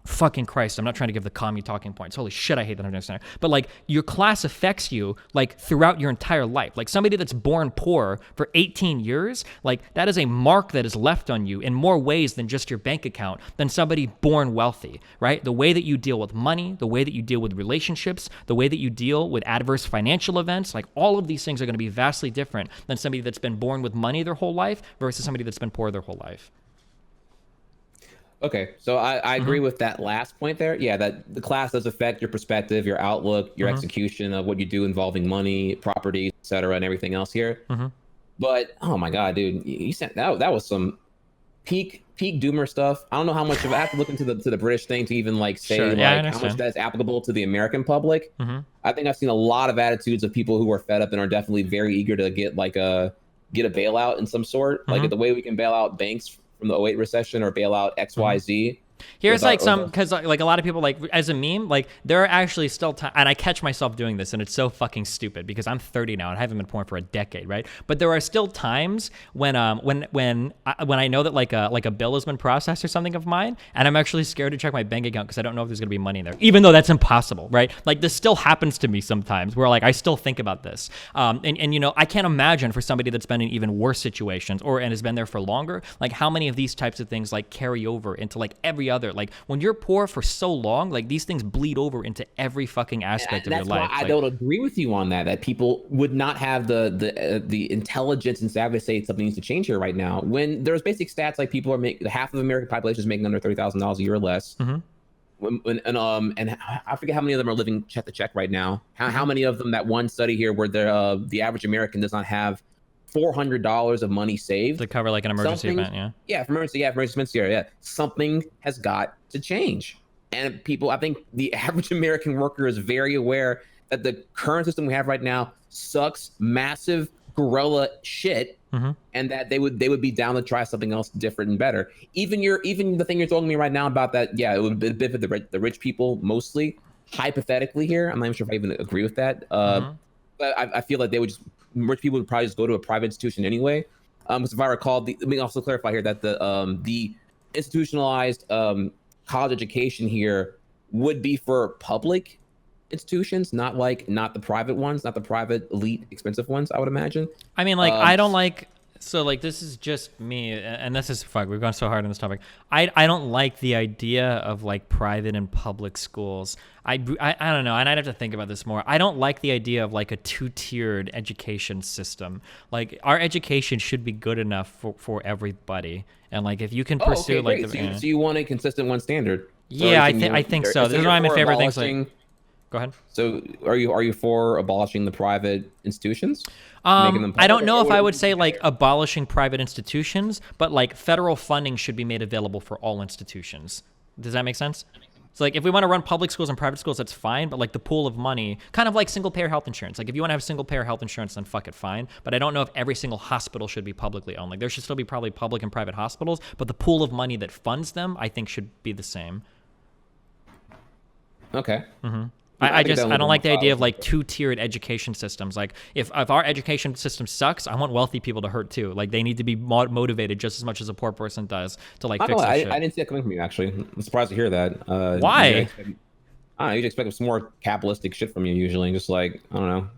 fucking Christ, I'm not trying to give the commie talking points. Holy shit, I hate that understanding. But like your class affects you like throughout your entire life. Like somebody that's born poor for 18 years, like that is a mark that is left on you in more ways than just your bank account than somebody born wealthy, right? The way that you deal with money, the way that you deal with relationships, the way that you deal with adverse financial events, like all of these things are going to be vastly different than somebody that's been born with money their whole life versus somebody that's been poor their whole life. Okay, so I agree with that last point there. Yeah, that the class does affect your perspective, your outlook, your execution of what you do involving money, property, etc., and everything else here. But oh my god, dude, you said that was some peak doomer stuff. I don't know how much of I have to look into the British thing to even like say Sure, yeah, I like how much understand. that's applicable to the American public. I think I've seen a lot of attitudes of people who are fed up and are definitely very eager to get a bailout in some sort, like the way we can bail out banks from the '08 recession or bail out XYZ. Here's like some, because like a lot of people like as a meme, like there are actually still time, and I catch myself doing this, and it's so fucking stupid because I'm 30 now and I haven't been porn for a decade, right? But there are still times when I know that like a bill has been processed or something of mine, and I'm actually scared to check my bank account because I don't know if there's gonna be money in there, even though that's impossible, right? Like this still happens to me sometimes where like I still think about this, and you know I can't imagine for somebody that's been in even worse situations and has been there for longer, like how many of these types of things like carry over into like every other. Like when you're poor for so long, like these things bleed over into every fucking aspect of your life. That's why I don't agree with you on that people would not have the intelligence and savvy to say something needs to change here right now. When there's basic stats like people are making, half of the American population is making under $30,000 a year or less. And I forget how many of them are living check to check right now. How many of them, that one study here where the average American does not have $400 of money saved to cover like an emergency event, for emergency expense, something has got to change. And people, I think the average American worker is very aware that the current system we have right now sucks massive gorilla shit, and that they would be down to try something else different and better. Even the thing you're telling me right now about that, it would benefit the rich people mostly. Hypothetically here, I'm not even sure if I even agree with that. But I feel like rich people would probably just go to a private institution anyway. Because if I recall, let me also clarify here that the institutionalized college education here would be for public institutions, not the private ones, not the private elite expensive ones, I would imagine. I mean, like I don't like. So like this is just me, and this is we've gone so hard on this topic. I don't like the idea of like private and public schools. I don't know, and I'd have to think about this more. I don't like the idea of like a two-tiered education system. Like our education should be good enough for everybody, and like if you can pursue so you want a consistent one standard. So I think so. This is one of my favorite things. Like, go ahead. So are you for abolishing the private institutions? I don't know if I would say like abolishing private institutions, but like federal funding should be made available for all institutions. Does that make sense? So like if we want to run public schools and private schools, that's fine. But like the pool of money, kind of like single payer health insurance. Like if you want to have single payer health insurance, then fuck it, fine. But I don't know if every single hospital should be publicly owned. Like there should still be probably public and private hospitals, but the pool of money that funds them, I think should be the same. Okay. I don't like the idea of like two-tiered education systems. Like if our education system sucks, I want wealthy people to hurt too. Like they need to be motivated just as much as a poor person does to like fix this shit. I didn't see that coming from you, actually. I'm surprised to hear that. Why? I don't know, you'd expect some more capitalistic shit from you usually. Just like, I don't know.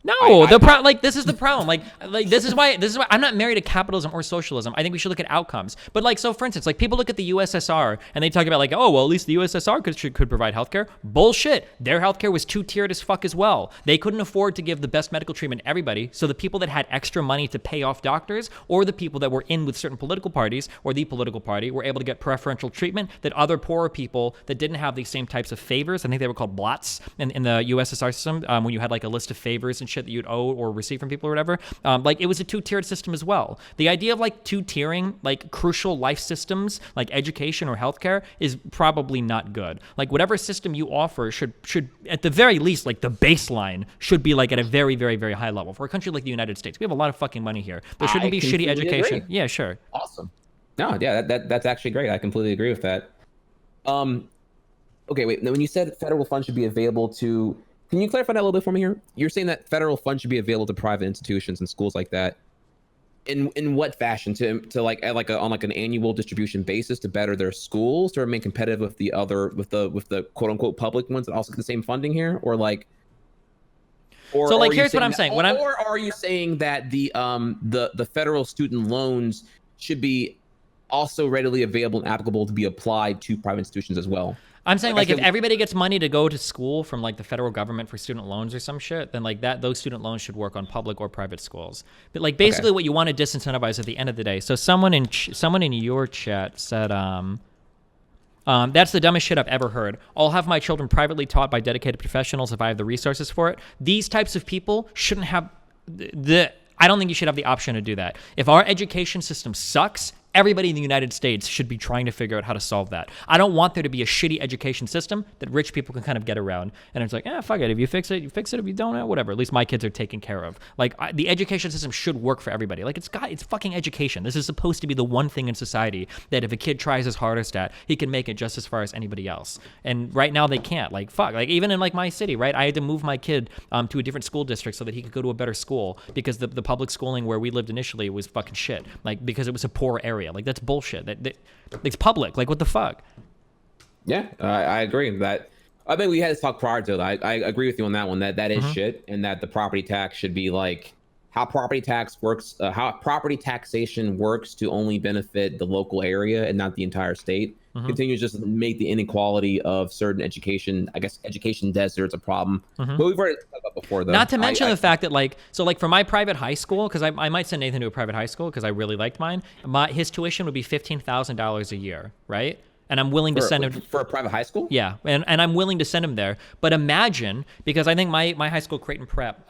No, this is the problem. Like this is why I'm not married to capitalism or socialism. I think we should look at outcomes. But like, so for instance, like people look at the USSR and they talk about like, oh, well, at least the USSR could provide healthcare. Bullshit. Their healthcare was two-tiered as fuck as well. They couldn't afford to give the best medical treatment to everybody. So the people that had extra money to pay off doctors, or the people that were in with certain political parties or the political party, were able to get preferential treatment that other poorer people that didn't have these same types of favors. I think they were called blots in the USSR system, when you had like a list of favors and shit that you'd owe or receive from people or whatever. Like it was a two-tiered system as well. The idea of like two-tiering like crucial life systems like education or healthcare is probably not good. Like whatever system you offer should at the very least, like the baseline should be like at a very, very, very high level. For a country like the United States, we have a lot of fucking money here. There shouldn't be shitty education. Agree. Yeah, sure. Awesome. No, yeah, that's actually great. I completely agree with that. Okay, wait. Now, when you said federal funds should be available to, can you clarify that a little bit for me here? You're saying that federal funds should be available to private institutions and schools like that. In what fashion to like at like on like an annual distribution basis to better their schools to remain competitive with the quote unquote public ones that also get the same funding here, or like, or So like, are you here's what I'm that, saying. When I'm or are you saying that the federal student loans should be also readily available and applicable to be applied to private institutions as well? saying, Like I like, if said, everybody gets money to go to school from like the federal government for student loans or some shit, then like those student loans should work on public or private schools. But like, basically, what you want to disincentivize at the end of the day. So someone in your chat said, that's the dumbest shit I've ever heard. I'll have my children privately taught by dedicated professionals if I have the resources for it. These types of people shouldn't have I don't think you should have the option to do that. If our education system sucks, everybody in the United States should be trying to figure out how to solve that. I don't want there to be a shitty education system that rich people can kind of get around. And it's like, fuck it. If you fix it, you fix it. If you don't, whatever. At least my kids are taken care of. Like, the education system should work for everybody. Like, it's fucking education. This is supposed to be the one thing in society that if a kid tries his hardest at, he can make it just as far as anybody else. And right now they can't. Like, fuck. Like, even in like my city, right? I had to move my kid to a different school district so that he could go to a better school because the public schooling where we lived initially was fucking shit. Like, because it was a poor area. Like, that's bullshit. That it's public. Like, what the fuck? Yeah, I agree that. I think we had this talk prior to that. I agree with you on that one. That is shit, and that the property tax should be like how property tax works. How property taxation works to only benefit the local area and not the entire state. Continues just to make the inequality of certain education. I guess education deserts a problem. But we've already talked about before, though. Not to mention the fact that, like, so like for my private high school, because I might send Nathan to a private high school because I really liked mine. His tuition would be $15,000 a year, right? And I'm willing to send him for a private high school. Yeah, and I'm willing to send him there. But imagine, because I think my high school, Creighton Prep,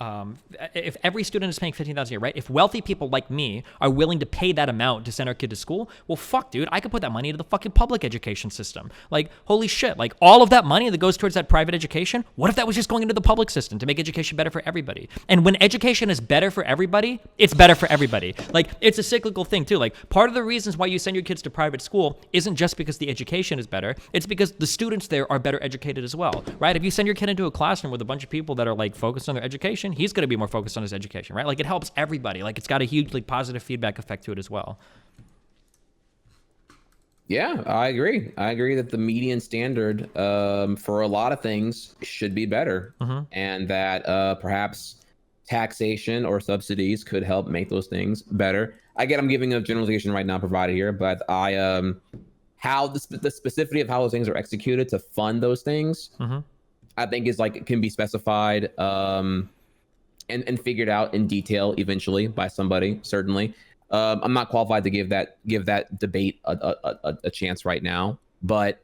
if every student is paying $15,000 a year, right? If wealthy people like me are willing to pay that amount to send our kid to school, well, fuck, dude, I could put that money into the fucking public education system. Like, holy shit, like all of that money that goes towards that private education, what if that was just going into the public system to make education better for everybody? And when education is better for everybody, it's better for everybody. Like, it's a cyclical thing too. Like, part of the reasons why you send your kids to private school isn't just because the education is better. It's because the students there are better educated as well, right? If you send your kid into a classroom with a bunch of people that are like focused on their education, he's going to be more focused on his education, right? Like, it helps everybody. Like, it's got a hugely positive feedback effect to it as well. Yeah, I agree. I agree that the median standard for a lot of things should be better, and that perhaps taxation or subsidies could help make those things better. Again, I'm giving a generalization right now provided here, but how the specificity of how those things are executed to fund those things, I think is like, it can be specified and figured out in detail eventually by somebody, certainly. I'm not qualified to give that debate a chance right now, but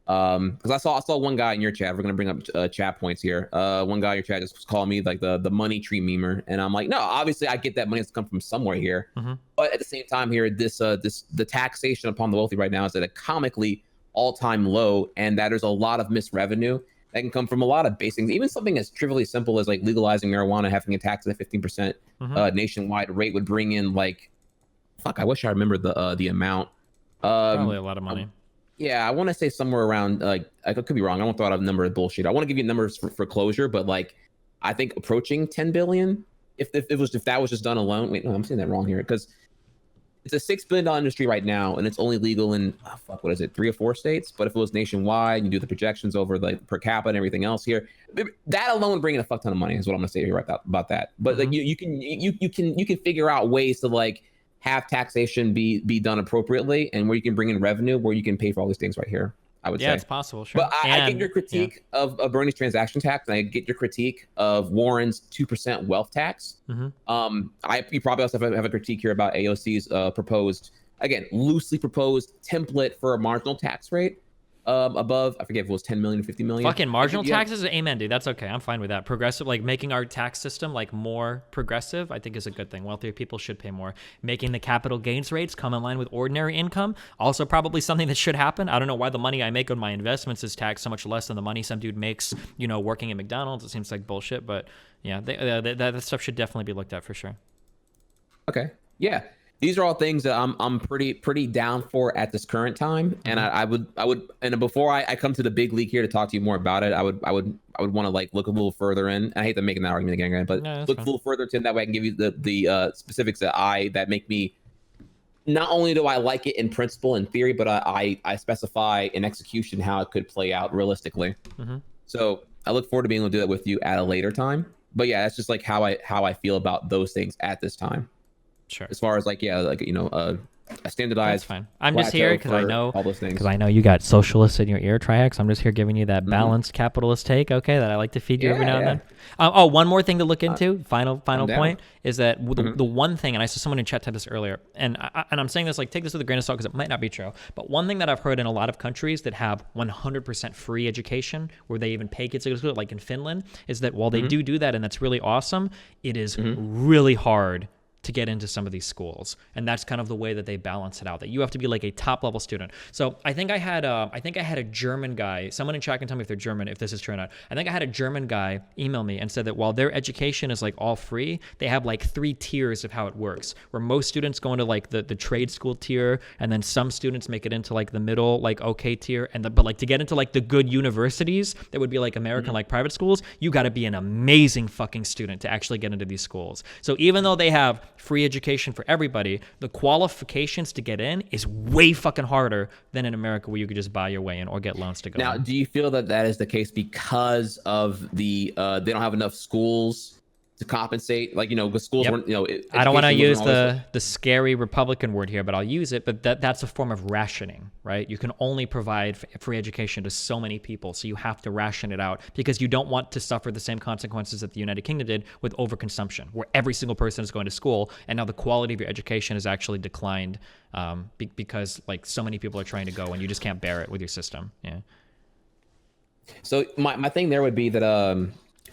because I saw one guy in your chat. We're gonna bring up chat points here. One guy in your chat just called me like the money tree memer, and I'm like, no, obviously I get that money has to come from somewhere here, but at the same time here, the taxation upon the wealthy right now is at a comically all-time low, and that there's a lot of missed revenue that can come from a lot of basic things. Even something as trivially simple as like legalizing marijuana, having a tax at a 15% nationwide rate would bring in like, fuck, I wish I remembered the amount. Probably a lot of money. Yeah, I want to say somewhere around, like, I could be wrong. I won't throw out a number of bullshit. I want to give you numbers for closure, but like, I think approaching 10 billion. If that was just done alone. Wait, no, I'm saying that wrong here, because it's a $6 billion industry right now, and it's only legal in what is it, 3 or 4 states? But if it was nationwide, you do the projections over like per capita and everything else here, that alone bringing a fuck ton of money is what I'm gonna say here right about that. But like, you can figure out ways to like have taxation be done appropriately, and where you can bring in revenue, where you can pay for all these things right here, I would say. Yeah, it's possible, sure. But I get your critique of Bernie's transaction tax, and I get your critique of Warren's 2% wealth tax. You probably also have a critique here about AOC's proposed, again, loosely proposed template for a marginal tax rate above, I forget if it was 10 million or 50 million. Fucking marginal taxes, amen, dude. That's okay. I'm fine with that. Progressive, like making our tax system like more progressive, I think is a good thing. Wealthier people should pay more. Making the capital gains rates come in line with ordinary income, also probably something that should happen. I don't know why the money I make on my investments is taxed so much less than the money some dude makes, you know, working at McDonald's. It seems like bullshit, but yeah, that stuff should definitely be looked at for sure. Okay. Yeah. These are all things that I'm pretty down for at this current time, and I would and before I come to the big league here to talk to you more about it, I I would want to like look a little further in. I hate to making that argument again, but No, that's look fine. a little further to that way I can give you the specifics that make me. Not only do I like it in principle and theory, but I specify in execution how it could play out realistically. Mm-hmm. So I look forward to being able to do that with you at a later time. But yeah, that's just like how I feel about those things at this time. Sure. As far as like a standardized. That's fine. I'm just here because I know all those things. because I know you got socialists in your ear, Trihex. I'm just here giving you that balanced capitalist take, okay, that I like to feed you every now and then. Oh, one more thing to look into. Final point is that the one thing, and I saw someone in chat said this earlier, and I'm saying this like take this with a grain of salt because it might not be true. But one thing that I've heard in a lot of countries that have 100% free education, where they even pay kids to go to school, like in Finland, is that while they do that, and that's really awesome, it is really hard to get into some of these schools, and that's kind of the way that they balance it out, that you have to be like a top level student. So I think I had a German guy, someone in chat can tell me if they're German, if this is true or not. I think I had a German guy email me and said that while their education is like all free, they have like 3 tiers of how it works, where most students go into like the trade school tier, and then some students make it into like the middle like okay tier, but like to get into like the good universities that would be like American like private schools, you got to be an amazing fucking student to actually get into these schools. So even though they have free education for everybody, the qualifications to get in is way fucking harder than in America, where you could just buy your way in or get loans to go Now, in. do you feel that that is the case because of the they don't have enough schools to compensate? Like, the schools weren't, I don't want to education use wasn't always- the scary Republican word here, but I'll use it. But that's a form of rationing, right? You can only provide free education to so many people, so you have to ration it out because you don't want to suffer the same consequences that the United Kingdom did with overconsumption, where every single person is going to school, and now the quality of your education has actually declined because like so many people are trying to go, and you just can't bear it with your system. Yeah. So my thing there would be that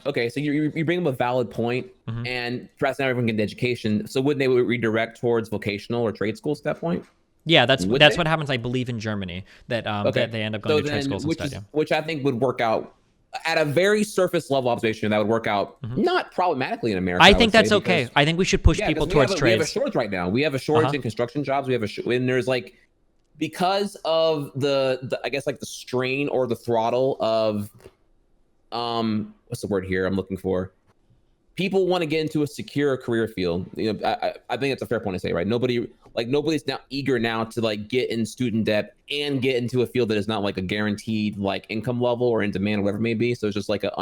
okay, so you bring up a valid point, and perhaps not everyone can get education. So wouldn't they redirect towards vocational or trade schools at that point? Yeah, that's Would what they? happens, I believe, in Germany, that that they end up going to trade schools instead. Yeah. Which I think would work out at a very surface level observation. That would work out not problematically in America. I would think say, that's okay. because- I think we should push Yeah, people because towards we have a trades. shortage right now. We have a shortage in construction jobs. We have and there's like, because of the I guess like the strain or the throttle of what's the word here I'm looking for? People want to get into a secure career field. I think it's a fair point to say, right? Nobody's now eager now to like get in student debt and get into a field that is not like a guaranteed like income level or in demand, or whatever it may be. So it's just like a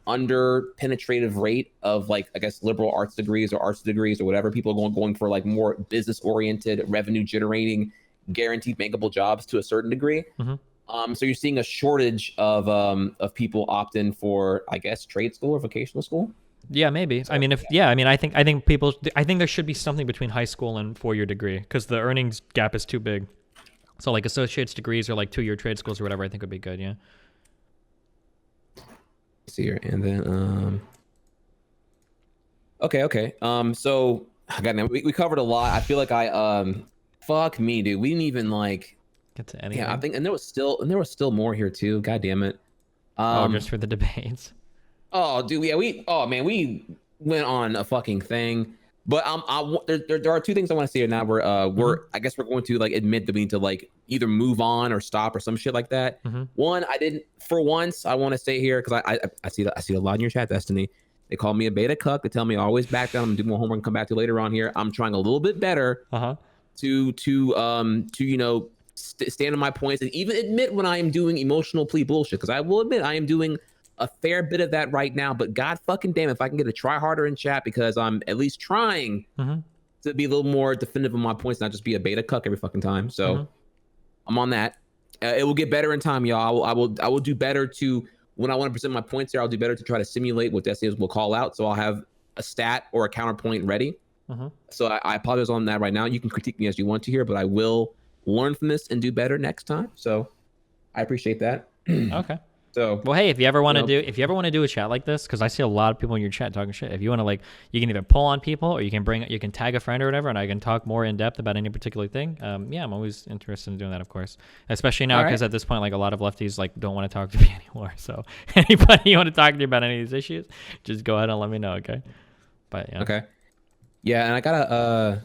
under penetrative rate of like, I guess, liberal arts degrees or arts degrees or whatever. People are going for like more business oriented, revenue generating, guaranteed bankable jobs to a certain degree. So you're seeing a shortage of people opt in for, I guess, trade school or vocational school. Yeah, maybe. I mean, I think I think there should be something between high school and 4-year degree, because the earnings gap is too big. So like associate's degrees or like 2-year trade schools or whatever, I think would be good. Yeah. Let's see here, and then okay. So goddamn, we covered a lot. I feel like fuck me, dude. We didn't even like Get to anything. I think, and there was still more here too. God damn it. Just for the debates. Oh, dude, yeah, we went on a fucking thing. But there are 2 things I want to say now. We're I guess we're going to like admit that we need to like either move on or stop or some shit like that. One, I didn't for once. I want to stay here because I see a lot in your chat, Destiny. They call me a beta cuck. They tell me always back down. I'm gonna do more homework and come back to later on here. I'm trying a little bit better to stand on my points and even admit when I am doing emotional plea bullshit, because I will admit I am doing a fair bit of that right now. But god fucking damn, if I can get a try harder in chat, because I'm at least trying to be a little more definitive on my points, not just be a beta cuck every fucking time. So I'm on that. It will get better in time, y'all. I will do better to, when I want to present my points here, I'll do better to try to simulate what Destiny will call out. So I'll have a stat or a counterpoint ready. So I apologize on that right now. You can critique me as you want to here, but I will learn from this and do better next time. So I appreciate that. Okay. So well, hey, if you ever want to do a chat like this, because I see a lot of people in your chat talking shit. If you want to, like, you can either pull on people or you can tag a friend or whatever, and I can talk more in depth about any particular thing. Yeah, I'm always interested in doing that, of course. Especially now, because at this point, like, a lot of lefties like don't want to talk to me anymore. So anybody you want to talk to about any of these issues, just go ahead and let me know, okay? But yeah. Okay. Yeah, and I gotta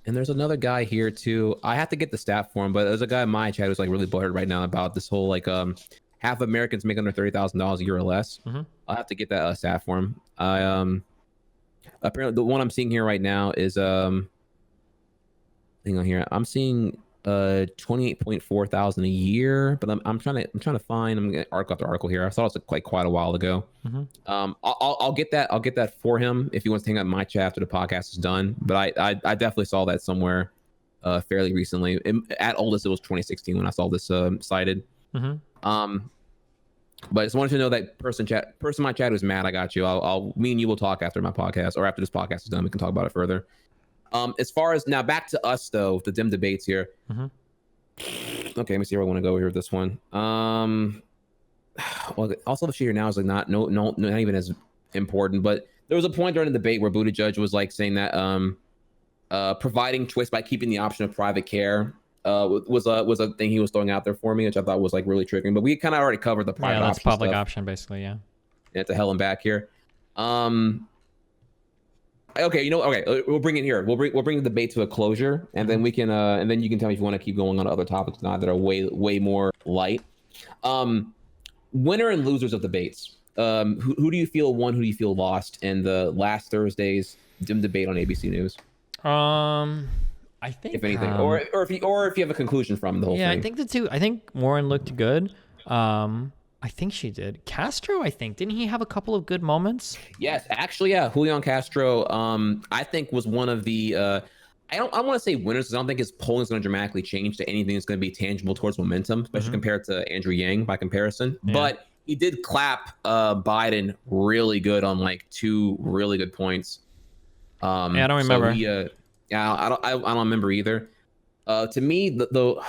and there's another guy here too. I have to get the stat for him, but there's a guy in my chat who's like really bothered right now about this whole like half of Americans make under $30,000 a year or less. I'll have to get that stat for him. Apparently the one I'm seeing here right now is hang on here. I'm seeing 28.4 thousand a year, but I'm trying to find. I'm getting article after article here. I saw it like quite a while ago. I'll get that for him if he wants to hang out in my chat after the podcast is done. But I definitely saw that somewhere fairly recently. At oldest, it was 2016 when I saw this cited. But I just wanted to know that person in my chat who's mad. I got you. Me and you will talk after my podcast, or after this podcast is done. We can talk about it further. As far as now, back to us though, the dim debates here. Okay, let me see where I want to go here with this one. Well, also the shit here now is like not even as important. But there was a point during the debate where Buttigieg was like saying that providing choice by keeping the option of private care was a thing he was throwing out there for me, which I thought was like really triggering. But we kind of already covered the private option. Yeah, that's public stuff. Option basically. Yeah. It's a hell and back here. Okay, we'll bring it here. We'll bring the debate to a closure, and then we can and then you can tell me if you want to keep going on other topics or not that are way more light. Winner and losers of debates. Who do you feel won? Who do you feel lost in the last Thursday's dim debate on ABC News? I think if anything, or if you have a conclusion from the whole thing. Yeah, I think the two. I think Warren looked good. I think she did. Castro, I think, didn't he have a couple of good moments? Yes, actually, yeah. Julian Castro, I think was one of the. I don't want to say winners because I don't think his polling is going to dramatically change to anything that's going to be tangible towards momentum, especially compared to Andrew Yang by comparison. Yeah. But he did clap Biden really good on like 2 really good points. Yeah, I don't remember. So I don't remember either. To me, the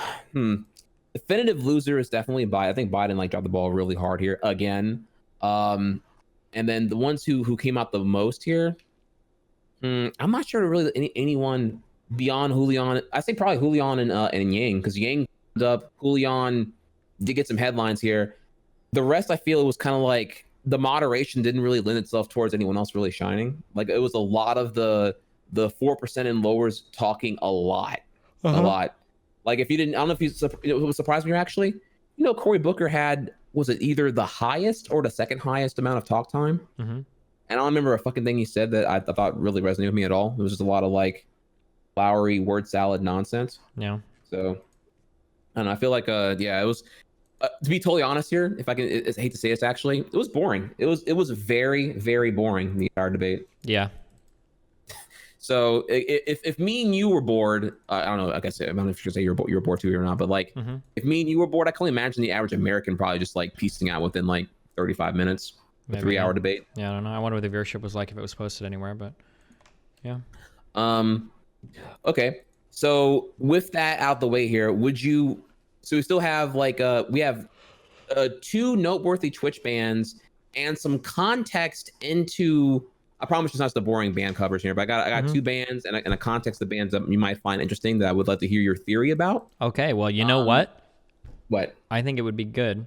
definitive loser is definitely Biden. I think Biden like dropped the ball really hard here again. And then the ones who came out the most here, I'm not sure really anyone beyond Julian. I think probably Julian and Yang, because Yang up. Julian did get some headlines here. The rest, I feel, it was kind of like the moderation didn't really lend itself towards anyone else really shining. Like it was a lot of the 4% and lowers talking a lot. Like if you didn't, I don't know if it was surprised me actually. You know, Cory Booker had, was it either the highest or the second highest amount of talk time? And I don't remember a fucking thing he said that I thought really resonated with me at all. It was just a lot of like flowery word salad nonsense. Yeah. So I don't know. I feel like it was to be totally honest here. If I can, I hate to say this actually, it was boring. It was very very boring, the entire debate. Yeah. So if me and you were bored, I don't know. Like I said, I don't know if you should say you're bored too or not. But like, if me and you were bored, I can only imagine the average American probably just like piecing out within like 35 minutes. Maybe, a 3-hour debate. Yeah, I don't know. I wonder what the viewership was like if it was posted anywhere. But yeah. Okay. So with that out the way here, would you? So we still have like we have 2 noteworthy Twitch bans and some context into. I promise it's not the boring band coverage here, but I got 2 bands and a context of bands that you might find interesting that I would like to hear your theory about. Okay, well, you know what? What? I think it would be good.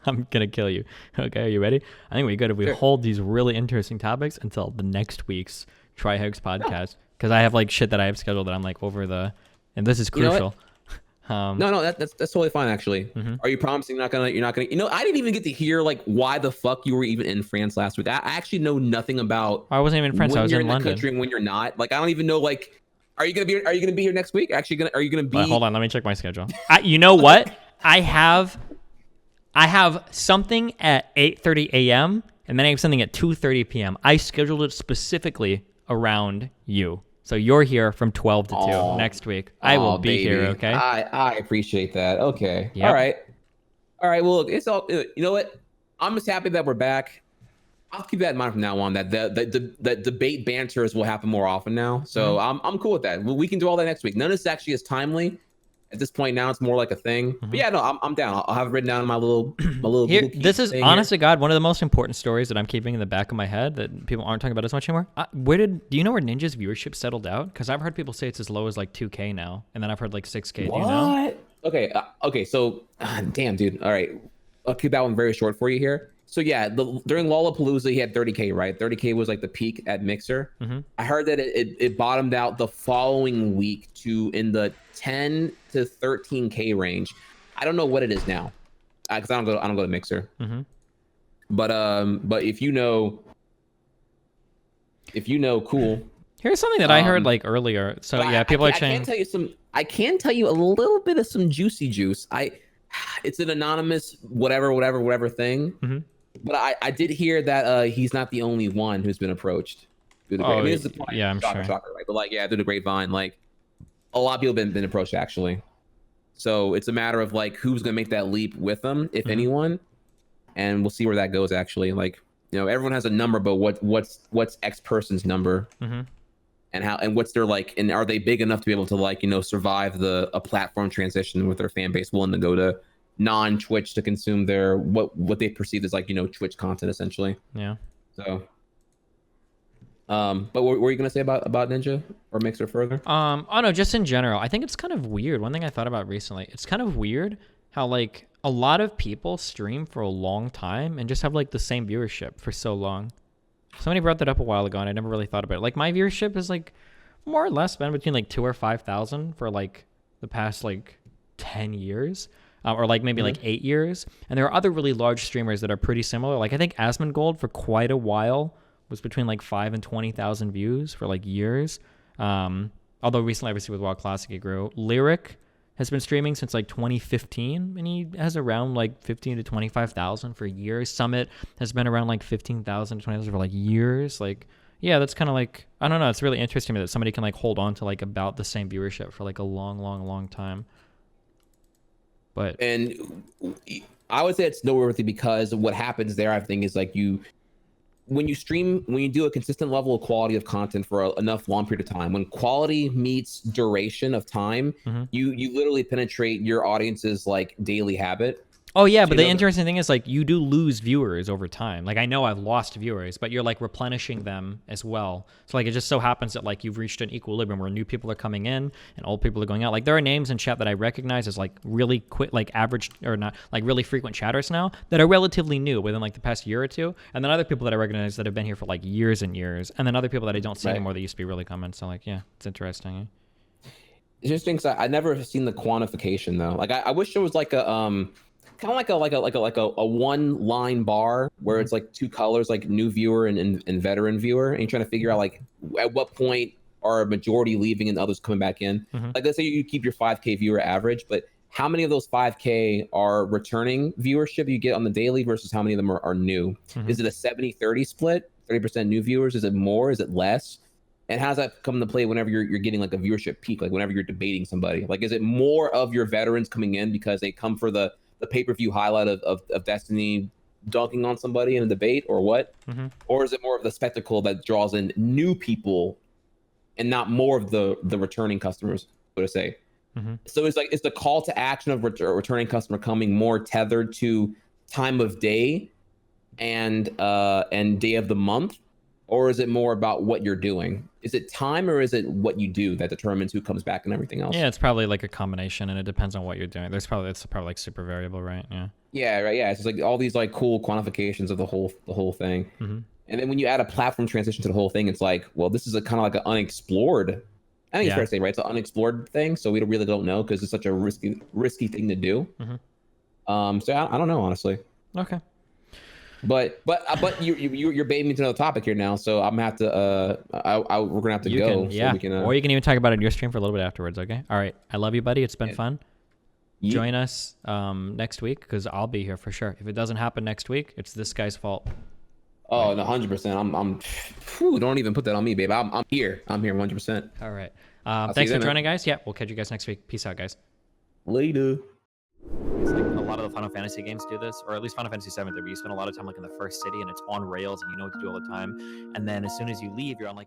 I'm going to kill you. Okay, are you ready? I think it would be good if we hold these really interesting topics until the next week's Trihex podcast. Because I have like shit that I have scheduled that I'm like over the, and this is crucial. No, that's totally fine actually. Are you promising you're not gonna I didn't even get to hear like why the fuck you were even in France last week. I actually know nothing about. I wasn't even in France. I was in London. Country and when you're not, like I don't even know like are you gonna be here next week? Are you gonna be hold on, let me check my schedule. You know what? I have something at 8:30 a.m. and then I have something at 2:30 p.m. I scheduled it specifically around you. So you're here from 12 to 2 next week. I will be here, okay? I appreciate that. Okay. Yep. All right. Well, look, it's all. You know what? I'm just happy that we're back. I'll keep that in mind from now on. That the debate banters will happen more often now. So I'm cool with that. We can do all that next week. None of this actually is timely. At this point now, it's more like a thing. But yeah, no, I'm down. I'll have it written down in my little here. This is honest to God one of the most important stories that I'm keeping in the back of my head that people aren't talking about as much anymore. Do you know where Ninja's viewership settled out? Because I've heard people say it's as low as like 2K now, and then I've heard like 6K. What? Do you know? Okay. So, damn, dude. All right, I'll keep that one very short for you here. So yeah, during Lollapalooza, he had 30K, right? 30K was like the peak at Mixer. I heard that it bottomed out the following week to in the 10 to 13K range. I don't know what it is now, because I don't go to Mixer. Mm-hmm. But if you know, cool. Here's something that I heard like earlier. So yeah, people are saying. I can tell you a little bit of some juicy juice. It's an anonymous whatever thing. Mm-hmm. But I did hear that he's not the only one who's been approached. I mean, yeah, I'm sure. Shocker, right? But like, yeah, through the grapevine, like a lot of people have been approached actually. So it's a matter of like who's gonna make that leap with them, if anyone, and we'll see where that goes. Actually, like everyone has a number, but what's X person's number, and how and what's their like, and are they big enough to be able to like survive a platform transition with their fan base willing to go to non-Twitch to consume their what they perceive as like Twitch content essentially. Yeah. So. But what were you gonna say about Ninja or Mixer further? Oh no, just in general, I think it's kind of weird. One thing I thought about recently, it's kind of weird how like a lot of people stream for a long time and just have like the same viewership for so long. Somebody brought that up a while ago, and I never really thought about it. Like my viewership is like more or less been between like 2,000 or 5,000 for like the past like 10 years. Or like maybe like 8 years. And there are other really large streamers that are pretty similar. Like I think Asmongold for quite a while was between like 5,000 and 20,000 views for like years. Although recently, obviously with WoW Classic, it grew. Lyric has been streaming since like 2015, and he has around like 15 to 25,000 for years. Summit has been around like 15,000 to 20,000 for like years. Like, yeah, that's kind of like, I don't know. It's really interesting to me that somebody can like hold on to like about the same viewership for like a long time. And I would say it's noteworthy because what happens there, I think, is like when you stream, when you do a consistent level of quality of content for enough long period of time, when quality meets duration of time, you literally penetrate your audience's like daily habit. Oh yeah, but the interesting thing is like you do lose viewers over time. Like I know I've lost viewers, but you're like replenishing them as well. So like it just so happens that like you've reached an equilibrium where new people are coming in and old people are going out. Like there are names in chat that I recognize as like really quick, like average or not, like really frequent chatters now that are relatively new within like the past year or two. And then other people that I recognize that have been here for like years and years. And then other people that I don't see anymore that used to be really common. So like, yeah, it's interesting. It's interesting because I never seen the quantification though. Like I wish there was like a kind of like a one line bar where it's like two colors, like new viewer and veteran viewer, and you're trying to figure out like at what point are a majority leaving and others coming back in. Like let's say you keep your 5K viewer average, but how many of those 5K are returning viewership you get on the daily versus how many of them are new? Is it a 70-30 split? 30% new viewers? Is it more? Is it less? And how does that come into play whenever you're getting like a viewership peak? Like whenever you're debating somebody, like is it more of your veterans coming in because they come for the pay-per-view highlight of Destiny dunking on somebody in a debate or what? Or is it more of the spectacle that draws in new people and not more of the returning customers, so to say? So it's like, is the call to action of returning customer coming more tethered to time of day and day of the month? Or is it more about what you're doing? Is it time or is it what you do that determines who comes back and everything else? Yeah, it's probably like a combination, and it depends on what you're doing. It's probably like super variable, right? Yeah. Yeah, right. Yeah, it's just like all these like cool quantifications of the whole thing. And then when you add a platform transition to the whole thing, it's like, well, this is a kind of like an unexplored. I think it's fair to say, right? It's an unexplored thing, so we really don't know because it's such a risky thing to do. So I don't know, honestly. Okay. But you're baiting me to another topic here now, so I'm gonna have to we're gonna have to go. Yeah. So we can, or you can even talk about it in your stream for a little bit afterwards. Okay. All right. I love you, buddy. It's been fun. Join us next week because I'll be here for sure. If it doesn't happen next week, it's this guy's fault. Oh, no, 100%. Don't even put that on me, babe. I'm here. I'm here 100%. All right. Thanks for joining, guys. Yeah, we'll catch you guys next week. Peace out, guys. Later. It's like a lot of the Final Fantasy games do this, or at least Final Fantasy 7 did, where you spend a lot of time like in the first city and it's on rails and you know what to do all the time. And then as soon as you leave, you're on like an